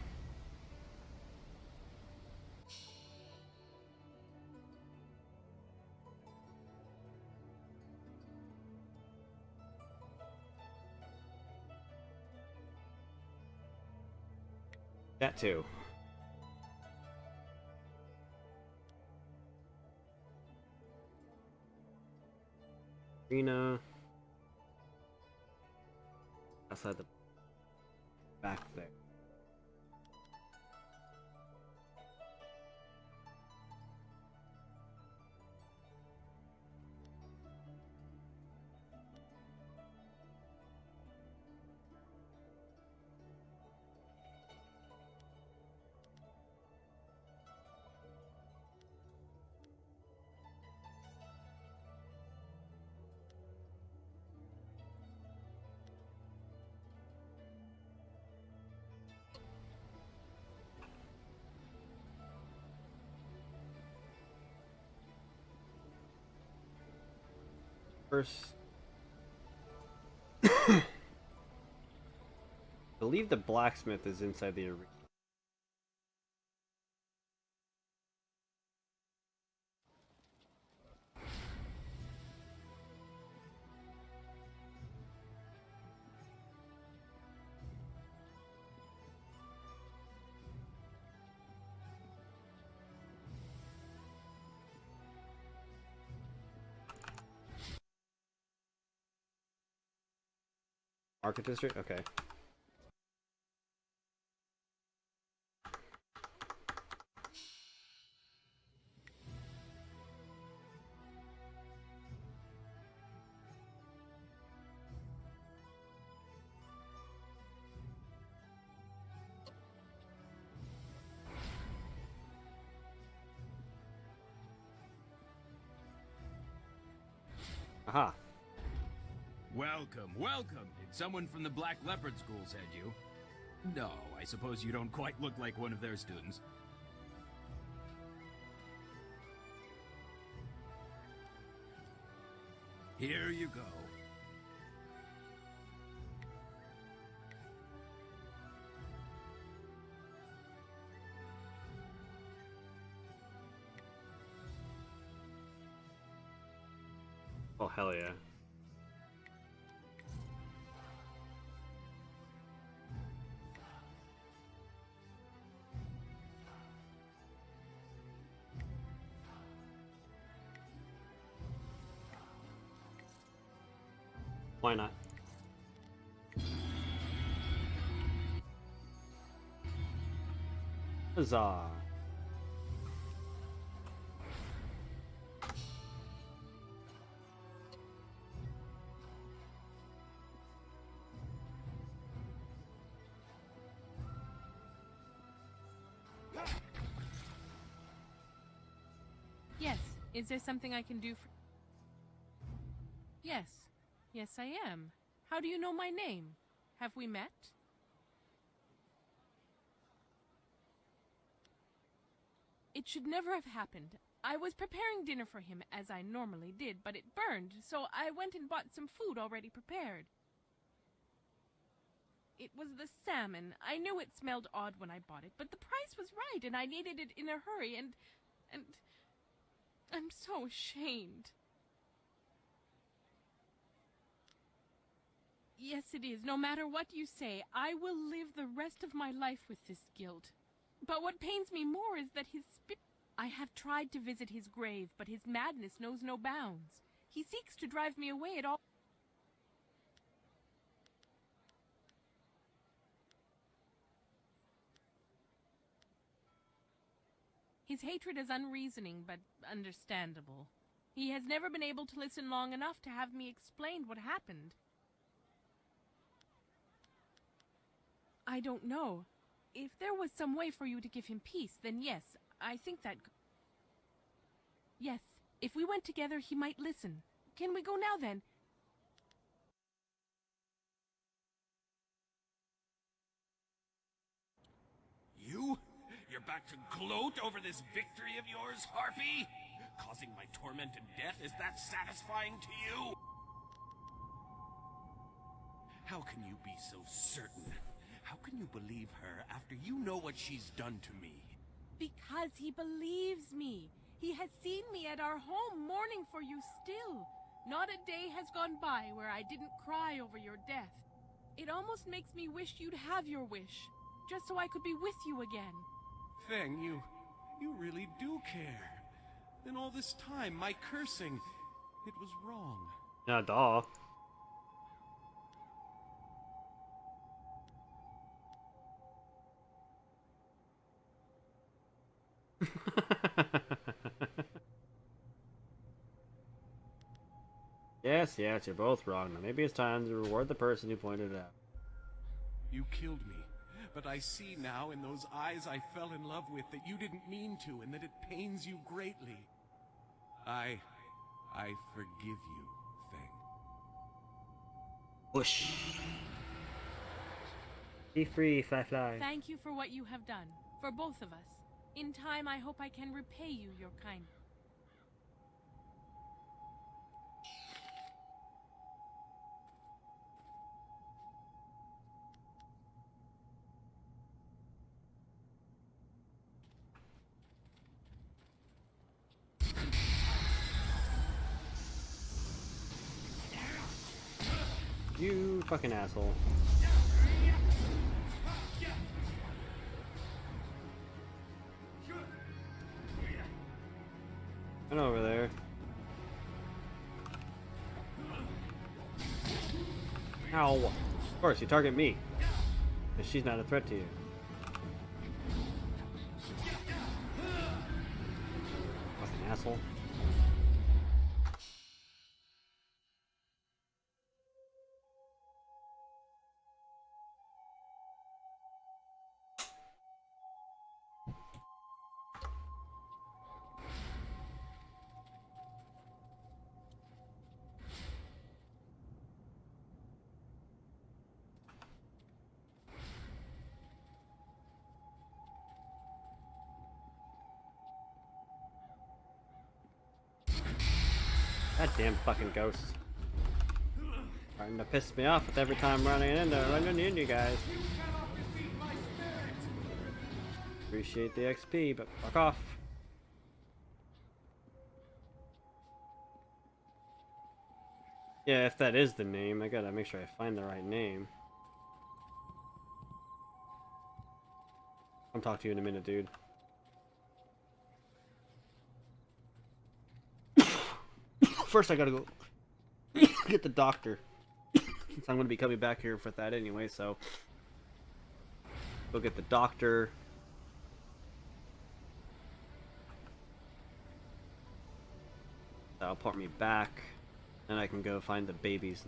That too. Arena. Outside the back there. First, I believe the blacksmith is inside the arena. Market district? Okay. Aha. Welcome, welcome. Did someone from the Black Leopard schools head you? No, I suppose you don't quite look like one of their students. Here you go. Oh, hell yeah. Why not? Huzzah. Yes. Is there something I can do for... Yes. Yes, I am. How do you know my name? Have we met? It should never have happened. I was preparing dinner for him, as I normally did, but it burned, so I went and bought some food already prepared. It was the salmon. I knew it smelled odd when I bought it, but the price was right, and I needed it in a hurry, and I'm so ashamed. Yes, it is. No matter what you say, I will live the rest of my life with this guilt. But what pains me more is that his spirit... I have tried to visit his grave, but his madness knows no bounds. He seeks to drive me away at all... His hatred is unreasoning, but understandable. He has never been able to listen long enough to have me explain what happened. I don't know. If there was some way for you to give him peace, then yes, I think that... Yes, if we went together, he might listen. Can we go now, then? back to gloat over this victory of yours, Harpy? Causing my torment and death, is that satisfying to you? How can you be so certain? How can you believe her after you know what she's done to me? Because he believes me. He has seen me at our home mourning for you still. Not a day has gone by where I didn't cry over your death. It almost makes me wish you'd have your wish, just so I could be with you again. Feng, you really do care. Then all this time, my cursing, it was wrong. Yeah, duh. Yes, you're both wrong. Now maybe it's time to reward the person who pointed it out. You killed me, but I see now in those eyes I fell in love with that you didn't mean to and that it pains you greatly. I forgive you, Feng. Whoosh. Be free, fly. Thank you for what you have done, for both of us. In time, I hope I can repay you your kindness. You fucking asshole. Get over there. Ow. Of course, you target me. Because she's not a threat to you. Fucking asshole. That damn fucking ghost. Starting to piss me off with every time running into you guys. Appreciate the XP, but fuck off. Yeah, if that is the name, I gotta make sure I find the right name. I'll talk to you in a minute, dude. First, I gotta go get the doctor. Since I'm gonna be coming back here for that anyway, so go get the doctor. That'll put me back, and I can go find the babies.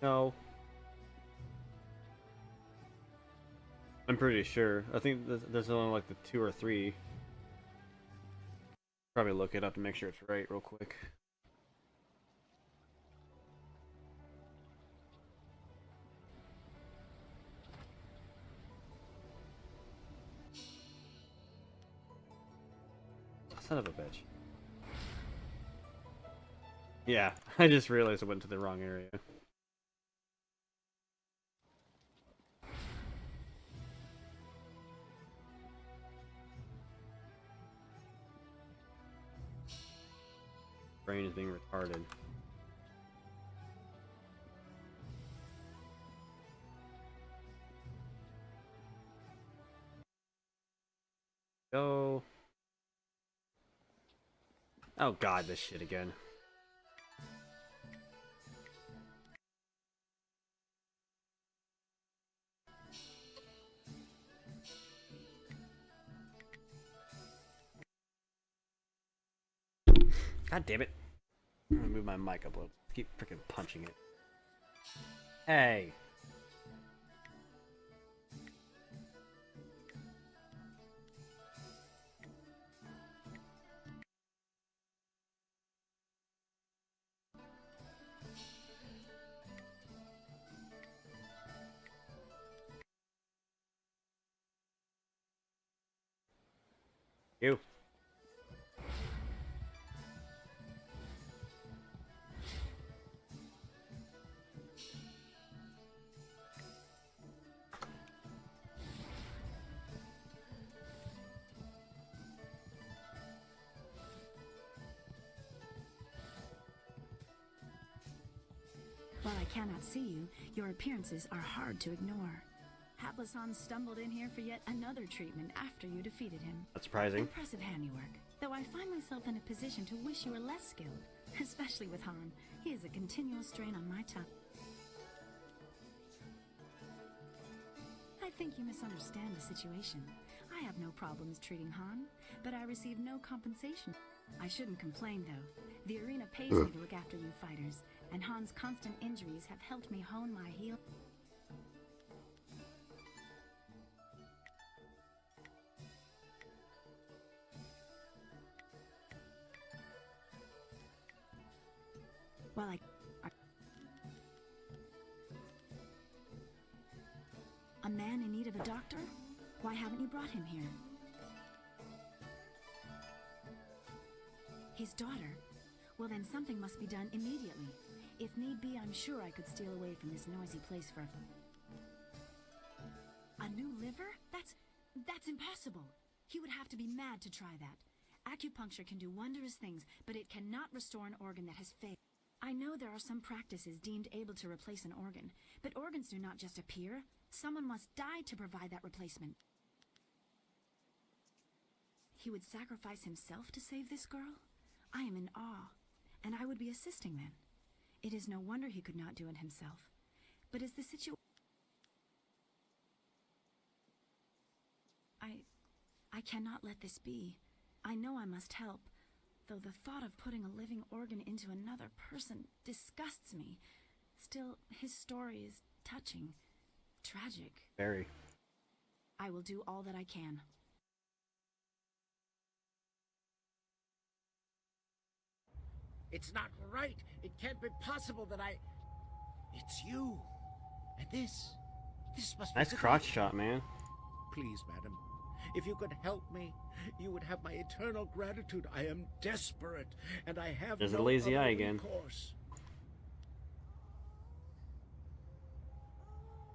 No. I'm pretty sure. I think there's only like the 2 or 3. Probably look it up to make sure it's right real quick. Son of a bitch. Yeah, I just realized I went to the wrong area. Brain is being retarded. Go. Oh god, this shit again. God damn it. I'm gonna move my mic up a little. Keep freaking punching it. Hey. You. While I cannot see you, your appearances are hard to ignore. Hapless Hans stumbled in here for yet another treatment after you defeated him. That's surprising. Impressive handiwork, though I find myself in a position to wish you were less skilled, especially with Han. He is a continual strain on my tongue. I think you misunderstand the situation. I have no problems treating Han, but I receive no compensation. I shouldn't complain, though. The arena pays me to look after you fighters, and Han's constant injuries have helped me hone my heel. While a man in need of a doctor? Why haven't you brought him here? His daughter? Well, then something must be done immediately. If need be, I'm sure I could steal away from this noisy place for a new liver? That's impossible. He would have to be mad to try that. Acupuncture can do wondrous things, but it cannot restore an organ that has failed. I know there are some practices deemed able to replace an organ, but organs do not just appear. Someone must die to provide that replacement. He would sacrifice himself to save this girl? I am in awe, and I would be assisting then. It is no wonder he could not do it himself. But is the situation... I cannot let this be. I know I must help, though the thought of putting a living organ into another person disgusts me. Still, his story is touching, tragic. Very. I will do all that I can. It's not right. It can't be possible that I... It's you. And this must be... Nice crotch shot, man. Please, madam, if you could help me, you would have my eternal gratitude. I am desperate, and I have There's no a lazy other eye again. recourse.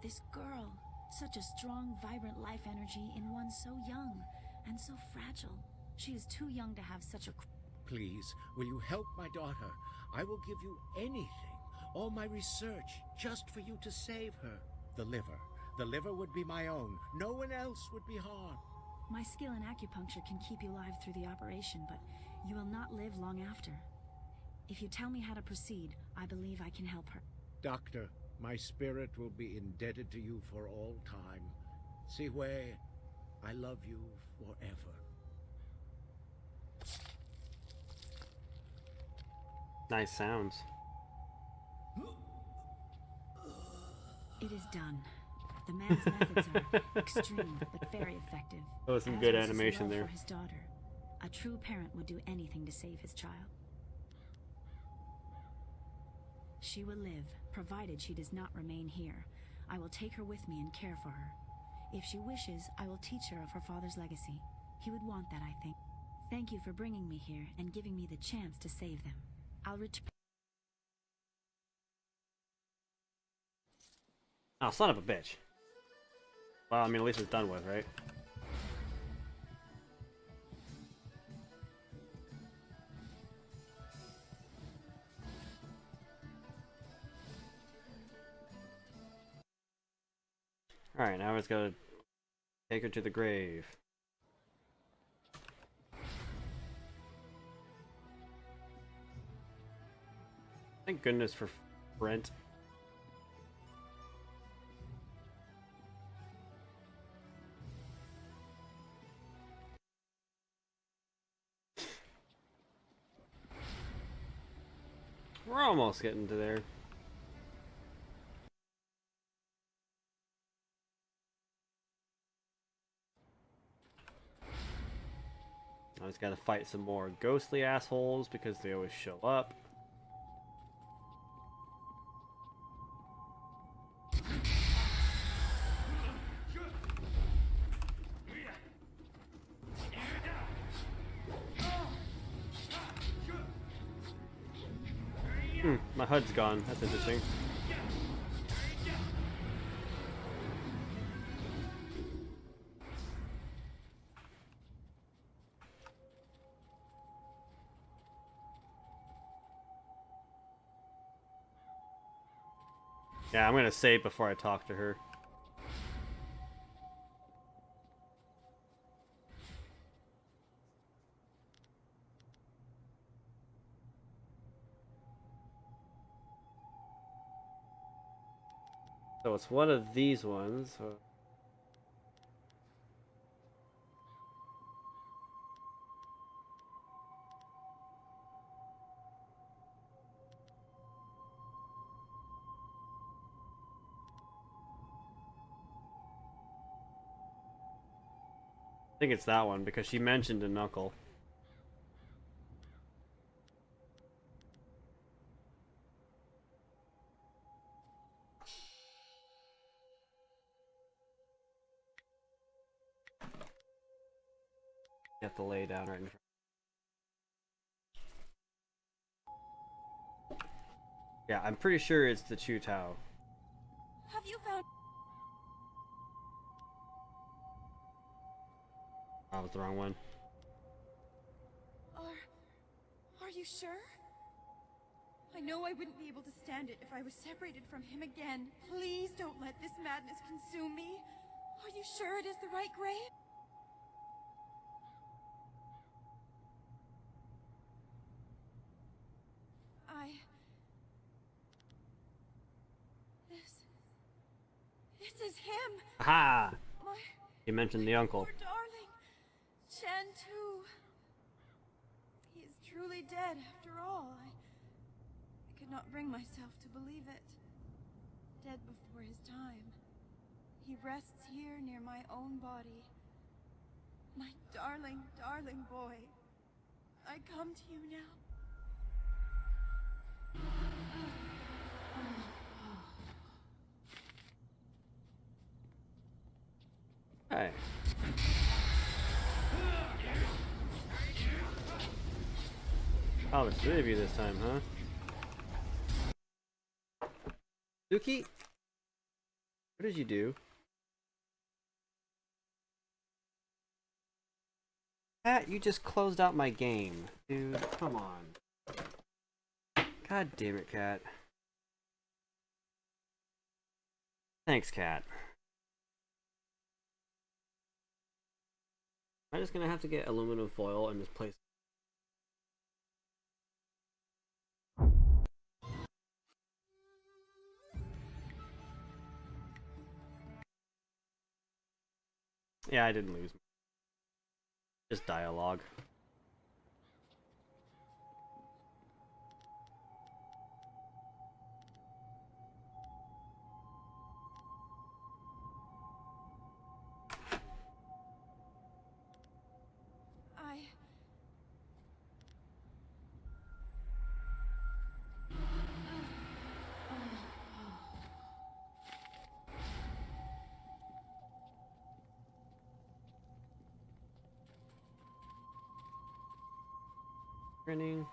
This girl, such a strong, vibrant life energy in one so young and so fragile. She is too young to have such a... Please, will you help my daughter? I will give you anything, all my research, just for you to save her. The liver would be my own. No one else would be harmed. My skill in acupuncture can keep you alive through the operation, but you will not live long after. If you tell me how to proceed, I believe I can help her. Doctor, my spirit will be indebted to you for all time. Siwei, I love you forever. Nice sounds. It is done. The man's methods are extreme, but very effective. That was some As good was his animation love there. For his daughter. A true parent would do anything to save his child. She will live, provided she does not remain here. I will take her with me and care for her. If she wishes, I will teach her of her father's legacy. He would want that, I think. Thank you for bringing me here and giving me the chance to save them. I'll return. Oh, son of a bitch. Well, I mean, at least it's done with, right? Alright, now it's gotta take her to the grave. Thank goodness for Brent. We're almost getting to there. I just gotta fight some more ghostly assholes because they always show up. My HUD's gone. That's interesting. Yeah, I'm gonna save before I talk to her. So it's one of these ones. I think it's that one because she mentioned a knuckle. You have to lay down right in front. Yeah, I'm pretty sure it's the Chu Tao. Have you found... That was the wrong one. Are you sure? I know I wouldn't be able to stand it if I was separated from him again. Please don't let this madness consume me. Are you sure it is the right grave? This is him! Aha! My... You mentioned the uncle. Poor darling. Shantu. He is truly dead after all. I could not bring myself to believe it. Dead before his time. He rests here near my own body. My darling, darling boy. I come to you now. Hey. Oh, there's three of you this time, huh? Suki? What did you do? Cat, you just closed out my game. Dude, come on. God damn it, Cat. Thanks, Cat. I'm just gonna have to get aluminum foil and just place. Yeah, I didn't lose. Just dialogue. Grinning.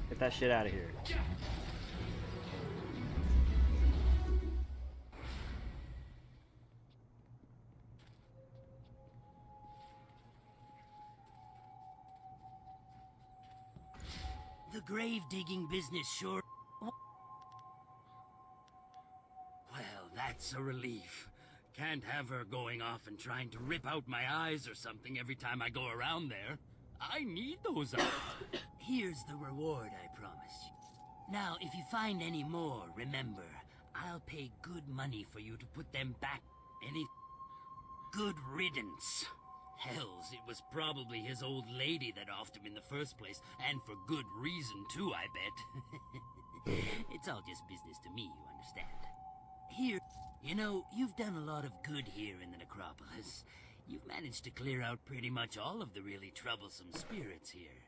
Get that shit out of here. The grave digging business sure... Well, that's a relief. Can't have her going off and trying to rip out my eyes or something every time I go around there. I need those eyes. Here's the reward I promised you. Now, if you find any more, remember, I'll pay good money for you to put them back. Any... Good riddance. Hells, it was probably his old lady that offed him in the first place, and for good reason too, I bet. It's all just business to me, you understand. Here, you know, you've done a lot of good here in the necropolis. You've managed to clear out pretty much all of the really troublesome spirits here.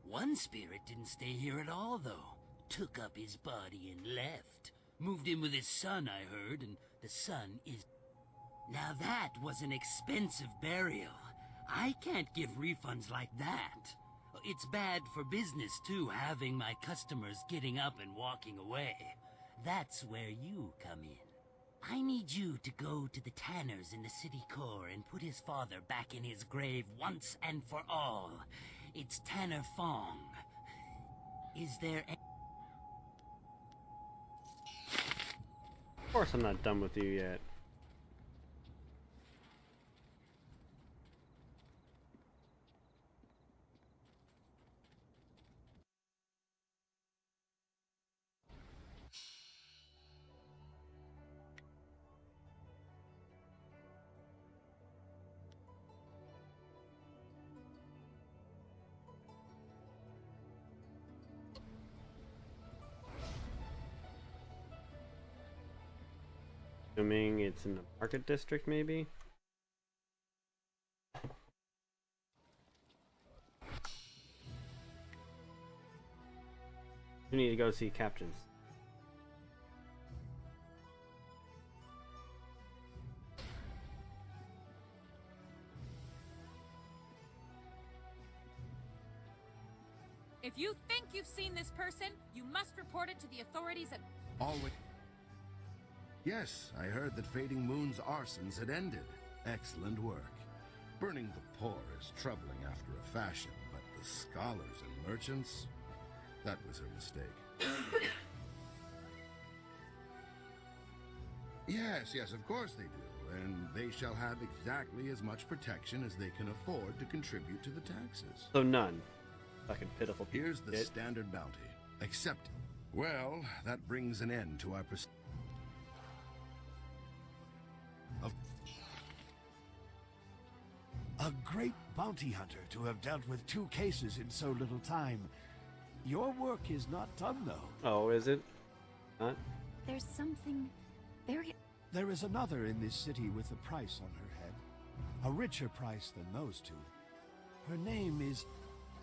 One spirit didn't stay here at all, though. Took up his body and left. Moved in with his son, I heard, and the son is... Now that was an expensive burial. I can't give refunds like that. It's bad for business, too, having my customers getting up and walking away. That's where you come in. I need you to go to the tanners in the city core and put his father back in his grave once and for all. It's Tanner Fong. Is there any... Of course I'm not done with you yet. Assuming it's in the market district, maybe? You need to go see captains. If you think you've seen this person, you must report it to the authorities at... Always. Yes, I heard that Fading Moon's arsons had ended. Excellent work. Burning the poor is troubling after a fashion, but the scholars and merchants... That was her mistake. Yes, of course they do. And they shall have exactly as much protection as they can afford to contribute to the taxes. So none. Fucking pitiful. Here's the standard bounty. Accept. Well, that brings an end to our A great bounty hunter to have dealt with 2 cases in so little time. Your work is not done, though. Oh, is it? Not? There's something very... There is another in this city with a price on her head. A richer price than those 2. Her name is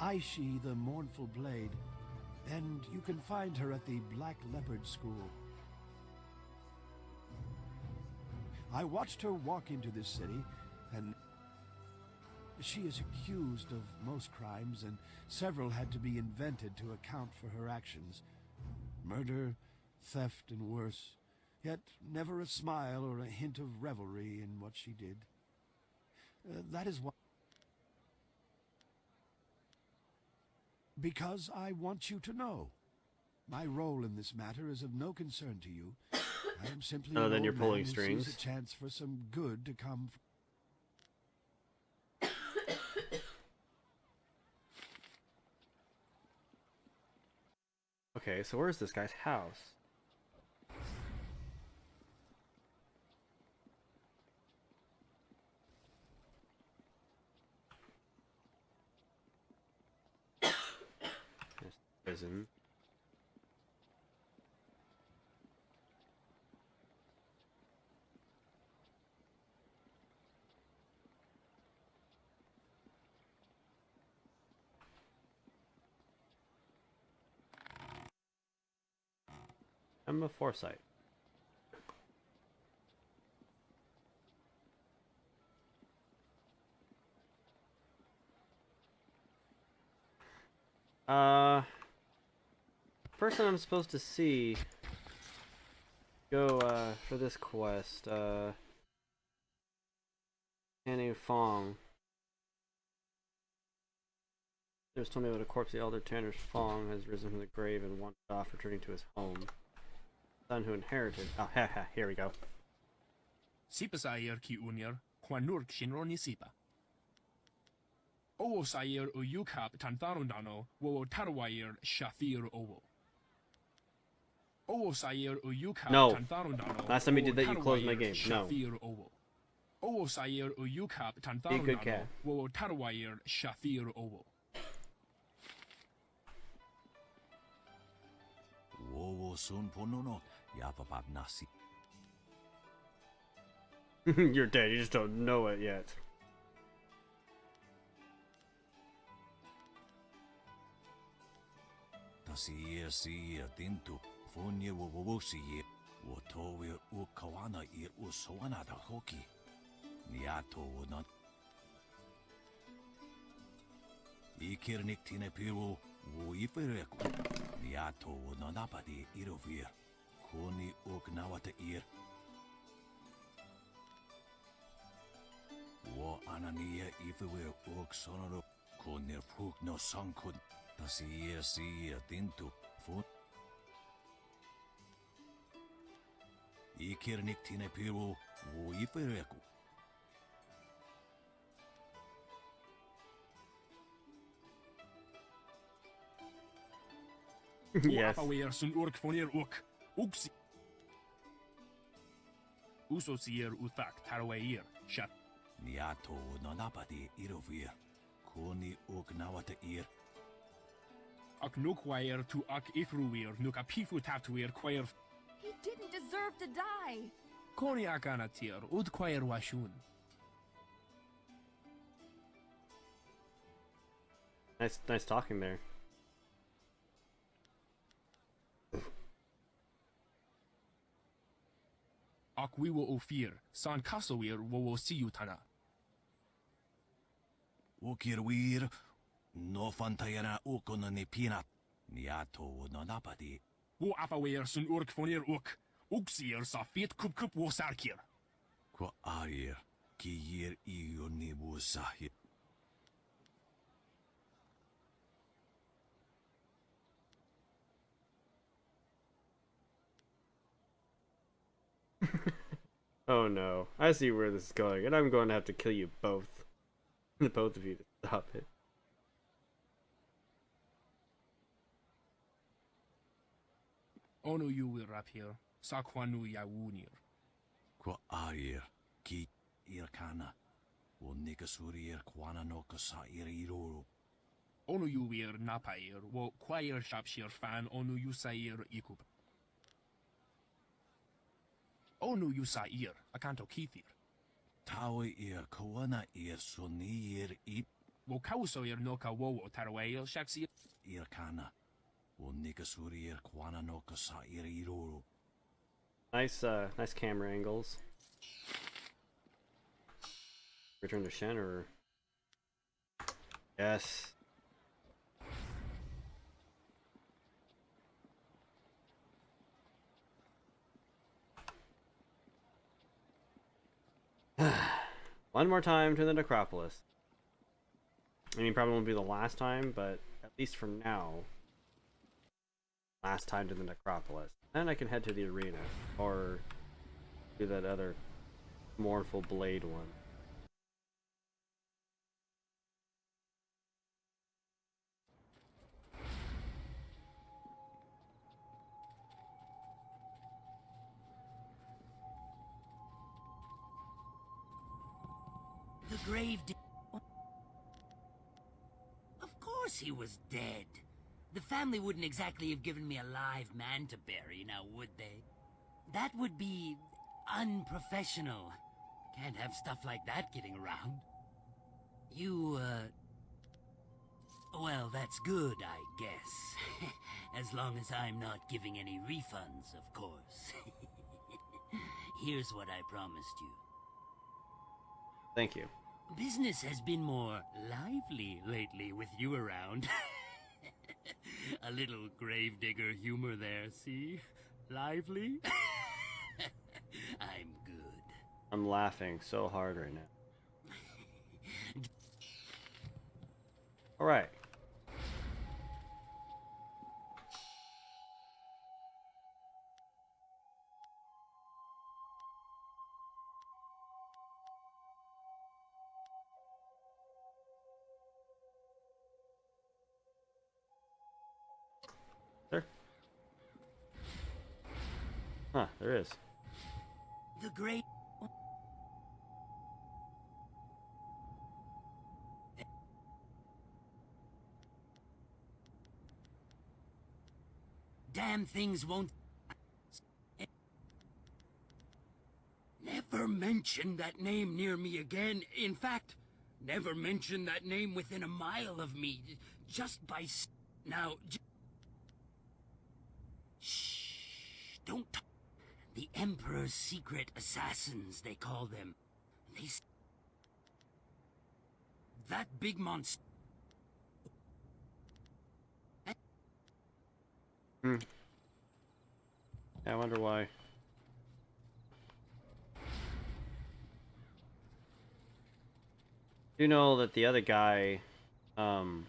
Aishi the Mournful Blade, and you can find her at the Black Leopard School. I watched her walk into this city, and she is accused of most crimes, and several had to be invented to account for her actions. Murder, theft, and worse. Yet never a smile or a hint of revelry in what she did. That is why... Because I want you to know. My role in this matter is of no concern to you. I am simply Oh, an then you're old pulling man who strings. sees a chance for some good to come from... Okay, so where's this guy's house? There's prison. I'm a foresight. Person I'm supposed to see go for this quest, Annie Fong. There's told me about a corpse. The elder Tanner Fong has risen from the grave and wandered off, returning to his home. Son who inherited. Oh, haha, here we go. Sipa sayer ki unir, Quanurk shinroni sipa. Owo sayer uyukap tantarundano, wo tarwayer shafir owo. Owo sayer uyukap No. tantarundano. Last time you did that, you closed my game. No. Shafir owo. Owo sayer uyukap Be a good tantarundano, cat. wo tarwayer shafir owo. Wowo sun ponono, yapapap nasi. You're dead, you just don't know it yet. Tasiye siye tintu, funye wowo siye. Wotowe ukawana ir usowana da hoki. Niato not. Ikirnik tinepiru wuifereku. Niato nonapadi irovir. Koni ugnawata ir. Wo anania ifewe uk sonoro konir fuk no sankun. Tasir siya tintu fut. Ikirnik tinepiru wuifereku. Yes. Afaweer sun urk fonir uk. Uksi. Usosier uthak taraweir. Shat. Niato nonapadi irovir. Koni ugnawata ir. Ak nukwair tu ak ithruir nuka pifu tatuir quair. He didn't deserve to die. Koni akanatir ud quair washun. Nice talking there. Ak wiwo ofir. San kasowir wo siyutana. Ukirwir. No fantayana ukona ni pinat. Niato nonapadi. Wo afaweer sun urk fonir uk. Uksier sa fit kup wo sarkir. Kwa arir. Kiyir iyo ni busahi. Oh no. I see where this is going, and I'm going to have to kill you both. The both of you to stop it. Onu you will rap here. Sakwanu yawunir. Kwa arir. Ki irkana. Wo nikasurir kwana no kasa iriro. Onu you will napair. Wo quair shapshir fan onu you sair ikup. Onu you sair. Akanto kithir. Tawe ir kawana ir sonir ip. Wo kausoir noka wo tarawail shaksir. Irkana. Wo nikasurir kwana no kasa iriro. Nice camera angles. Return to Shen or... Yes. One more time to the necropolis. I mean, probably won't be the last time, but at least for now, last time to the necropolis. Then I can head to the arena, or do that other mournful blade one. The grave Of course he was dead. The family wouldn't exactly have given me a live man to bury, now would they? That would be unprofessional. Can't have stuff like that getting around. You, well, that's good, I guess. As long as I'm not giving any refunds, of course. Here's what I promised you. Thank you. Business has been more lively lately with you around. A little gravedigger humor there, see? Lively? I'm good. I'm laughing so hard right now. Alright. There? Huh, there is. The great... Damn things won't... Never mention that name near me again. In fact, never mention that name within a mile of me. Just by... Now... Shh... Don't... The Emperor's secret assassins, they call them. That big monster... Hmm. I wonder why. You know that the other guy, in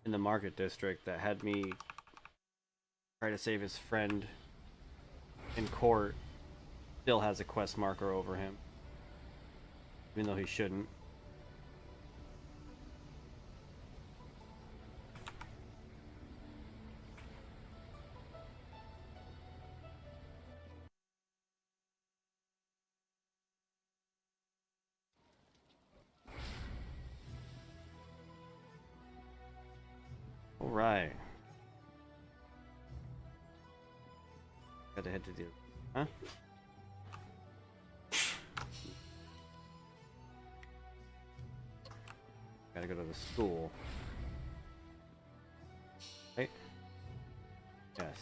the market district that had me try to save his friend in court still has a quest marker over him. Even though he shouldn't. Alright. Gotta head to the... Huh? Gotta go to the school. Right? Yes.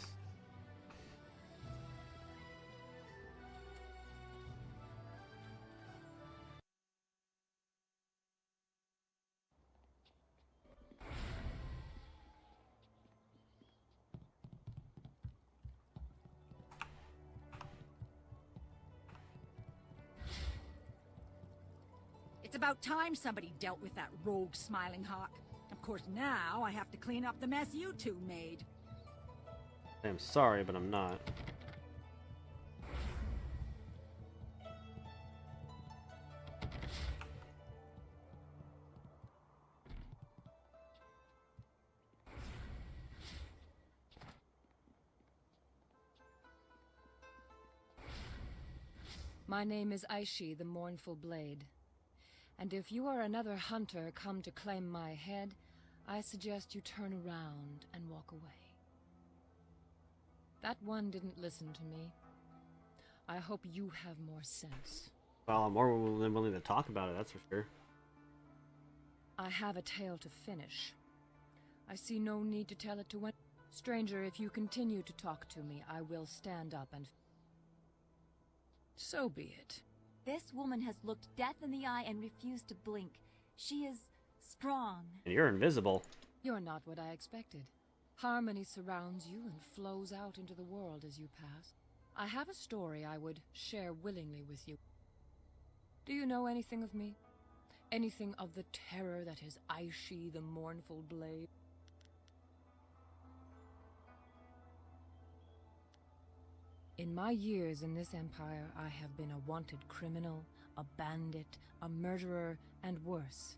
It's about time somebody dealt with that rogue Smiling Hawk. Of course, now I have to clean up the mess you two made. I'm sorry, but I'm not. My name is Aishi, the Mournful Blade. And if you are another hunter come to claim my head, I suggest you turn around and walk away. That one didn't listen to me. I hope you have more sense. Well, I'm more than willing to talk about it, that's for sure. I have a tale to finish. I see no need to tell it to anyone. Stranger, if you continue to talk to me, I will stand up and... So be it. This woman has looked death in the eye and refused to blink. She is strong. And you're invisible. You're not what I expected. Harmony surrounds you and flows out into the world as you pass. I have a story I would share willingly with you. Do you know anything of me? Anything of the terror that is Aishi, the Mournful Blade? In my years in this empire, I have been a wanted criminal, a bandit, a murderer, and worse.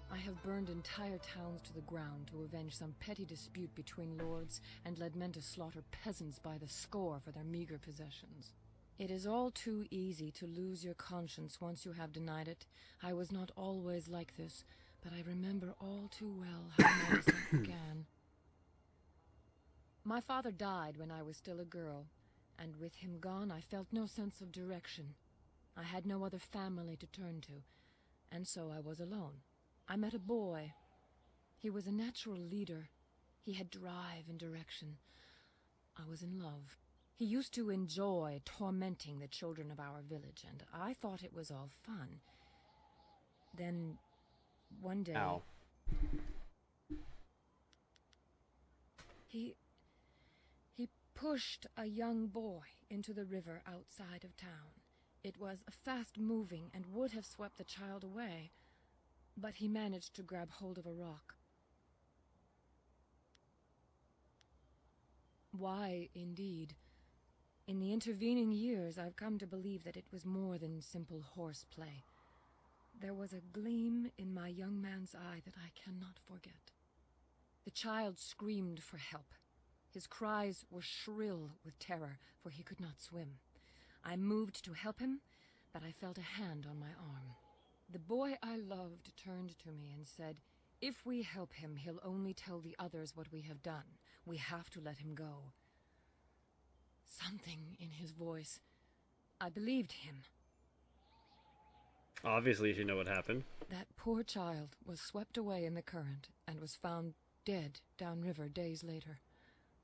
I have burned entire towns to the ground to avenge some petty dispute between lords and led men to slaughter peasants by the score for their meager possessions. It is all too easy to lose your conscience once you have denied it. I was not always like this, but I remember all too well how my descent began. My father died when I was still a girl, and with him gone I felt no sense of direction. I had no other family to turn to, and so I was alone. I met a boy. He was a natural leader. He had drive and direction. I was in love. He used to enjoy tormenting the children of our village, and I thought it was all fun. Then, one day... Ow. He pushed a young boy into the river outside of town. It was fast-moving and would have swept the child away, but he managed to grab hold of a rock. Why, indeed. In the intervening years, I've come to believe that it was more than simple horseplay. There was a gleam in my young man's eye that I cannot forget. The child screamed for help. His cries were shrill with terror, for he could not swim. I moved to help him, but I felt a hand on my arm. The boy I loved turned to me and said, "If we help him, he'll only tell the others what we have done. We have to let him go." Something in his voice. I believed him. Obviously, you know what happened. That poor child was swept away in the current and was found dead downriver days later.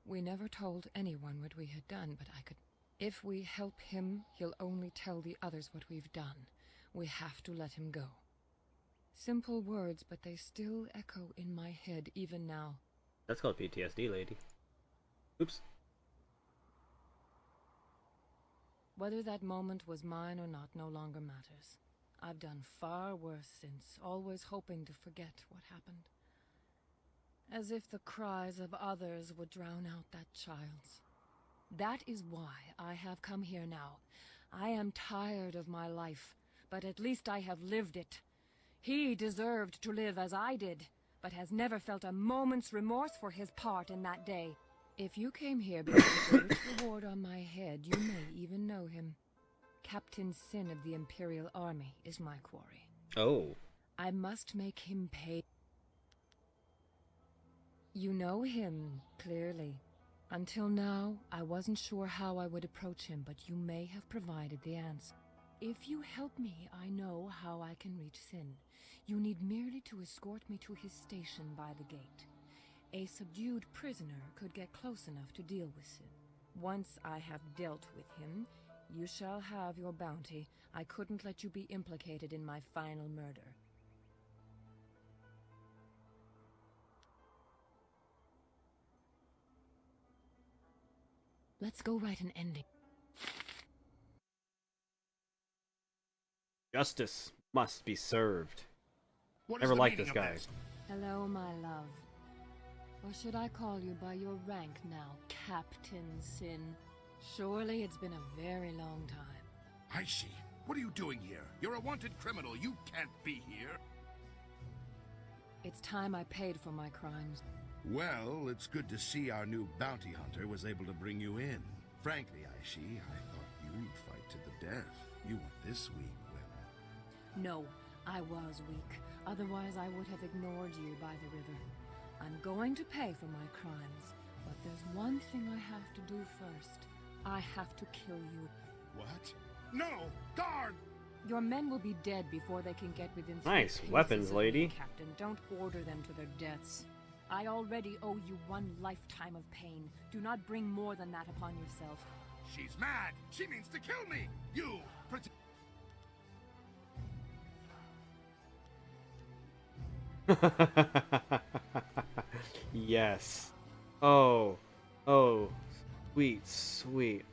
We never told anyone what we had done, but I could... If we help him, he'll only tell the others what we've done. We have to let him go. Simple words, but they still echo in my head even now. That's called PTSD, lady. Oops. Whether that moment was mine or not no longer matters. I've done far worse since, always hoping to forget what happened. As if the cries of others would drown out that child's. That is why I have come here now. I am tired of my life, but at least I have lived it. He deserved to live as I did, but has never felt a moment's remorse for his part in that day. If you came here because of the rich reward on my head, you may even know him. Captain Sin of the Imperial Army is my quarry. Oh. I must make him pay. You know him, clearly. Until now, I wasn't sure how I would approach him, but you may have provided the answer. If you help me, I know how I can reach Sin. You need merely to escort me to his station by the gate. A subdued prisoner could get close enough to deal with Sin. Once I have dealt with him, you shall have your bounty. I couldn't let you be implicated in my final murder. Let's go write an ending. Justice must be served. Never liked this guy. Hello, my love. Or should I call you by your rank now, Captain Sin? Surely it's been a very long time. Aishi, what are you doing here? You're a wanted criminal. You can't be here. It's time I paid for my crimes. Well, it's good to see our new bounty hunter was able to bring you in. Frankly, Aishi, I thought you'd fight to the death. You weren't this weak when... No, I was weak. Otherwise, I would have ignored you by the river. I'm going to pay for my crimes, but there's one thing I have to do first. I have to kill you. What? No! Guard! Your men will be dead before they can get within... Nice 3 weapons, paces of lady. me, Captain, don't order them to their deaths. I already owe you 1 lifetime of pain. Do not bring more than that upon yourself. She's mad! She means to kill me! You... Yes. Oh. Oh. Sweet, sweet,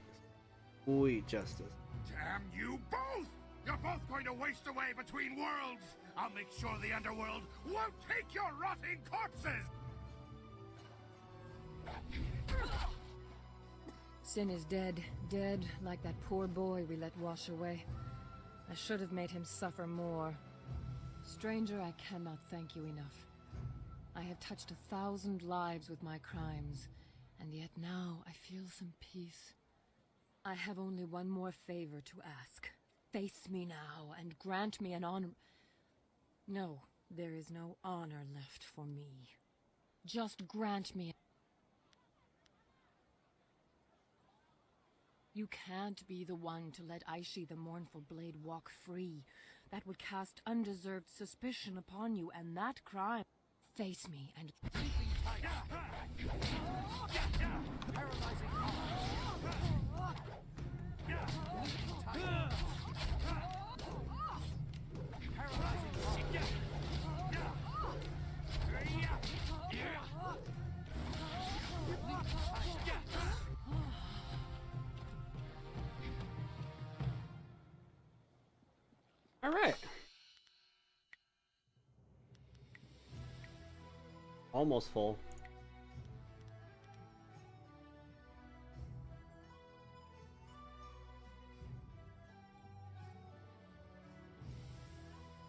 sweet justice. Damn you both! You're both going to waste away between worlds! I'll make sure the underworld won't take your rotting corpses! Sin is dead. Dead like that poor boy we let wash away. I should have made him suffer more. Stranger, I cannot thank you enough. I have touched 1,000 lives with my crimes, and yet now I feel some peace. I have only one more favor to ask. Face me now and grant me an honor... No, there is no honor left for me. Just grant me... You can't be the one to let Aishi the Mournful Blade walk free. That would cast undeserved suspicion upon you, and that crime... Face me and... All right. Almost full.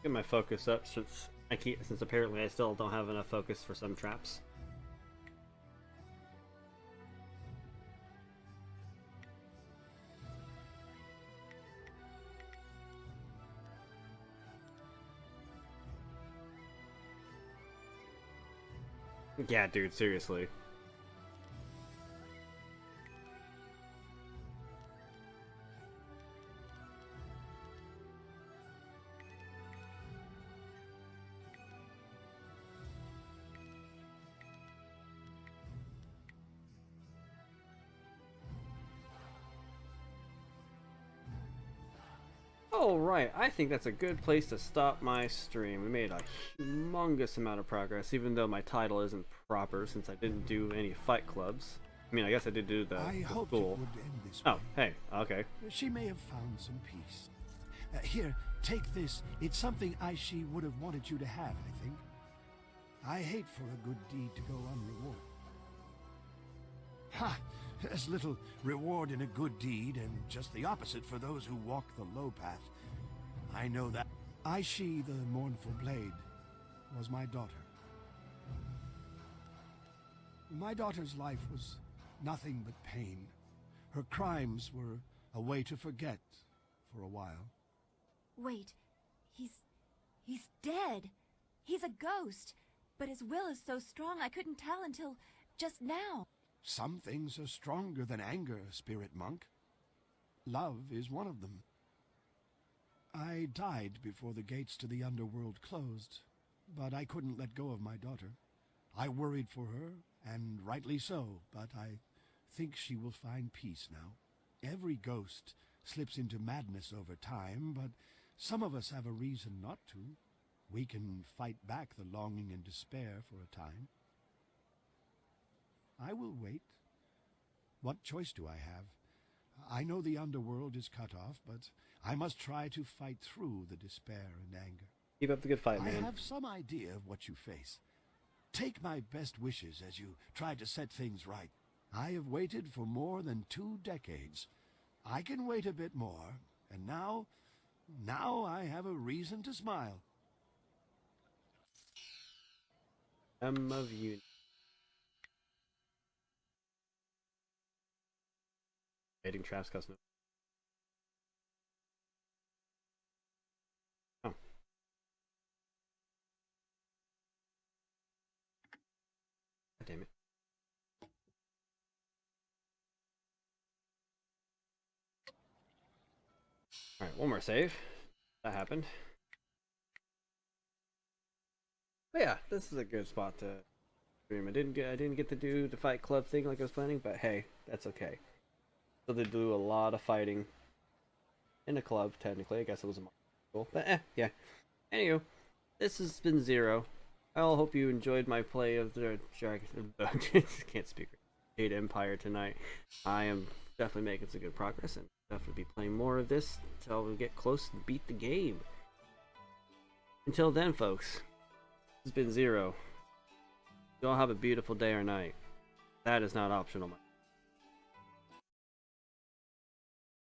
Get my focus up since since apparently I still don't have enough focus for some traps. Yeah, dude, seriously. Alright, I think that's a good place to stop my stream. We made a humongous amount of progress, even though my title isn't proper since I didn't do any fight clubs. I mean, I guess I did do the hoped school. it would end this Oh, way. hey, okay. She may have found some peace. Here, take this. It's something she would have wanted you to have, I think. I hate for a good deed to go unrewarded. Ha! There's little reward in a good deed, and just the opposite for those who walk the low path. I know that. Aishi, the Mournful Blade, was my daughter. My daughter's life was nothing but pain. Her crimes were a way to forget for a while. Wait, he's dead. He's a ghost, but his will is so strong I couldn't tell until just now. Some things are stronger than anger, Spirit Monk. Love is one of them. I died before the gates to the underworld closed, but I couldn't let go of my daughter. I worried for her, and rightly so, but I think she will find peace now. Every ghost slips into madness over time, but some of us have a reason not to. We can fight back the longing and despair for a time. I will wait. What choice do I have? I know the underworld is cut off, but I must try to fight through the despair and anger. Keep up the good fight, man. I have some idea of what you face. Take my best wishes as you try to set things right. I have waited for more than 2 decades. I can wait a bit more, and now I have a reason to smile. Of you. Dating traps cost no. Oh. God damn it. Alright, one more save. That happened. But yeah, this is a good spot to stream. I didn't get to do the fight club thing like I was planning, but hey, that's okay. So they do a lot of fighting in a club, technically. I guess it was a cool, but yeah. Anywho, this has been Zero. I hope you enjoyed my play of the can't speak. Jade Empire tonight. I am definitely making some good progress and definitely be playing more of this until we get close and beat the game. Until then, folks, this has been Zero. You all have a beautiful day or night. That is not optional.